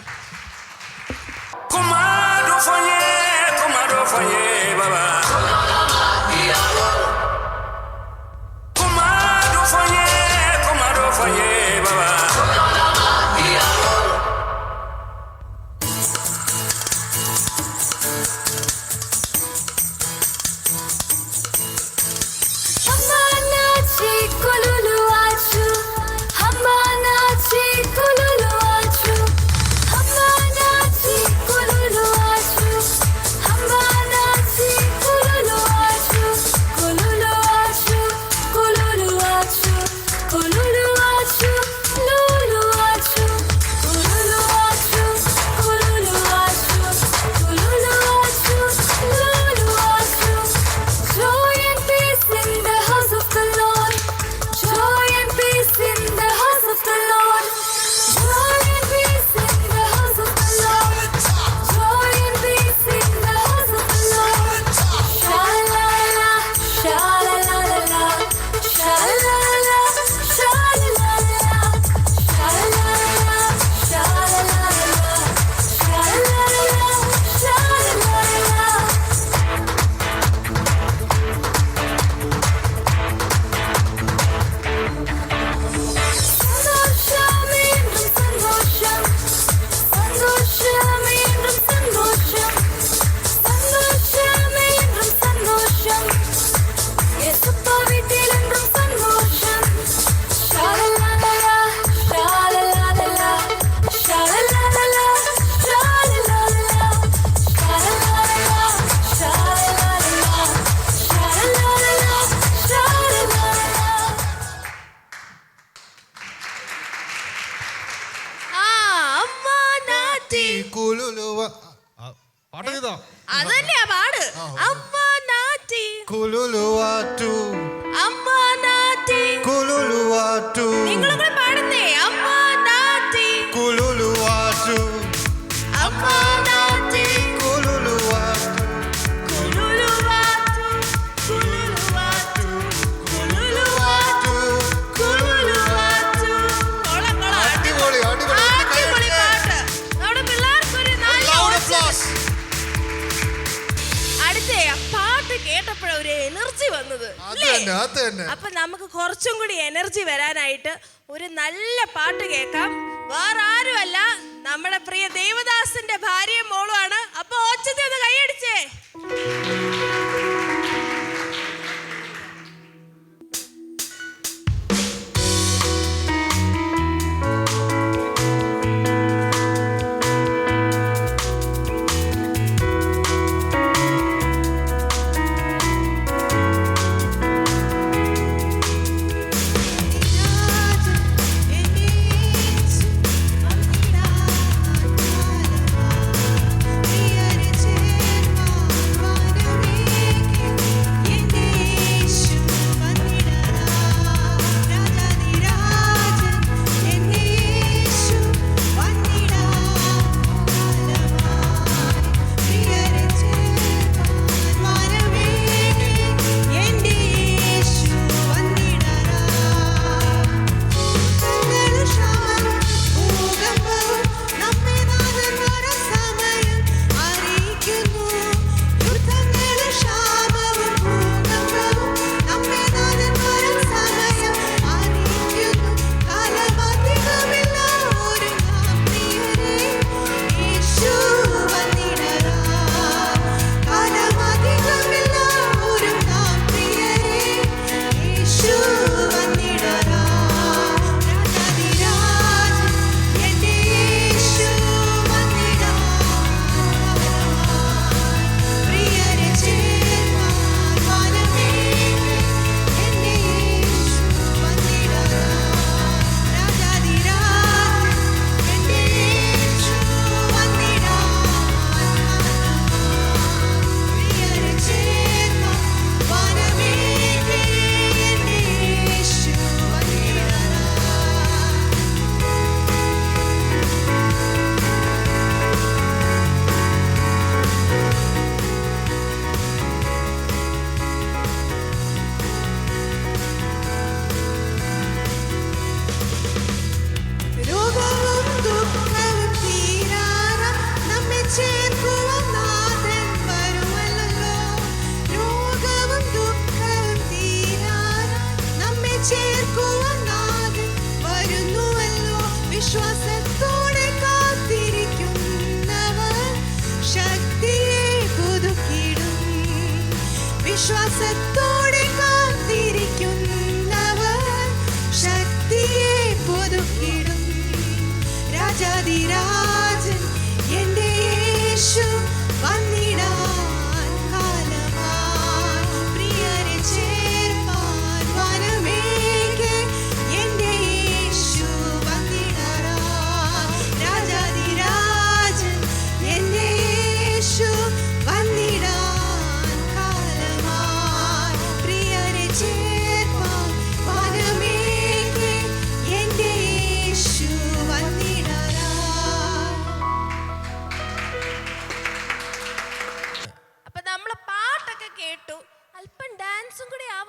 അതന്നെയാ പാട്. അമ്മ നാട്ടി കുലുലുവാറ്റു, അമ്മ നാട്ടി കുലുലുവാറ്റു, നിങ്ങളും കൂടെ പാടുന്നേ. അമ്മ നാട്ടി കുലുലുവാറ്റു, അമ്മ നാട്ടി കുലുലുവാറ്റു, കുലുലുവാറ്റു, കുലുലുവാറ്റു, കുലുലുവാറ്റു, കുലുലുവാറ്റു. അടിപൊളി അടിപൊളി പാട്ട്. നമ്മുടെ പിള്ളേർക്കൊരു നല്ല അടുത്തേ പാട്ട് കേട്ടപ്പോഴ ഒരു എനർജി വന്നത്. അപ്പൊ നമുക്ക് കുറച്ചും കൂടി എനർജി വരാനായിട്ട് ഒരു നല്ല പാട്ട് കേൾക്കാം. വേറെ ആരുമല്ല, നമ്മുടെ പ്രിയ ദേവദാസിന്റെ ഭാര്യയും മോളുമാണ്. അപ്പൊ ഒച്ചത്തിൽ ഒന്ന് കൈയടിച്ചേ. Yeah.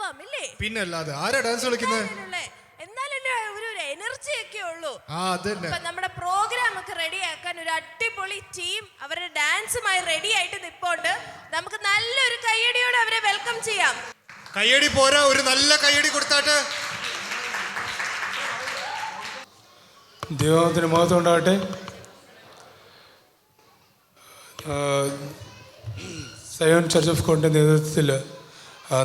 പോവാം ഇല്ലേ? പിന്നെ അല്ലാതെ ആരാ ഡാൻസ് കളിക്കുന്നത്? എന്നാലും ഒരു എനർജി ഒക്കെ ഉള്ളൂ. അതന്നെ. നമ്മുടെ പ്രോഗ്രാം ഒക്കെ റെഡിയാക്കാൻ ഒരു അടിപൊളി ടീം അവരുടെ ഡാൻസുമായി റെഡി ആയിട്ട് നിപ്പോണ്ട്. നമുക്ക് നല്ലൊരു കയ്യടിയോടെ അവരെ വെൽക്കം ചെയ്യാം. കയ്യടി പോരാ, ഒരു നല്ല കയ്യടി കൊടുത്താട്ടെ. ദൈവത്തിന് മഹത്വം ഉണ്ടാകട്ടെ. സയോൺ ചർച്ച് ഓഫ് ഗോഡിൻ്റെ നേതൃത്വത്തിൽ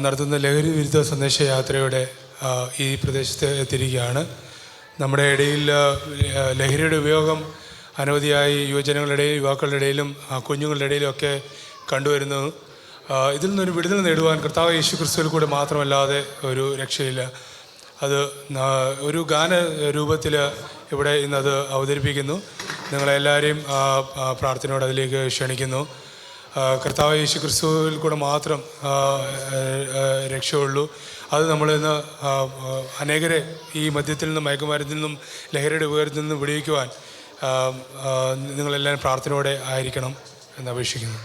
നടത്തുന്ന ലഹരി വിരുദ്ധ സന്ദേശ യാത്രയുടെ ഈ പ്രദേശത്ത് എത്തിയിരിക്കുകയാണ്. നമ്മുടെ ഇടയിൽ ലഹരിയുടെ ഉപയോഗം അനവധിയായി യുവജനങ്ങളുടെ ഇടയിൽ, യുവാക്കളുടെ ഇടയിലും കുഞ്ഞുങ്ങളുടെ ഇടയിലും ഒക്കെ കണ്ടുവരുന്നു. ഇതിൽ നിന്നൊരു വിടുതൽ നേടുവാൻ കർത്താവ് യേശു ക്രിസ്തുവിൽ കൂടെ മാത്രമല്ലാതെ ഒരു രക്ഷയില്ല. അത് ഒരു ഗാന രൂപത്തിൽ ഇവിടെ ഇന്നത് അവതരിപ്പിക്കുന്നു. നിങ്ങളെല്ലാവരെയും പ്രാർത്ഥനയോട് അതിലേക്ക് ക്ഷണിക്കുന്നു. കർത്താവ് യേശു ക്രിസ്തുവിൽ കൂടെ മാത്രം രക്ഷയുള്ളൂ. അത് നമ്മളിന്ന് അനേകരെ ഈ മദ്യത്തിൽ നിന്നും മയക്കുമരുന്നിൽ നിന്നും ലഹരിയുടെ ഉപകരണത്തിൽ നിന്നും വിടുവിക്കുവാൻ നിങ്ങളെല്ലാവരും പ്രാർത്ഥനയോടെ ആയിരിക്കണം എന്ന് അപേക്ഷിക്കുന്നു.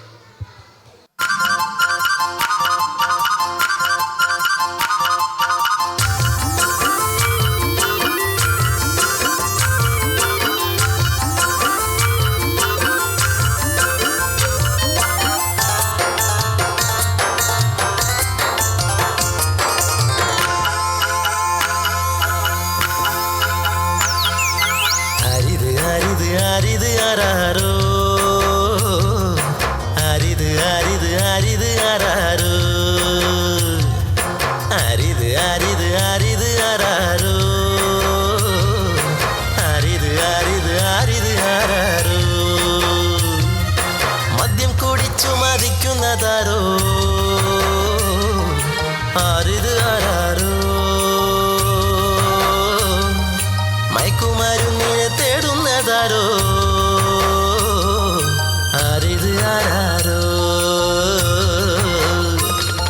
മദ്യം കുടിച്ചു മതിക്കുന്നതാരോ, ആരിത് ആരാരോ, മയക്കുമരുന്നിനെ തേടുന്നതാരോ, ആരിത് ആരാരോ.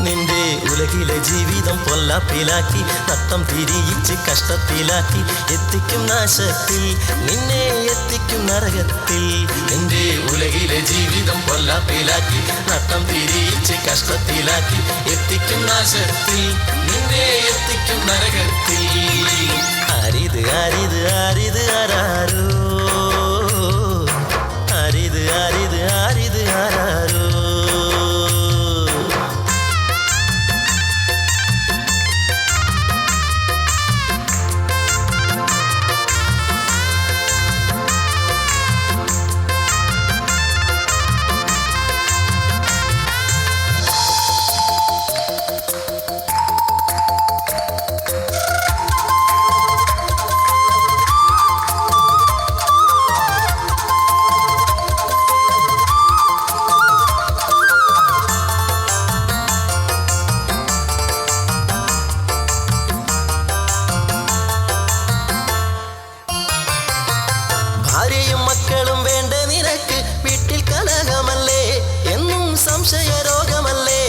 നിന്റെ ഉലകിലെ ജീവിതം പൊല്ലാപ്പിലാക്കി നട്ടം തിരിയിച്ച് കഷ്ടത്തിലാക്കി എത്തിക്കും നാശത്തിൽ, നിന്നെ എത്തിക്കും നരകത്തിൽ. നിന്റെ ഉലകിലെ ജീവിതം പൊല്ലാപ്പിലാക്കി നട്ടം തിരിയിച്ച് കഷ്ടത്തിലാക്കി എത്തിക്കും നാശത്തിൽ, നിന്നെ എത്തിക്കും നരകത്തിൽ. ആരിത് ആരിത് ആരിത് ആരാരോ, ആരിത് ആരിത് ആരിത് ആരാരോ. ഭാര്യയും മക്കളും വേണ്ട നിനക്ക്, വീട്ടിൽ കലഹമല്ലേ എന്നും സംശയ രോഗമല്ലേ.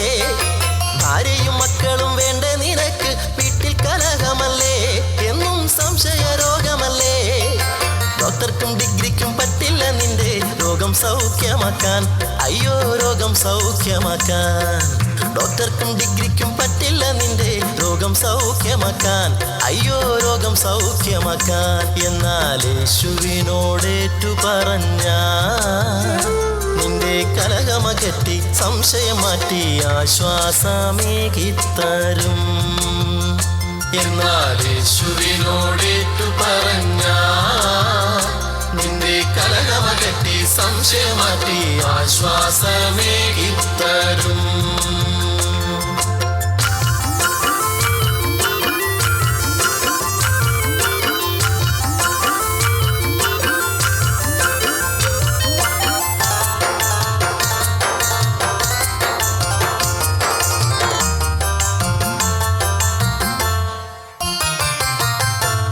ഭാര്യയും മക്കളും വേണ്ട നിനക്ക്, വീട്ടിൽ കലഹമല്ലേ എന്നും സംശയ രോഗമല്ലേ. ഡോക്ടർക്കും ഡിഗ്രിക്കും പറ്റില്ല നിന്റെ രോഗം സൗഖ്യമാക്കാൻ, അയ്യോ രോഗം സൗഖ്യമാക്കാൻ. ഡോക്ടർക്കും ഡിഗ്രിക്കും പറ്റില്ല നിന്റെ രോഗം സൗഖ്യമാക്കാൻ, അയ്യോ രോഗം സൗഖ്യമാക്കാൻ. എന്നാൽ യേശുവിനോടേറ്റു പറഞ്ഞ നിന്റെ കലഹമകറ്റി സംശയം മാറ്റി ആശ്വാസമേകിത്തരും. എന്നാൽ യേശുവിനോടേറ്റു പറഞ്ഞ നിന്റെ കലഹമകറ്റി സംശയം മാറ്റി ആശ്വാസമേകിത്തരും.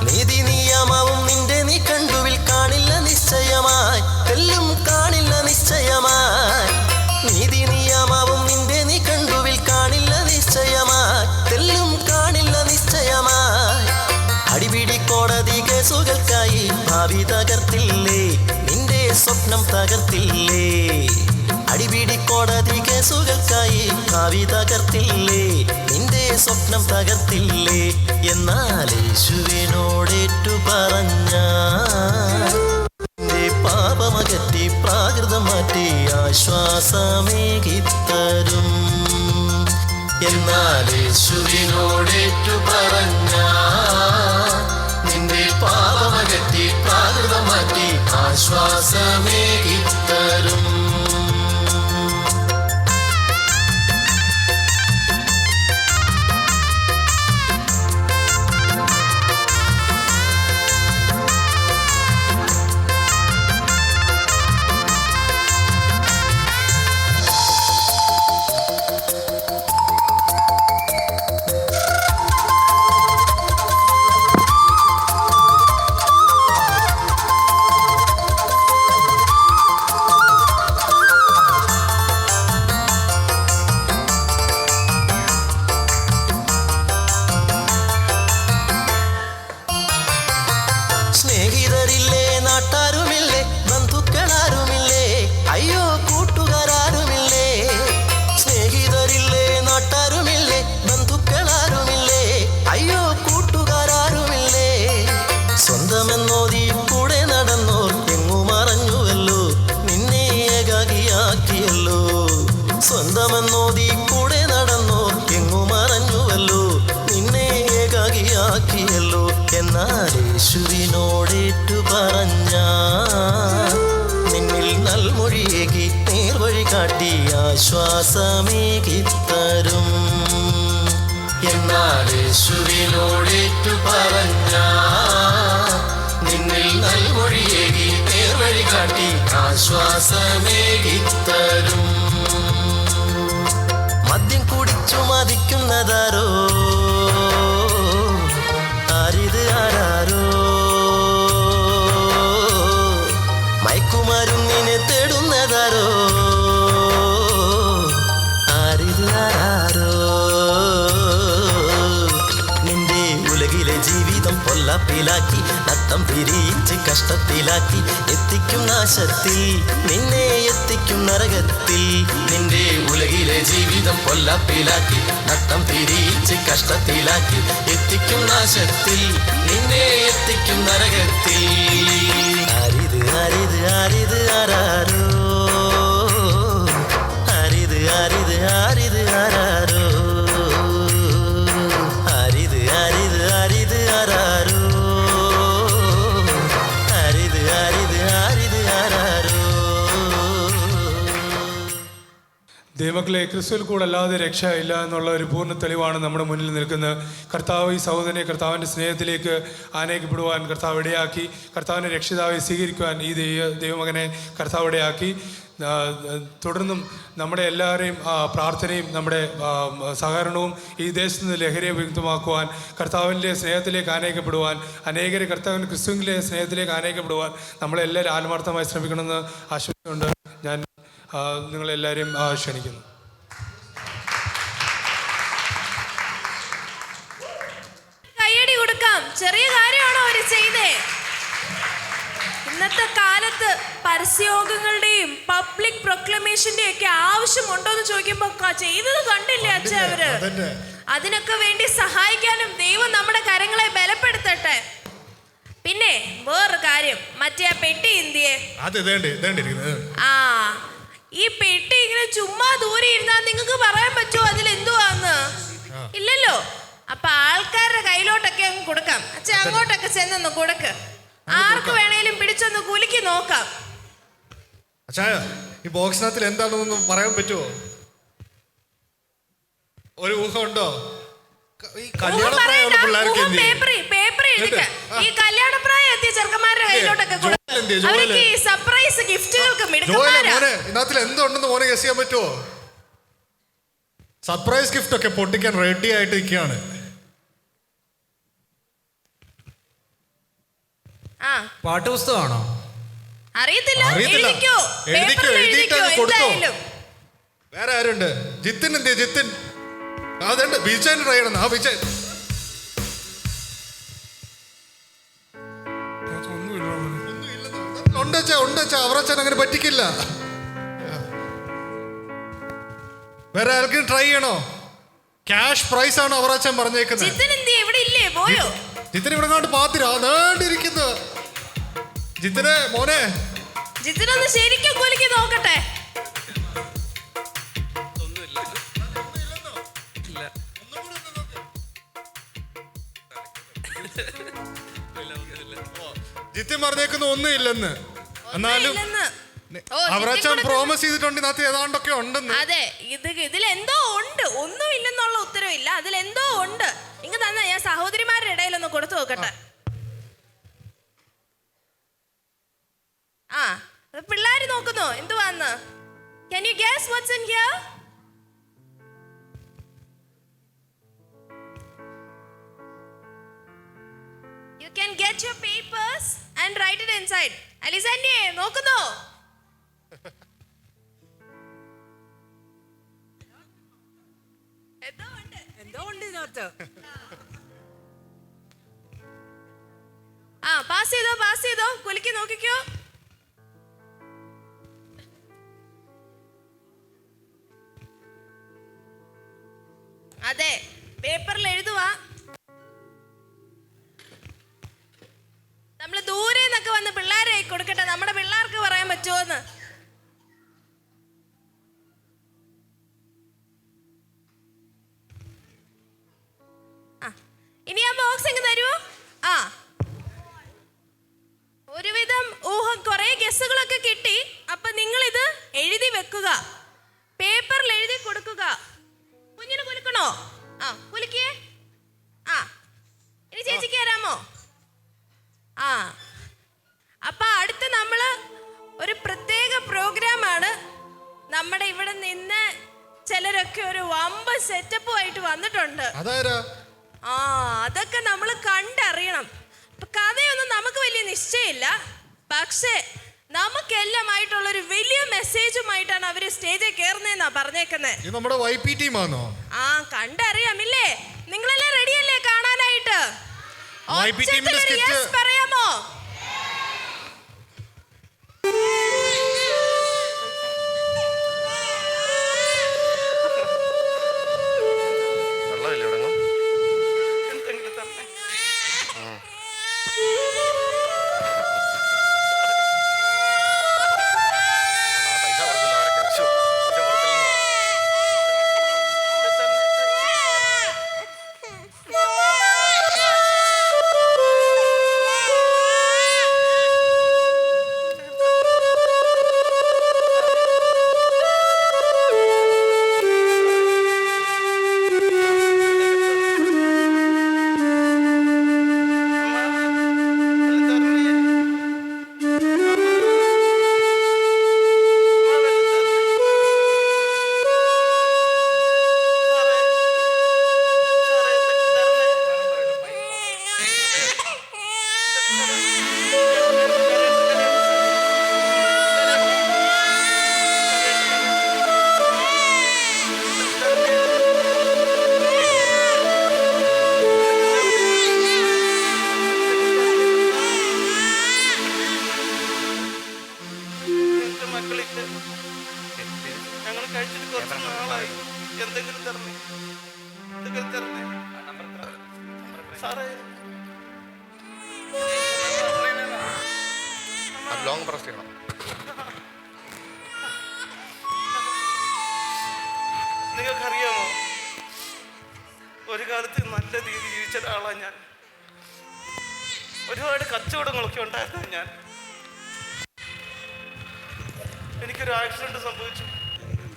നീതി നിയമവും നിന്റെ നീ കണ്ടുവിൽ കാണില്ല നിശ്ചയമായി, തെല്ലും കാണില്ല നിശ്ചയമായി. നീതി നിയമവും നിന്റെ നീ കണ്ടുവിൽ കാണില്ല നിശ്ചയമായി, തെല്ലും കാണില്ല നിശ്ചയമായി. അടിപിടി കോടതി കേസുകൾക്കായി ഭാവി തകർത്തില്ലേ, നിന്റെ സ്വപ്നം തകർത്തില്ലേ. അടിപിടി കോടതി കേസുകൾക്കായി ഭാവി തകർത്തില്ലേ, നിന്റെ സ്വപ്നം തകർത്തില്ലേ എന്നാൽ യേശുവിനോടേറ്റു പറഞ്ഞ പാപമകറ്റി പ്രാകൃതം മാറ്റി ആശ്വാസമേകിത്തരും എന്നാൽ യേശുവിനോടേറ്റു പറഞ്ഞ നിന്റെ പാപമകറ്റി പ്രാകൃതം മാറ്റി ആശ്വാസമേകിത്തരും. സ്നേഹിതരില്ലേ, നാട്ടാരുമില്ലേ, ബന്ധുക്കളാരുമില്ലേ, അയ്യോ കൂട്ടുകാരാരുമില്ലേ. സ്നേഹിതരില്ലേ, നാട്ടാരുമില്ലേ, ബന്ധുക്കളാരുമില്ലേ, അയ്യോ കൂട്ടുകാരാരുമില്ലേ. സ്വന്തമെന്നോതി കൂടെ നടന്നോർ എങ്ങു മറഞ്ഞുവല്ലോ, നിന്നെ ഏകാകിയാക്കിയല്ലോ. സ്വന്തമെന്നോതി കൂടെ നടന്നോർ എങ്ങു മറഞ്ഞുവല്ലോ, നിന്നെ ഏകാകിയാക്കിയല്ലോ. എന്നാൽ യേശുവിനോടേറ്റു പറഞ്ഞ നിന്നിൽ നൽമൊഴിയേകി നേർവഴി കാട്ടി ആശ്വാസമേകിത്തരും. എന്നാൽ യേശുവിനോടേറ്റു പറഞ്ഞ നിന്നിൽ നൽമൊഴിയേകി നേർവഴി കാട്ടി ആശ്വാസമേകിത്തരും. മദ്യം കുടിച്ചു മതിക്കുന്നതാരോ, ആരിത് ആരാരോ. മയക്കുമരുന്നിനെ തേടുന്നതാരോ, ആരിത് ആരാരോ. നിന്റെ ഉലകിലെ ജീവിതം പൊല്ലാപ്പിലാക്കി നട്ടം പിരിയിച്ച് കഷ്ടത്തിലാക്കി എത്തിക്കും നാശത്തിൽ, നിന്നെ എത്തിക്കും നരകത്തിൽ. നിന്റെ ഉലകിലെ ജീവിതം പൊല്ലാപ്പിലാക്കി നട്ടം പിരിയിച്ച് കഷ്ടത്തിലാക്കി എത്തിക്കും നാശത്തിൽ, നിന്നെ എത്തിക്കും നരകത്തിൽ. ആരിത് ആരിത് ആരിത് ആരാരോ, ആരിത് ആരിത് ആരിത് ആരാരോ, ആരിത് ആരിത് ആരിത് ആരാരോ, ആരിത് ആരിത് ആരിത് ആരാരോ. ദൈവമക്കളെ, ക്രിസ്തുവിൽ കൂടെ അല്ലാതെ രക്ഷ ഇല്ല എന്നുള്ള ഒരു പൂർണ്ണ തെളിവാണ് നമ്മുടെ മുന്നിൽ നിൽക്കുന്നത്. കർത്താവ് ഈ സഹോദരനെ കർത്താവിൻ്റെ സ്നേഹത്തിലേക്ക് ആനയിക്കപ്പെടുവാൻ കർത്താവ് ഇടയാക്കി. കർത്താവിനെ രക്ഷിതാവെ സ്വീകരിക്കുവാൻ ഈ ദൈവമകനെ കർത്താവ് ഇടയാക്കി. തുടർന്നും നമ്മുടെ എല്ലാവരെയും പ്രാർത്ഥനയും നമ്മുടെ സഹകരണവും ഈ ദേശത്ത് നിന്ന് ലഹരിയെ വിമുക്തമാക്കുവാൻ, കർത്താവിൻ്റെ സ്നേഹത്തിലേക്ക് ആനയിക്കപ്പെടുവാൻ, അനേകരെ കർത്താവിൻ്റെ ക്രിസ്തുവിൻ്റെ സ്നേഹത്തിലേക്ക് ആനയിക്കപ്പെടുവാൻ നമ്മളെല്ലാവരും ആത്മാർത്ഥമായി ശ്രമിക്കണമെന്ന് ആശംസിച്ചുകൊണ്ട് ഞാൻ നിങ്ങളെല്ലാവരെയും ക്ഷണിക്കുന്നു. കയ്യടി കൊടുക്കാം. ചെറിയ കാര്യമാണോ അവര് ചെയ്തേ? ഇന്നത്തെ കാലത്ത് പരസ്യയോഗങ്ങളുടെയും പബ്ലിക് പ്രൊക്ലമേഷന്റെയും ഒക്കെ ആവശ്യമുണ്ടോ എന്ന് ചോദിക്കുമ്പോ ചെയ്തത് കണ്ടില്ലേ അച്ഛ അവര്? അതിനൊക്കെ വേണ്ടി സഹായിക്കാനും ദൈവം നമ്മുടെ കരങ്ങളെ ബലപ്പെടുത്തട്ടെ. പിന്നെ വേറൊരു കാര്യം, മറ്റേ ആ പെട്ടി എന്തിയെ? ആ, ഈ പെട്ടി ഇങ്ങനെ ചുമ്മാ ദൂരെ ഇരുന്നാൽ നിങ്ങൾക്ക് പറയാൻ പറ്റുമോ അതിൽ എന്തുവാന്ന്? ഇല്ലല്ലോ. അപ്പൊ ആൾക്കാരുടെ കയ്യിലോട്ടൊക്കെ അങ്ങ് കൊടുക്കാം. അച്ഛൻ അങ്ങോട്ടൊക്കെ ചെന്നൊന്ന് കൊടുക്ക്. ആർക്ക് വേണേലും പിടിച്ചൊന്ന് കുലുക്കി നോക്കാം. ഈ ബോക്സിനകത്തിൽ എന്താണെന്നൊന്നും പറയാൻ പറ്റുമോ? ഒരു ഊഹം ഉണ്ടോ? ഈ കല്യാണപ്രായം എത്തിയ ചെറുക്കന്മാരുടെ കയ്യിലോട്ടൊക്കെ അവർക്ക് ഈ സർപ്രൈസ് ഗിഫ്റ്റുകൾക്ക് ഇതിനകത്തിൽ എന്തുണ്ടെന്ന് മോനെ ഗസ് ചെയ്യാൻ പറ്റുമോ? സർപ്രൈസ് ഗിഫ്റ്റ് ഒക്കെ പൊട്ടിക്കാൻ റെഡി ആയിട്ട് നിൽക്കുകയാണ്. പാഠപുസ്തകമാണോ? അറിയത്തില്ല. വേറെ ആരുണ്ട്? ജിത്തിൻ എന്ത്? ജിത്തിൻ അതുണ്ട്. ബീച്ചാൻ ട്രൈ ചെയ്യണം. ആ ബീച്ചാൻ ഉണ്ടച്ചാ അവരച്ഛൻ അങ്ങനെ പറ്റിക്കില്ല. വേറെ ആർക്കും ട്രൈ ചെയ്യണോ? ക്യാഷ് പ്രൈസ് ആണ് അവറാച്ചൻ പറഞ്ഞേക്കുന്നത്. ജിത്തിൻ എന്ത് ഇവിടെ ഇല്ലേ? പോയോ? ജിത്തിൻ ഇവിടെ കണ്ട് പാത്തിരാ നേണ്ടിരിക്കുന്നത്. ജിത്തിനെ മോനെ, ജിത്തിനൊന്ന് ശരിക്കും കുലുക്കി നോക്കട്ടെ. ജിത്തിൻ പറഞ്ഞേക്കുന്ന ഒന്നും ഇല്ലെന്ന്. എന്നാലും അവറാച്ചൻ പ്രോമിസ് ചെയ്തിട്ടുണ്ട് ഇതിനകത്ത് ഏതാണ്ടൊക്കെ ഉണ്ടെന്ന്. അതെ, ഇതിലെന്തോ ഉണ്ട്. ഒന്നും ഇല്ലെന്നുള്ള ഉത്തരവില്ല, അതിലെന്തോ ഉണ്ട്. ഇങ്ങ് തന്നെ ഞാൻ സഹോദരിമാരുടെ ഇടയിലൊന്ന് കൊടുത്തു നോക്കട്ടെ. ആ, പിള്ളേര് നോക്കുന്നോ എന്തുവാന്ന്? Can you guess what's in here? You can get your papers and write it inside. Alisande, നോക്കുന്നോ? എന്തോ ഉണ്ട് ഇതിനകത്ത്. ആ, പാസ് ചെയ്തോ, കുലുക്കി നോക്കിക്കോ. അതെ, പേപ്പറിൽ എഴുതുവാ. നമ്മള് ദൂരെ നിന്നൊക്കെ വന്ന് പിള്ളേരെ കൊടുക്കട്ടെ, നമ്മുടെ പിള്ളേർക്ക് പറയാൻ പറ്റുമോന്ന്. ഇനി ആ ബോക്സ് എങ്ങ് തരുമോ? ആ, ഒരുവിധം ഊഹം കുറെ ഗസ്സുകളൊക്കെ കിട്ടി. അപ്പൊ നിങ്ങൾ ഇത് എഴുതി വെക്കുക, പേപ്പറിൽ എഴുതി കൊടുക്കുക. കുഞ്ഞിന് കുലുക്കണോ? ആ, കുലുക്കിയേ. ആ, ഇനി ചേച്ചിക്ക് തരാമോ? ആ, അപ്പൊ അടുത്ത് നമ്മള് ഒരു പ്രത്യേക പ്രോഗ്രാമാണ്. നമ്മുടെ ഇവിടെ നിന്ന് ചിലരൊക്കെ ഒരു വമ്പ സെറ്റപ്പുമായിട്ട് വന്നിട്ടുണ്ട്. ആ, അതൊക്കെ നമ്മൾ കണ്ടറിയണം. അപ്പൊ കഥയൊന്നും നമുക്ക് വലിയ നിശ്ചയമില്ല, പക്ഷേ നമുക്കെല്ലാമായിട്ടുള്ളൊരു വലിയ മെസ്സേജുമായിട്ടാണ് അവര് സ്റ്റേജിൽ കയറുന്നതെന്നാ പറഞ്ഞേക്കുന്നത്. നമ്മുടെ YP ടീമാണോ? ആ, കണ്ടറിയാമില്ലേ? നിങ്ങളെല്ലാം റെഡിയല്ലേ കാണാനായിട്ട്? പറയാമോ? നിങ്ങൾക്കറിയാമോ, ഒരു കാലത്ത് നല്ല രീതിയിൽ ജീവിച്ച ഒരാളാണ് ഞാൻ. ഒരുപാട് കച്ചവടങ്ങളൊക്കെ ഉണ്ടായിരുന്നു ഞാൻ. എനിക്കൊരു ആക്സിഡന്റ് സംഭവിച്ചു,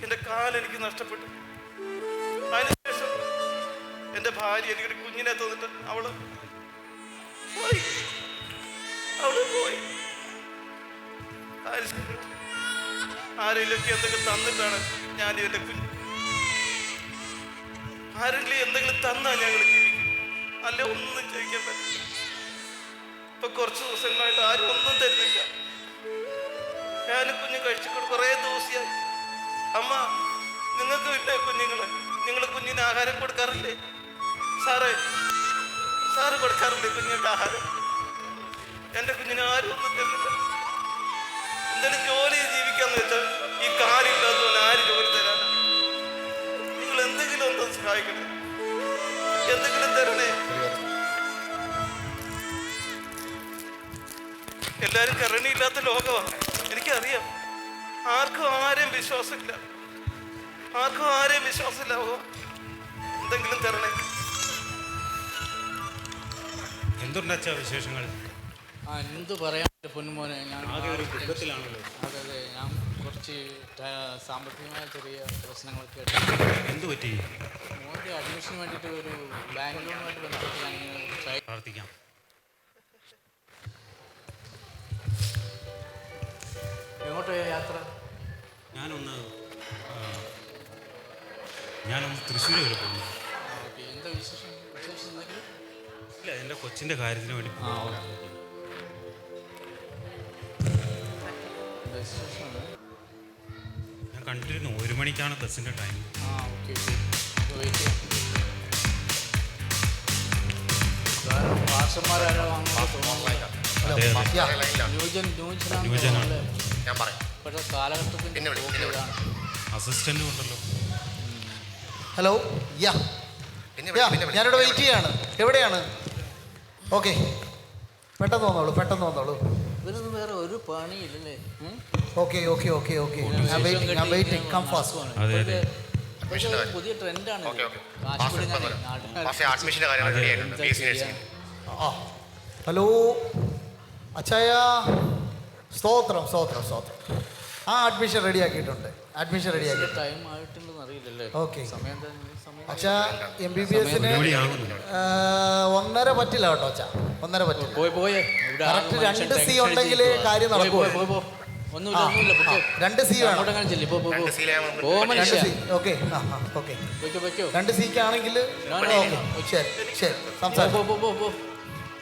എൻ്റെ കാലെനിക്ക് നഷ്ടപ്പെട്ടു. അതിനുശേഷം എൻ്റെ ഭാര്യ എനിക്കൊരു കുഞ്ഞിനെ തന്നിട്ട് അവള് പോയി. ആരെങ്കിലൊക്കെ എന്തെങ്കിലും തന്നിട്ടാണ് ഞാൻ ഇതിൻ്റെ കുഞ്ഞ്. ആരെങ്കിലും എന്തെങ്കിലും തന്നാ ഞങ്ങൾ ജീവിക്കും, അല്ല ഒന്നും ചോദിക്കാൻ പറ്റില്ല. ഇപ്പൊ കുറച്ച് ദിവസങ്ങളായിട്ട് ആരും ഒന്നും തരുന്നില്ല. ഞാനും കുഞ്ഞ് കഴിച്ചിട്ട് കുറേ ദിവസമായി. അമ്മ, നിങ്ങൾക്ക് ഇല്ലേ കുഞ്ഞുങ്ങള്? നിങ്ങൾ കുഞ്ഞിന് ആഹാരം കൊടുക്കാറില്ലേ? സാറ് കൊടുക്കാറില്ലേ കുഞ്ഞിൻ്റെ ആഹാരം? എൻ്റെ കുഞ്ഞിന് ആരും ഒന്നും തരുന്നില്ല. എന്തെങ്കിലും ജോലി ജീവിക്കാന്ന് വെച്ചാൽ ഈ കാലില്ലാത്തവന് ആര് ജോലി തരാനാണ്? നിങ്ങൾ എന്തെങ്കിലും ഒന്ന് സഹായിക്കണം. എന്തെങ്കിലും തരണേ. എല്ലാരും കരുണയില്ലാത്ത ലോകമാണ്, എനിക്കറിയാം. ആർക്കും ആരെയും വിശ്വാസമില്ല, ആർക്കും ആരെയും വിശ്വാസമില്ല. എന്തെങ്കിലും തരണേ. എന്തുണ്ടാ വിശേഷങ്ങൾ? എന്ത് പറയാൻ പൊന്നുമോനെ, ഞാൻ ആകെ ഒരു ദുഃഖത്തിലാണല്ലോ. അതെ, ഞാൻ കുറച്ച് സാമ്പത്തികമായ ചെറിയ പ്രശ്നങ്ങളൊക്കെ. എന്തു പറ്റി? മോൻ്റെ അഡ്മിഷന് വേണ്ടിയിട്ട് ഒരു ബാങ്ക് ലോണുമായിട്ട് ബന്ധപ്പെട്ട് ഞാൻ പ്രാർത്ഥിക്കാം. എങ്ങോട്ട് യാത്ര? ഞാനൊന്ന് തൃശ്ശൂർ വരെ പോകുന്നു. എന്താ വിശേഷം എന്തെങ്കിലും? ഇല്ല, എൻ്റെ കൊച്ചിൻ്റെ കാര്യത്തിന് വേണ്ടി. ഞാൻ കണ്ടിരുന്നു 1 മണിക്കാണ് ബസ്സിൻ്റെ ടൈം. അസിസ്റ്റന്റും ഉണ്ടല്ലോ. ഹലോ, ഞാനിവിടെ വെയിറ്റ് ചെയ്യാണ്. എവിടെയാണ്? ഓക്കെ, പെട്ടെന്ന് വന്നോളൂ. ഇവരൊന്നും വേറെ ഒരു പണിയില്ലല്ലേ? ഓക്കെ, ഞാൻ വെയിറ്റിംഗ്. Come fast. പുതിയ ട്രെൻഡാണ്. ഹലോ അച്ചായ, സ്തോത്രം. അഡ്മിഷൻ റെഡിയാക്കിയിട്ടുണ്ട്. ടൈം ആയിട്ടുണ്ടെന്ന് അറിയില്ലല്ലേ? ഓക്കെ. അച്ഛാ, MBBS 1.5 പറ്റില്ല കേട്ടോ അച്ഛാ, 1.5 പറ്റില്ല. കറക്റ്റ് 2 C ഉണ്ടെങ്കിൽ കാര്യം നടക്കും. 2 C വേണം. 2 C. ഓക്കെ. 2 C ആണെങ്കിൽ ശരി. സംസാരിച്ചു,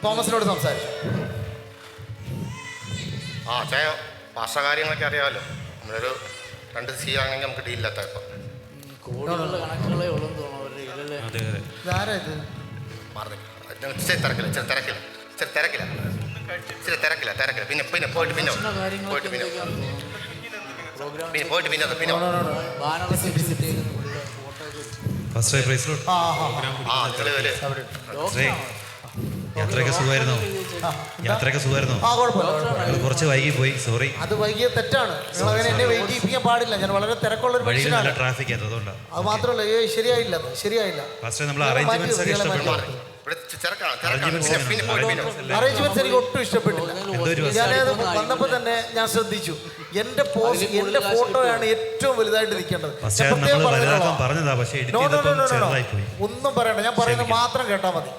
തോമസിനോട് സംസാരിച്ചു. ഭാഷ കാര്യങ്ങളൊക്കെ അറിയാമല്ലോ. നമ്മളൊരു 2 C ആണെങ്കിൽ നമുക്ക് ഡീലില്ലാത്ത ഇപ്പം. കണക്കുകളേ ഉള്ളൂ തോന്നുന്നു. തിരക്കില്ല. പിന്നെ യാത്രയൊക്കെ സുഖമായിരുന്നോ? കുറച്ച് വൈകി പോയി, സോറി. അത് വൈകിയ തെറ്റാണ്. നിങ്ങൾ അങ്ങനെ എന്നെ വെയിറ്റ് ചെയ്യിപ്പിക്കാൻ പാടില്ല. ഞാൻ വളരെ തിരക്കുള്ള ഒരു മനുഷ്യനാണ്. ട്രാഫിക് അതുകൊണ്ടാണ്. അത് മാത്രമല്ല, ശരിയായില്ല. അറേഞ്ച്മെന്റ്സ് എനിക്ക് ഒട്ടും ഇഷ്ടപ്പെട്ടില്ല. ഞാനത് വന്നപ്പോ തന്നെ ഞാൻ ശ്രദ്ധിച്ചു. എന്റെ ഫോട്ടോയാണ് ഏറ്റവും വലുതായിട്ട് നിൽക്കേണ്ടത്. ഒന്നും പറയണ്ട, ഞാൻ പറയുന്നത് മാത്രം കേട്ടാ മതി.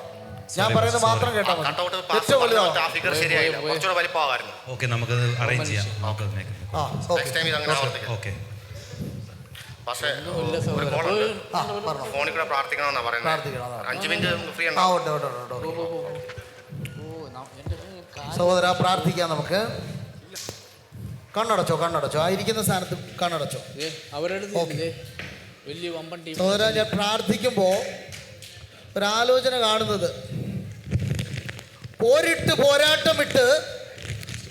ഏറ്റവും വലുതാണ്. ഓക്കെ, നമുക്കത് അറേഞ്ച് ചെയ്യാം. ഫോണിൽ കൂടെ പ്രാർത്ഥിക്കണമെന്നാ പറയുന്നത്. 5 മിനിറ്റ് ഫ്രീ ഉണ്ടോ? സഹോദര, പ്രാർത്ഥിക്കാം നമുക്ക്. കണ്ണടച്ചോ. ആയിരിക്കുന്ന സ്ഥാനത്ത് കണ്ണടച്ചോ. സഹോദര, ഞാൻ പ്രാർത്ഥിക്കുമ്പോ ഒരാലോചന കാണുന്നത്, പോരാട്ടമിട്ട്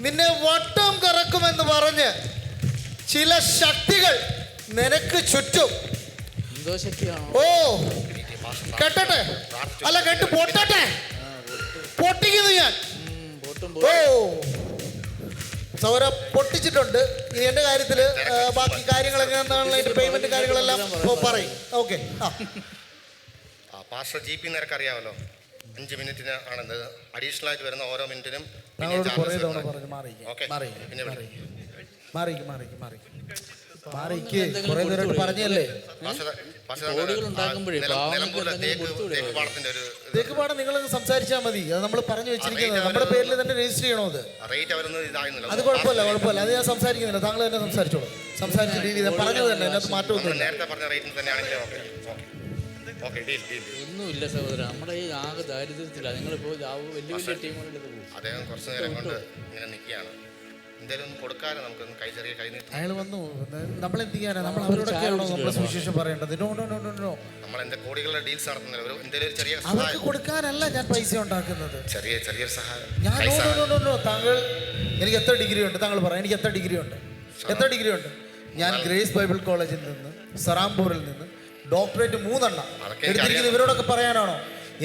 നിന്നെ വട്ടം കറക്കുമെന്ന് പറഞ്ഞ് ചില ശക്തികൾ നിനക്ക് ചുറ്റും. ഓ, കെട്ടട്ടെ, അല്ല കെട്ട് പൊട്ടട്ടെ, പൊട്ടിക്കുന്നു ഞാൻ. ഓ സൗര പൊട്ടിച്ചിട്ടുണ്ട്. ഇനി എന്റെ കാര്യത്തില് ബാക്കി കാര്യങ്ങളൊക്കെ എന്താണുള്ള പേയ്മെന്റ് കാര്യങ്ങളെല്ലാം പറയും. ഓക്കെ. പാസ്റ്റർ GP നിരക്ക് അറിയാമല്ലോ. 5 മിനിറ്റിന് ആണെന്ന്. അഡീഷണൽ ആയിട്ട് വരുന്ന ഓരോ മിനിറ്റിനും പറഞ്ഞല്ലേ. തേക്കുപാടം നിങ്ങൾ സംസാരിച്ചാൽ മതി. അത് നമ്മൾ പറഞ്ഞു വെച്ചിരിക്കുന്നത് നമ്മുടെ പേരിൽ തന്നെ രജിസ്റ്റർ ചെയ്യണോ? അത് കുഴപ്പമില്ല. അത് ഞാൻ സംസാരിക്കുന്നില്ല. താങ്കൾ തന്നെ സംസാരിച്ചോളൂ. സംസാരിച്ച രീതി പറഞ്ഞത് തന്നെ, അതിനകത്ത് മാറ്റമൊന്നുമില്ല. ഒന്നുമില്ല സഹോദരൻ, നമ്മുടെ ഈ ആകെ ദാരിദ്ര്യത്തിലാണ്. നിങ്ങളിപ്പോൾ വലിയ ടീമുകളിൽ അദ്ദേഹം കുറച്ചു നേരം കൊണ്ട് ഇങ്ങനെ നിൽക്കുകയാണ്. എന്തെങ്കിലും കൊടുക്കാതെ നമുക്കൊന്ന് ചെറിയ കൈ നീട്ടി. അയാൾ വന്നു. നമ്മൾ എന്ത് ചെയ്യാനാണ്? നമ്മൾ അവരോടൊക്കെയാണോ നമ്മൾ സുവിശേഷം പറയേണ്ടത്? നോ. നമ്മൾ എന്താ കോടികളുടെ ഡീൽസ് നടത്തുന്നില്ല. എന്തെങ്കിലും ചെറിയ അവർക്ക് കൊടുക്കാനല്ല ഞാൻ പൈസ ഉണ്ടാക്കുന്നത്. ചെറിയൊരു സഹായം. താങ്കൾ, എനിക്ക് എത്ര ഡിഗ്രി ഉണ്ട്? താങ്കൾ പറയാം. എനിക്ക് എത്ര ഡിഗ്രി ഉണ്ട്? ഞാൻ ഗ്രേസ് ബൈബിൾ കോളേജിൽ നിന്ന്, സറാംപൂരിൽ നിന്ന് ഡോക്ടറേറ്റ് 3 എടുത്തിരിക്കുന്നത് ഇവരോടൊക്കെ പറയാനാണോ?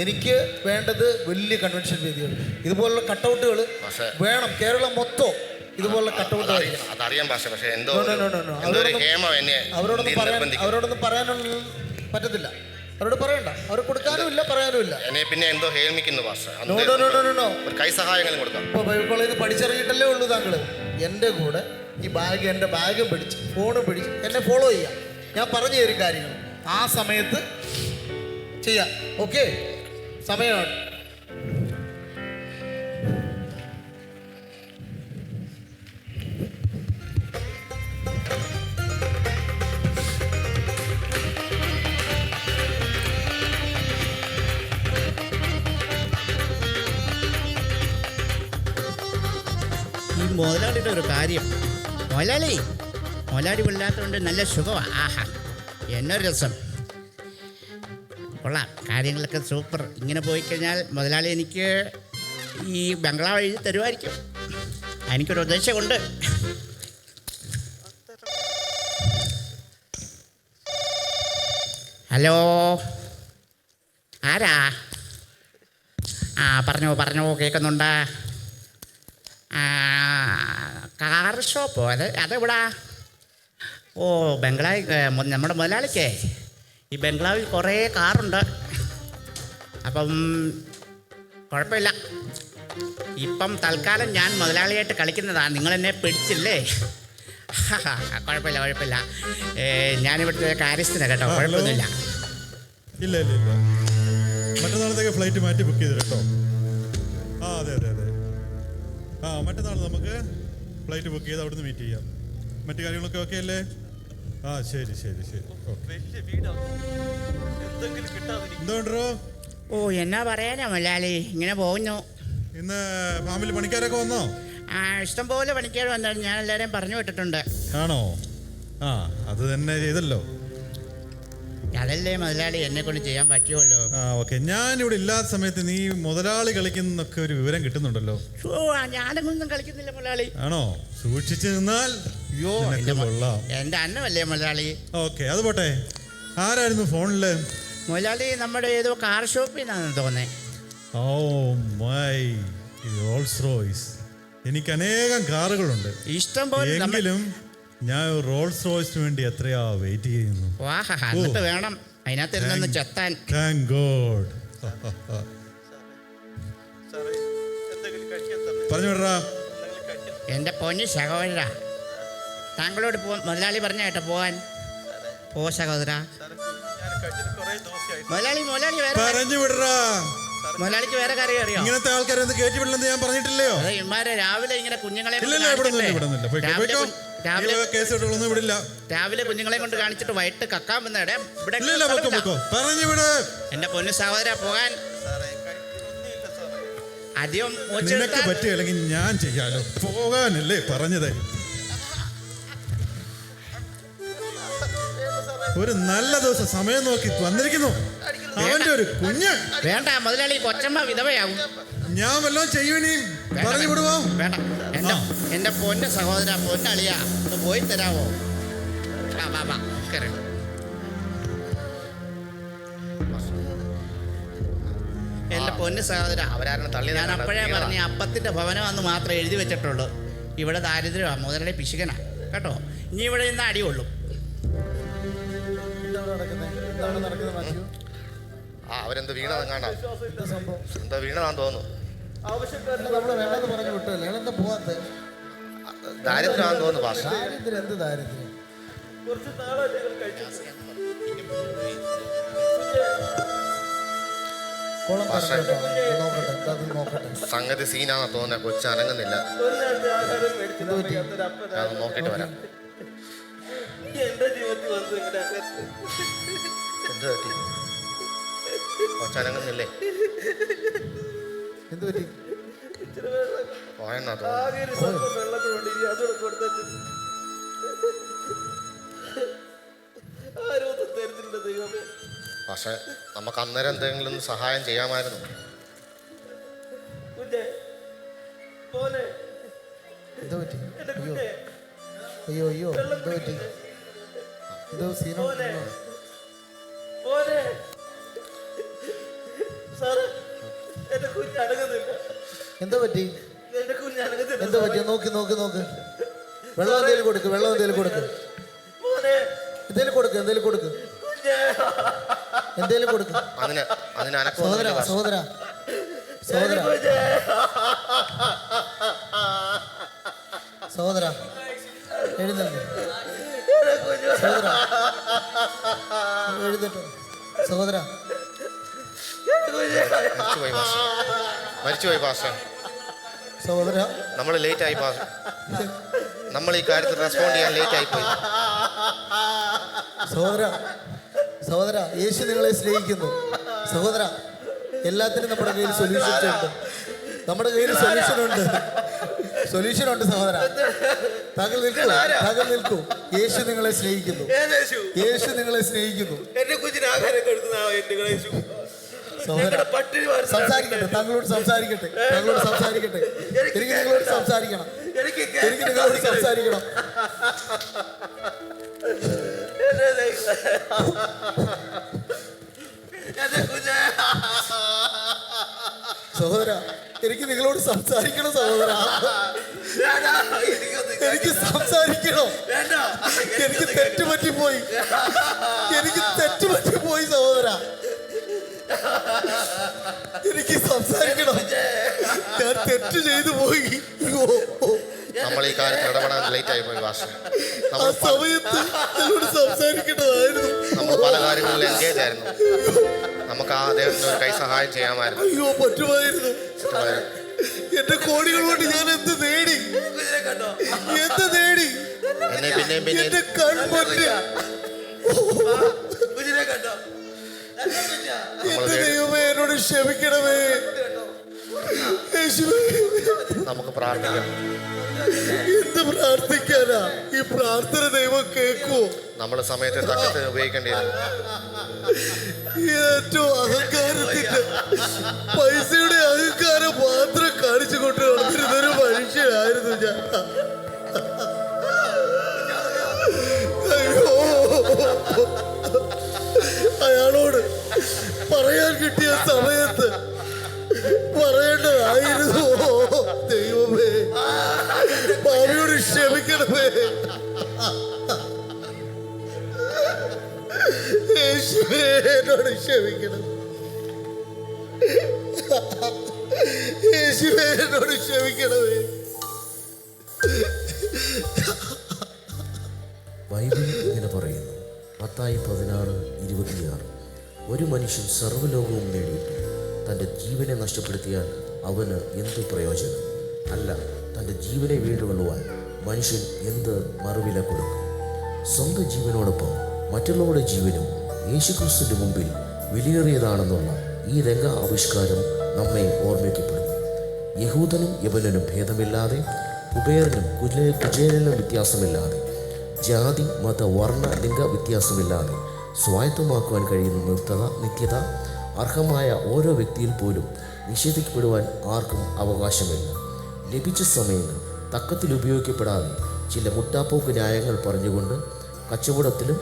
എനിക്ക് വേണ്ടത് വലിയ കൺവെൻഷൻ വേദികൾ, ഇതുപോലുള്ള കട്ടൗട്ടുകൾ വേണം. കേരളം മൊത്തം ഇതുപോലുള്ള കട്ടൗട്ട്. അതറിയാം പക്ഷേ എന്തോ അവരോടൊന്നും പറയാനുള്ള പറ്റത്തില്ല. അവരോട് പറയണ്ട, അവർ കൊടുക്കാനും ഇല്ല പറയാനും ഇല്ല. എന്നെ പിന്നെ എന്തോ ഹേമിക്കുന്നു ഭാഷ. ഒരു കൈ സഹായങ്ങളും കൊടുക്കാം. ഇപ്പോൾ ബൈബിൾ കോളേജിൽ പഠിച്ചിറങ്ങിയിട്ടല്ലേ ഉള്ളൂ താങ്കൾ. എൻ്റെ കൂടെ ഈ ബാഗ്, എൻ്റെ ബാഗും പിടിച്ച് ഫോണും പിടിച്ച് എന്നെ ഫോളോ ചെയ്യാം. ഞാൻ പറഞ്ഞു തരും കാര്യങ്ങൾ, ആ സമയത്ത് ചെയ്യാം. ഓക്കെ, സമയമാണ്. മുതലാളിയുടെ ഒരു കാര്യം, മുതലാളി കൊല്ലാത്തതുകൊണ്ട് നല്ല സുഖമാണ്. ആഹാ, എന്നൊരു രസം. കൊള്ളാം, കാര്യങ്ങളൊക്കെ സൂപ്പർ. ഇങ്ങനെ പോയി കഴിഞ്ഞാൽ മുതലാളി എനിക്ക് ഈ ബംഗ്ലാവ് എഴുതി തരുമായിരിക്കും. എനിക്കൊരു ഉദ്ദേശമുണ്ട്. ഹലോ, ആരാ? പറഞ്ഞോ കേൾക്കുന്നുണ്ട്. കാർ ഷോപ്പോ? അതെവിടാ? ഓ, നമ്മുടെ മുതലാളിക്കേ ഈ ബംഗ്ലാവിൽ കുറേ കാറുണ്ട്. അപ്പം കുഴപ്പമില്ല, ഇപ്പം തൽക്കാലം ഞാൻ മുതലാളിയായിട്ട് കളിക്കുന്നതാണ്. നിങ്ങളെന്നെ പിടിച്ചില്ലേ? കുഴപ്പമില്ല. ഞാനിവിടുത്തെ കാര്യസ്ഥനാണ് കേട്ടോ, കുഴപ്പമൊന്നുമില്ല. ഇല്ല മറ്റന്നാളത്തേക്ക് ഫ്ലൈറ്റ് മാറ്റി ബുക്ക് ചെയ്തു കേട്ടോ. അതെ മറ്റന്നാൾ നമുക്ക് ഫ്ലൈറ്റ് ബുക്ക് ചെയ്ത് അവിടുന്ന് മീറ്റ് ചെയ്യാം. മറ്റു കാര്യങ്ങളൊക്കെ ഓക്കെ അല്ലേ? ശരി. എന്തോണ്ടോ? ഓ, എന്നാ പറയാനാ മുതലാളി, ഇങ്ങനെ പോകുന്നു. ഇന്ന് ഫാമിലി പണിക്കാരൊക്കെ വന്നോ? ഇഷ്ടംപോലെ പണിക്കാർ വന്നായിരുന്നു. ഞാൻ എല്ലാവരെയും പറഞ്ഞു വിട്ടിട്ടുണ്ട്. ആണോ? അത് തന്നെ ചെയ്തല്ലോ. അതല്ലേ മുതലാളി എന്നെ കൊണ്ട് ചെയ്യാൻ പറ്റുമല്ലോ. ഓക്കെ, ഞാനിവിടെ ഇല്ലാത്ത സമയത്ത് നീ മുതലാളി കളിക്കുന്നൊക്കെ ഒരു വിവരം കിട്ടുന്നുണ്ടല്ലോ. ഞാനൊന്നും കളിക്കുന്നില്ല മുതലാളി. ആണോ? സൂക്ഷിച്ചു നിന്നാൽ എന്റെ അന്നമല്ലേ മുതലാളി. ഓക്കെ, അത് പോട്ടെ. ആരായിരുന്നു ഫോണില്? മുതലാളി നമ്മുടെ ഏതോ കാർ ഷോപ്പിൽ നിന്നാണ് തോന്നേ. Oh my, Rolls Royce. എനിക്ക് അനേകം കാറുകളുണ്ട്, ഇഷ്ടം പോലെ. എങ്കിലും ഞാൻ റോൾസ് റോയ്സിന് വേണ്ടി എത്രയാ വെയിറ്റ് ചെയ്യുന്നു. എന്നിട്ട് വേണം അതിനകത്ത് ചെത്താൻ. Thank God. പറഞ്ഞു വിടറാ. എന്റെ പൊന്നു സഹോദര, താങ്കളോട് മുതലാളി പറഞ്ഞ കേട്ടോ പോവാൻ. പോ സഹോദര. പറഞ്ഞു വിടറാ. മുതലാളിക്ക് വേറെ കാര്യം അറിയോ? ഇങ്ങനത്തെ ആൾക്കാരെ കയറ്റി വിടില്ലെന്ന് ഞാൻ പറഞ്ഞിട്ടില്ലയോ? ഇമാരെ രാവിലെ ഇങ്ങനെ കുഞ്ഞുങ്ങളെ രാവിലെ കുഞ്ഞുങ്ങളെ കൊണ്ട് കാണിച്ചിട്ട് വൈകിട്ട് കക്കാൻ വന്നേടെ. പറഞ്ഞു വിട്. എന്റെ പൊന്നു സഹോദര, പോകാൻ അധികം നിനക്ക് പറ്റിയില്ലെങ്കിൽ ഞാൻ ചെയ്യാലോ. പോകാനല്ലേ പറഞ്ഞത്? ഒരു നല്ല ദിവസം സമയം നോക്കി വന്നിരിക്കുന്നു. അവന്റെ ഒരു കുഞ്ഞ്. വേണ്ട മുതലാളി, കൊച്ചമ്മ വിധവയാകും. ഞാൻ വല്ലതും ചെയ്യുവിനെയും പറഞ്ഞു വിടുവോ? വേണ്ട, എന്റെ പൊന്ന സഹോദര, പൊന്നളിയാ, ഒന്ന് പോയി തരാവോ? എന്റെ പൊന്ന് സഹോദര, ഞാൻ അപ്പോഴേ പറഞ്ഞ അപ്പത്തിന്റെ ഭവനമാണെന്ന് മാത്രമേ എഴുതി വെച്ചിട്ടുള്ളൂ. ഇവിടെ ദാരിദ്ര്യമാണ്, മുതലാളി പിശുക്കനാ കേട്ടോ. ഇനി ഇവിടെ നിന്ന് അടികൊള്ളും. അവരെന്ത് വീണതെങ്ങാണ്ടാ? എന്താ വീണതാന്ന് തോന്നുന്നു. ദാരിദ്ര്യമാണെന്ന് തോന്നുന്നു ഭാഷ. എന്ത് ദാരിദ്ര്യം? സംഗതി സീനാണെന്ന് തോന്നുന്നത്. കൊച്ചു അനങ്ങുന്നില്ല. ഞാൻ നോക്കിയിട്ട് വരാം. എന്ത് പറ്റി? കൊച്ചനങ്ങുന്നില്ലേ? എന്ത് പറ്റി? പോയെന്നാ തോന്നുന്നു. പക്ഷെ നമുക്ക് അന്നേരം എന്തെങ്കിലും സഹായം ചെയ്യാമായിരുന്നു. എന്താ പറ്റി? അയ്യോ എന്താ പറ്റി? എന്തോ സീനോ? എന്താ പറ്റി? എന്താ പറ്റി? നോക്ക് നോക്ക് നോക്ക്. വെള്ളം എന്തേലും കൊടുക്ക്, വെള്ളം എന്തേലും കൊടുക്ക്, എന്തേലും കൊടുക്ക്, എന്തേലും കൊടുക്ക്, എന്തേലും കൊടുക്ക്. സഹോദര സഹോദര സഹോദര സഹോദര എഴുന്നേൽക്ക്. സഹോദര എഴുന്നേറ്റ്. സഹോദര മരിച്ചുപോയി പാസ്റ്റർ. സഹോദര നമ്മൾ ലേറ്റ് ആയി പാസ്റ്റർ. നമ്മൾ ഈ കാര്യത്തിൽ റെസ്പോണ്ട് ചെയ്യാൻ ലേറ്റ് ആയി പോയി. സഹോദര സഹോദര യേശു നിങ്ങളെ സ്നേഹിക്കുന്നു. സഹോദര എല്ലാത്തിനും നമ്മുടെ കയ്യിൽ സൊല്യൂഷൻസ് ഉണ്ട്. നമ്മുടെ കയ്യിൽ സൊല്യൂഷൻ ഉണ്ട് സഹോദര. താങ്കൾ നിൽക്കൂ, താങ്കൾ നിൽക്കൂ. യേശു നിങ്ങളെ സ്നേഹിക്കുന്നു. യേശു നിങ്ങളെ സ്നേഹിക്കുന്നു. സഹോദര സംസാരിക്കട്ടെ, താങ്കളോട് സംസാരിക്കട്ടെ, താങ്കളോട് സംസാരിക്കട്ടെ. എനിക്ക് നിങ്ങളോട് സംസാരിക്കണം, എനിക്ക് നിങ്ങളോട് സംസാരിക്കണം. സഹോദര എനിക്ക് നിങ്ങളോട് സംസാരിക്കണം സഹോദര. എനിക്ക് സംസാരിക്കണം. എനിക്ക് തെറ്റുപറ്റിപ്പോയി, എനിക്ക് തെറ്റുപറ്റിപ്പോയി സഹോദര. എനിക്ക് സംസാരിക്കണം. ഞാൻ തെറ്റ് ചെയ്തു പോയി. നമ്മൾ ഈ കാര്യത്തിൽ ഇടപെടാൻ ലേറ്റ് ആയി പോയി പാസ്റ്റർ. ആ സമയത്ത് എന്നോട് സംസാരിക്കേണ്ടതായിരുന്നു. നമ്മൾ പല കാര്യങ്ങളിലും എൻഗേജ് ആയിരുന്നു. നമുക്ക് ആ അദ്ദേഹത്തിന് ഒരു കൈ സഹായം ചെയ്യാമായിരുന്നു. അയ്യോ പറ്റുമായിരുന്നു. എന്റെ കോടികൾ കൊണ്ട് ഞാൻ എന്ത് നേടി, എന്ത് നേടി. എന്റെ കൺമുന്നിൽ എന്റെ ദൈവമേ എന്നോട് ക്ഷമിക്കണമേ. നമുക്ക് പ്രാർത്ഥിക്കാം. എന്ത് പ്രാർത്ഥിക്കാനാ? ഈ പ്രാർത്ഥന ദൈവം കേൾക്കുമോ? നമ്മൾ സമയത്തെ തക്കത്തിന് ഉപയോഗിക്കേണ്ടിയിരുന്നു. ഏറ്റവും അഹങ്കാരത്തിന്റെ പൈസയുടെ അഹങ്കാരം മാത്രം കാണിച്ചു കൊണ്ട് നടന്നിരുന്നൊരു മനുഷ്യനായിരുന്നു ഞാൻ. അയ്യോ അയാളോട് പറയാൻ കിട്ടിയ സമയത്ത് പറയേണ്ടതായിരുന്നു. ദൈവമേ ഭാവിയോട് ക്ഷമിക്കണമേ. യേശുവേ എന്നോട് ക്ഷമിക്കണം. യേശുവേ എന്നോട് ക്ഷമിക്കണമേ. ബൈബിൾ ഇങ്ങനെ പറയുന്നു, മത്തായി 16:26, ഒരു മനുഷ്യൻ സർവ്വലോകവും നേടിയിട്ട് തൻ്റെ ജീവനെ നഷ്ടപ്പെടുത്തിയാൽ അവന് എന്ത് പ്രയോജനം? അല്ല, തൻ്റെ ജീവനെ വീണ്ടുകൊള്ളുവാൻ മനുഷ്യൻ എന്ത് മറുവില കൊടുക്കും? സ്വന്തം ജീവനോടൊപ്പം മറ്റുള്ളവരുടെ ജീവനും യേശുക്രിസ്തുവിൻ്റെ മുമ്പിൽ വിലയേറിയതാണെന്നുള്ള ഈ രംഗ ആവിഷ്കാരം നമ്മെ ഓർമ്മിക്കപ്പെടും. യഹൂദനും യവനനും ഭേദമില്ലാതെ, കുബേരനും കുചേലനും വ്യത്യാസമില്ലാതെ, ജാതി മത വർണ്ണ ലിംഗ വ്യത്യാസമില്ലാതെ സ്വായത്തമാക്കുവാൻ കഴിയുന്ന നിത്യത അർഹമായ ഓരോ വ്യക്തിയിൽ പോലും നിഷേധിക്കപ്പെടുവാൻ ആർക്കും അവകാശമില്ല. ലഭിച്ച സമയങ്ങൾ തക്കത്തിൽ ഉപയോഗിക്കപ്പെടാതെ ചില മുട്ടാപ്പോക്ക് ന്യായങ്ങൾ പറഞ്ഞുകൊണ്ട് കച്ചവടത്തിലും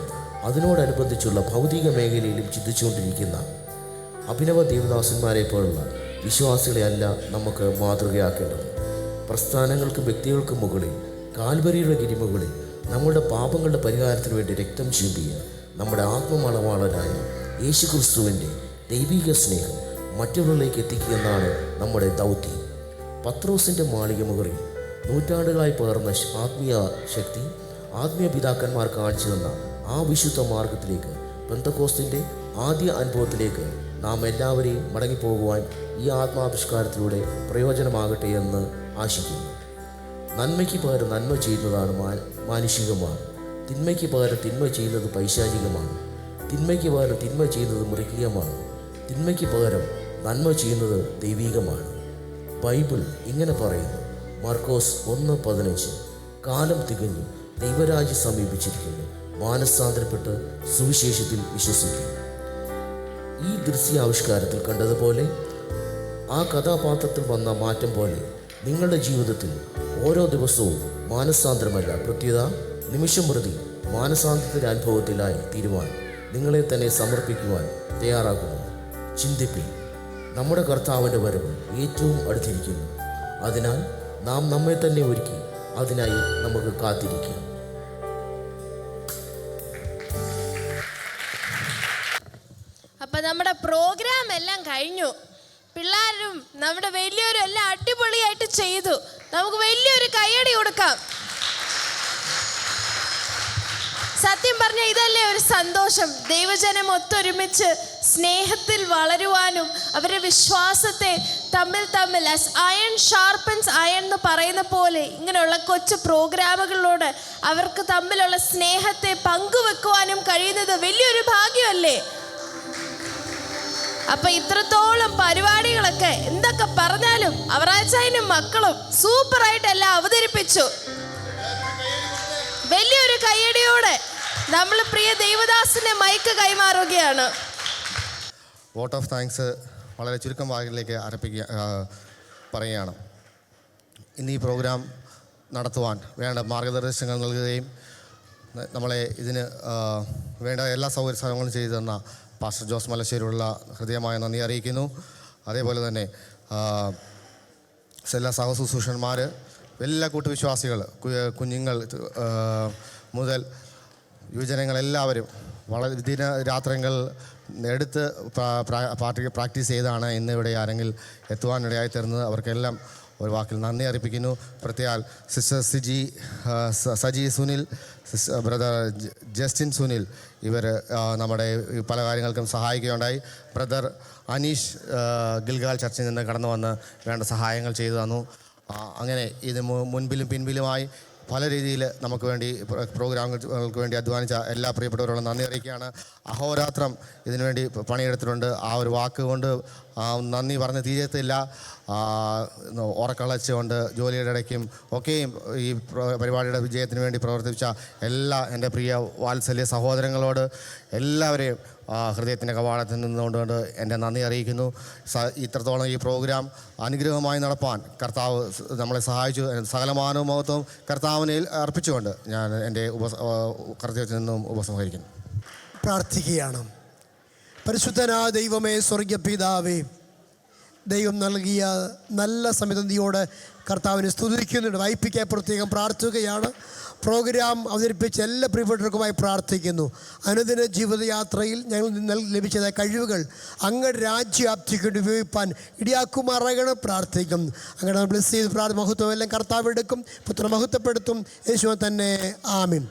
അതിനോടനുബന്ധിച്ചുള്ള ഭൗതിക മേഖലയിലും ചിന്തിച്ചുകൊണ്ടിരിക്കുന്ന അഭിനവ ദേവദാസന്മാരെ പോലുള്ള വിശ്വാസികളെ അല്ല നമുക്ക് മാതൃകയാക്കേണ്ടത്. പ്രസ്ഥാനങ്ങൾക്കും വ്യക്തികൾക്കും മുകളിൽ കാൽവരിയുടെ ഗിരിമുകളിൽ നമ്മുടെ പാപങ്ങളുടെ പരിഹാരത്തിന് വേണ്ടി രക്തം ചിന്തിയ നമ്മുടെ ആത്മമണവാളനായ യേശുക്രിസ്തുവിൻ്റെ ദൈവിക സ്നേഹം മറ്റുള്ളവരിലേക്ക് എത്തിക്കുക എന്നാണ് നമ്മുടെ ദൗത്യം. പത്രോസിൻ്റെ മാളിക മുകളിൽ നൂറ്റാണ്ടുകളായി പകർന്ന ആത്മീയ ശക്തി ആത്മീയ പിതാക്കന്മാർ കാണിച്ചു തന്ന ആ വിശുദ്ധ മാർഗത്തിലേക്ക്, പെന്തക്കോസ്തിൻ്റെ ആദ്യ അനുഭവത്തിലേക്ക് നാം എല്ലാവരെയും മടങ്ങിപ്പോകുവാൻ ഈ ആത്മാവിഷ്കാരത്തിലൂടെ പ്രയോജനമാകട്ടെ എന്ന് ആശിക്കുന്നു. നന്മയ്ക്ക് പകരം നന്മ ചെയ്യുന്നതാണ് മാനുഷികമാണ്. തിന്മയ്ക്ക് പകരം തിന്മ ചെയ്യുന്നത് പൈശാചികമാണ്. തിന്മയ്ക്ക് പകരം തിന്മ ചെയ്യുന്നത് മൃഗീയമാണ്. തിന്മയ്ക്ക് പകരം നന്മ ചെയ്യുന്നത് ദൈവികമാണ്. ബൈബിൾ ഇങ്ങനെ പറയുന്നു, മാർക്കോസ് 1:15, കാലം തികഞ്ഞു, ദൈവരാജ്യം സമീപിച്ചിരിക്കുന്നു, മാനസാന്തരപ്പെട്ട് സുവിശേഷത്തിൽ വിശ്വസിക്കുന്നു. ഈ ദൃശ്യാവിഷ്കാരത്തിൽ കണ്ടതുപോലെ, ആ കഥാപാത്രത്തിൽ വന്ന മാറ്റം പോലെ നിങ്ങളുടെ ജീവിതത്തിൽ ഓരോ ദിവസവും മാനസാന്തരമല്ല, പ്രത്യേക നിമിഷം പ്രതി മാനസാന്തരത്തിൻ്റെ അനുഭവത്തിലായി തീരുവാൻ നിങ്ങളെ തന്നെ സമർപ്പിക്കുവാൻ തയ്യാറാകുന്നു. ചിന്തിപ്പിൻ. നമ്മുടെ കർത്താവിൻ്റെ വരവ് ഏറ്റവും അടുത്തിരിക്കുന്നു. അതിനാൽ നാം നമ്മെ തന്നെ ഒരുക്കി അതിനായി നമുക്ക് കാത്തിരിക്കാം. അപ്പം നമ്മുടെ പ്രോഗ്രാം എല്ലാം കഴിഞ്ഞു. പിള്ളേരും നമ്മുടെ വലിയൊരു എല്ലാം അടിപൊളിയായിട്ട് ചെയ്തു. നമുക്ക് വലിയൊരു കയ്യടി കൊടുക്കാം. സത്യം പറഞ്ഞാൽ ഇതല്ലേ ഒരു സന്തോഷം. ദൈവജനം ഒത്തൊരുമിച്ച് സ്നേഹത്തിൽ വളരുവാനും അവരുടെ വിശ്വാസത്തെ തമ്മിൽ ആസ് അയൺ ഷാർപ്പൻസ് അയൺ എന്ന് പറയുന്ന പോലെ ഇങ്ങനെയുള്ള കൊച്ചു പ്രോഗ്രാമുകളിലൂടെ അവർക്ക് തമ്മിലുള്ള സ്നേഹത്തെ പങ്കുവെക്കുവാനും കഴിയുന്നത് വലിയൊരു ഭാഗ്യമല്ലേ. അപ്പൊ ഇത്രത്തോളം പരിപാടികളൊക്കെ എന്തൊക്കെ പറഞ്ഞാലും അവറാച്ചായനും മക്കളും സൂപ്പറായിട്ട് എല്ലാം അവതരിപ്പിച്ചു. വലിയൊരു കയ്യടിയോടെ നമ്മൾ പ്രിയ ദൈവദാസിന്റെ മൈക്ക് കൈമാറുകയാണ്. വോട്ട് ഓഫ് താങ്ക്സ് വളരെ ചുരുക്കം വാക്കിലേക്ക് പറയുകയാണ്. ഇന്ന് ഈ പ്രോഗ്രാം നടത്തുവാൻ വേണ്ട മാർഗനിർദ്ദേശങ്ങൾ നൽകുകയും നമ്മളെ ഇതിന് വേണ്ട എല്ലാ സൗകര്യങ്ങളും ചെയ്തു തന്ന പാസ്റ്റർ ജോസ് മലശ്ശേരിയുള്ള ഹൃദയമായ നന്ദി അറിയിക്കുന്നു. അതേപോലെ തന്നെ എല്ലാ സഹശുശ്രൂഷന്മാർ, എല്ലാ കൂട്ടുവിശ്വാസികൾ, കുഞ്ഞുങ്ങൾ മുതൽ യുവജനങ്ങളെല്ലാവരും വളരെ ദിനരാത്രങ്ങൾ എടുത്ത് പ്രാക്ടീസ് ചെയ്താണ് ഇന്നിവിടെ ആരെങ്കിൽ എത്തുവാനിടയായി തീർന്നത്. അവർക്കെല്ലാം ഒരു വാക്കിൽ നന്ദി അർപ്പിക്കുന്നു. പ്രത്യേക sister Saji Sunil, brother Justin Sunil, ഇവർ നമ്മുടെ പല കാര്യങ്ങൾക്കും സഹായിക്കുകയുണ്ടായി. ബ്രദർ അനീഷ് ഗിൽഗാൽ ചർച്ചിൽ നിന്ന് കടന്നു വന്ന് വേണ്ട സഹായങ്ങൾ ചെയ്തു തന്നു. അങ്ങനെ ഇത് മുൻപിലും പിൻപിലുമായി പല രീതിയിൽ നമുക്ക് വേണ്ടി പ്രോഗ്രാമുകൾക്ക് വേണ്ടി അധ്വാനിച്ച എല്ലാ പ്രിയപ്പെട്ടവരോടും നന്ദി അറിയിക്കുകയാണ്. അഹോരാത്രം ഇതിനുവേണ്ടി പണിയെടുത്തിട്ടുണ്ട്. ആ ഒരു വാക്കുകൊണ്ട് നന്ദി പറഞ്ഞ് തീരത്തില്ല. ഉറക്കളച്ചുകൊണ്ട് ജോലിയുടെ ഇടയ്ക്കും ഒക്കെയും ഈ പരിപാടിയുടെ വിജയത്തിന് വേണ്ടി പ്രവർത്തിച്ച എല്ലാ എൻ്റെ പ്രിയ വാത്സല്യ സഹോദരങ്ങളോട് എല്ലാവരെയും ഹൃദയത്തിൻ്റെ കവാടത്തിൽ നിന്നുകൊണ്ട് എൻ്റെ നന്ദി അറിയിക്കുന്നു. ഇത്രത്തോളം ഈ പ്രോഗ്രാം അനുഗ്രഹമായി നടപ്പാൻ കർത്താവ് നമ്മളെ സഹായിച്ചു. സകലമാനവും മഹത്വവും കർത്താവിനെ അർപ്പിച്ചുകൊണ്ട് ഞാൻ എൻ്റെ കർത്തവ്യത്തിൽ നിന്നും ഉപസംഹരിക്കുന്നു. പ്രാർത്ഥിക്കുകയാണ്. പരിശുദ്ധനായ ദൈവമേ, സ്വർഗീയ പിതാവേ, ദൈവം നൽകിയ നല്ല സമയതയോടെ കർത്താവിനെ സ്തുതിക്കുന്നുണ്ട്. വൈപ്പിക്കായി പ്രത്യേകം പ്രാർത്ഥിക്കുകയാണ്. പ്രോഗ്രാം അവതരിപ്പിച്ച എല്ലാ പ്രിയപ്പെട്ടവർക്കുമായി പ്രാർത്ഥിക്കുന്നു. അനുദിന ജീവിതയാത്രയിൽ ഞങ്ങൾ ലഭിച്ചതായ കഴിവുകൾ അങ്ങയുടെ രാജ്യവ്യാപ്തിക്ക് വേണ്ടി ഉപയോഗിപ്പാൻ ഇടിയാക്കുമാറാകണം പ്രാർത്ഥിക്കും. അങ്ങനെ ബ്ലെസ് ചെയ്ത് മഹത്വം എല്ലാം കർത്താവ് എടുക്കും, പുത്ര മഹത്വപ്പെടുത്തും. യേശുവെ തന്നെ ആമീൻ.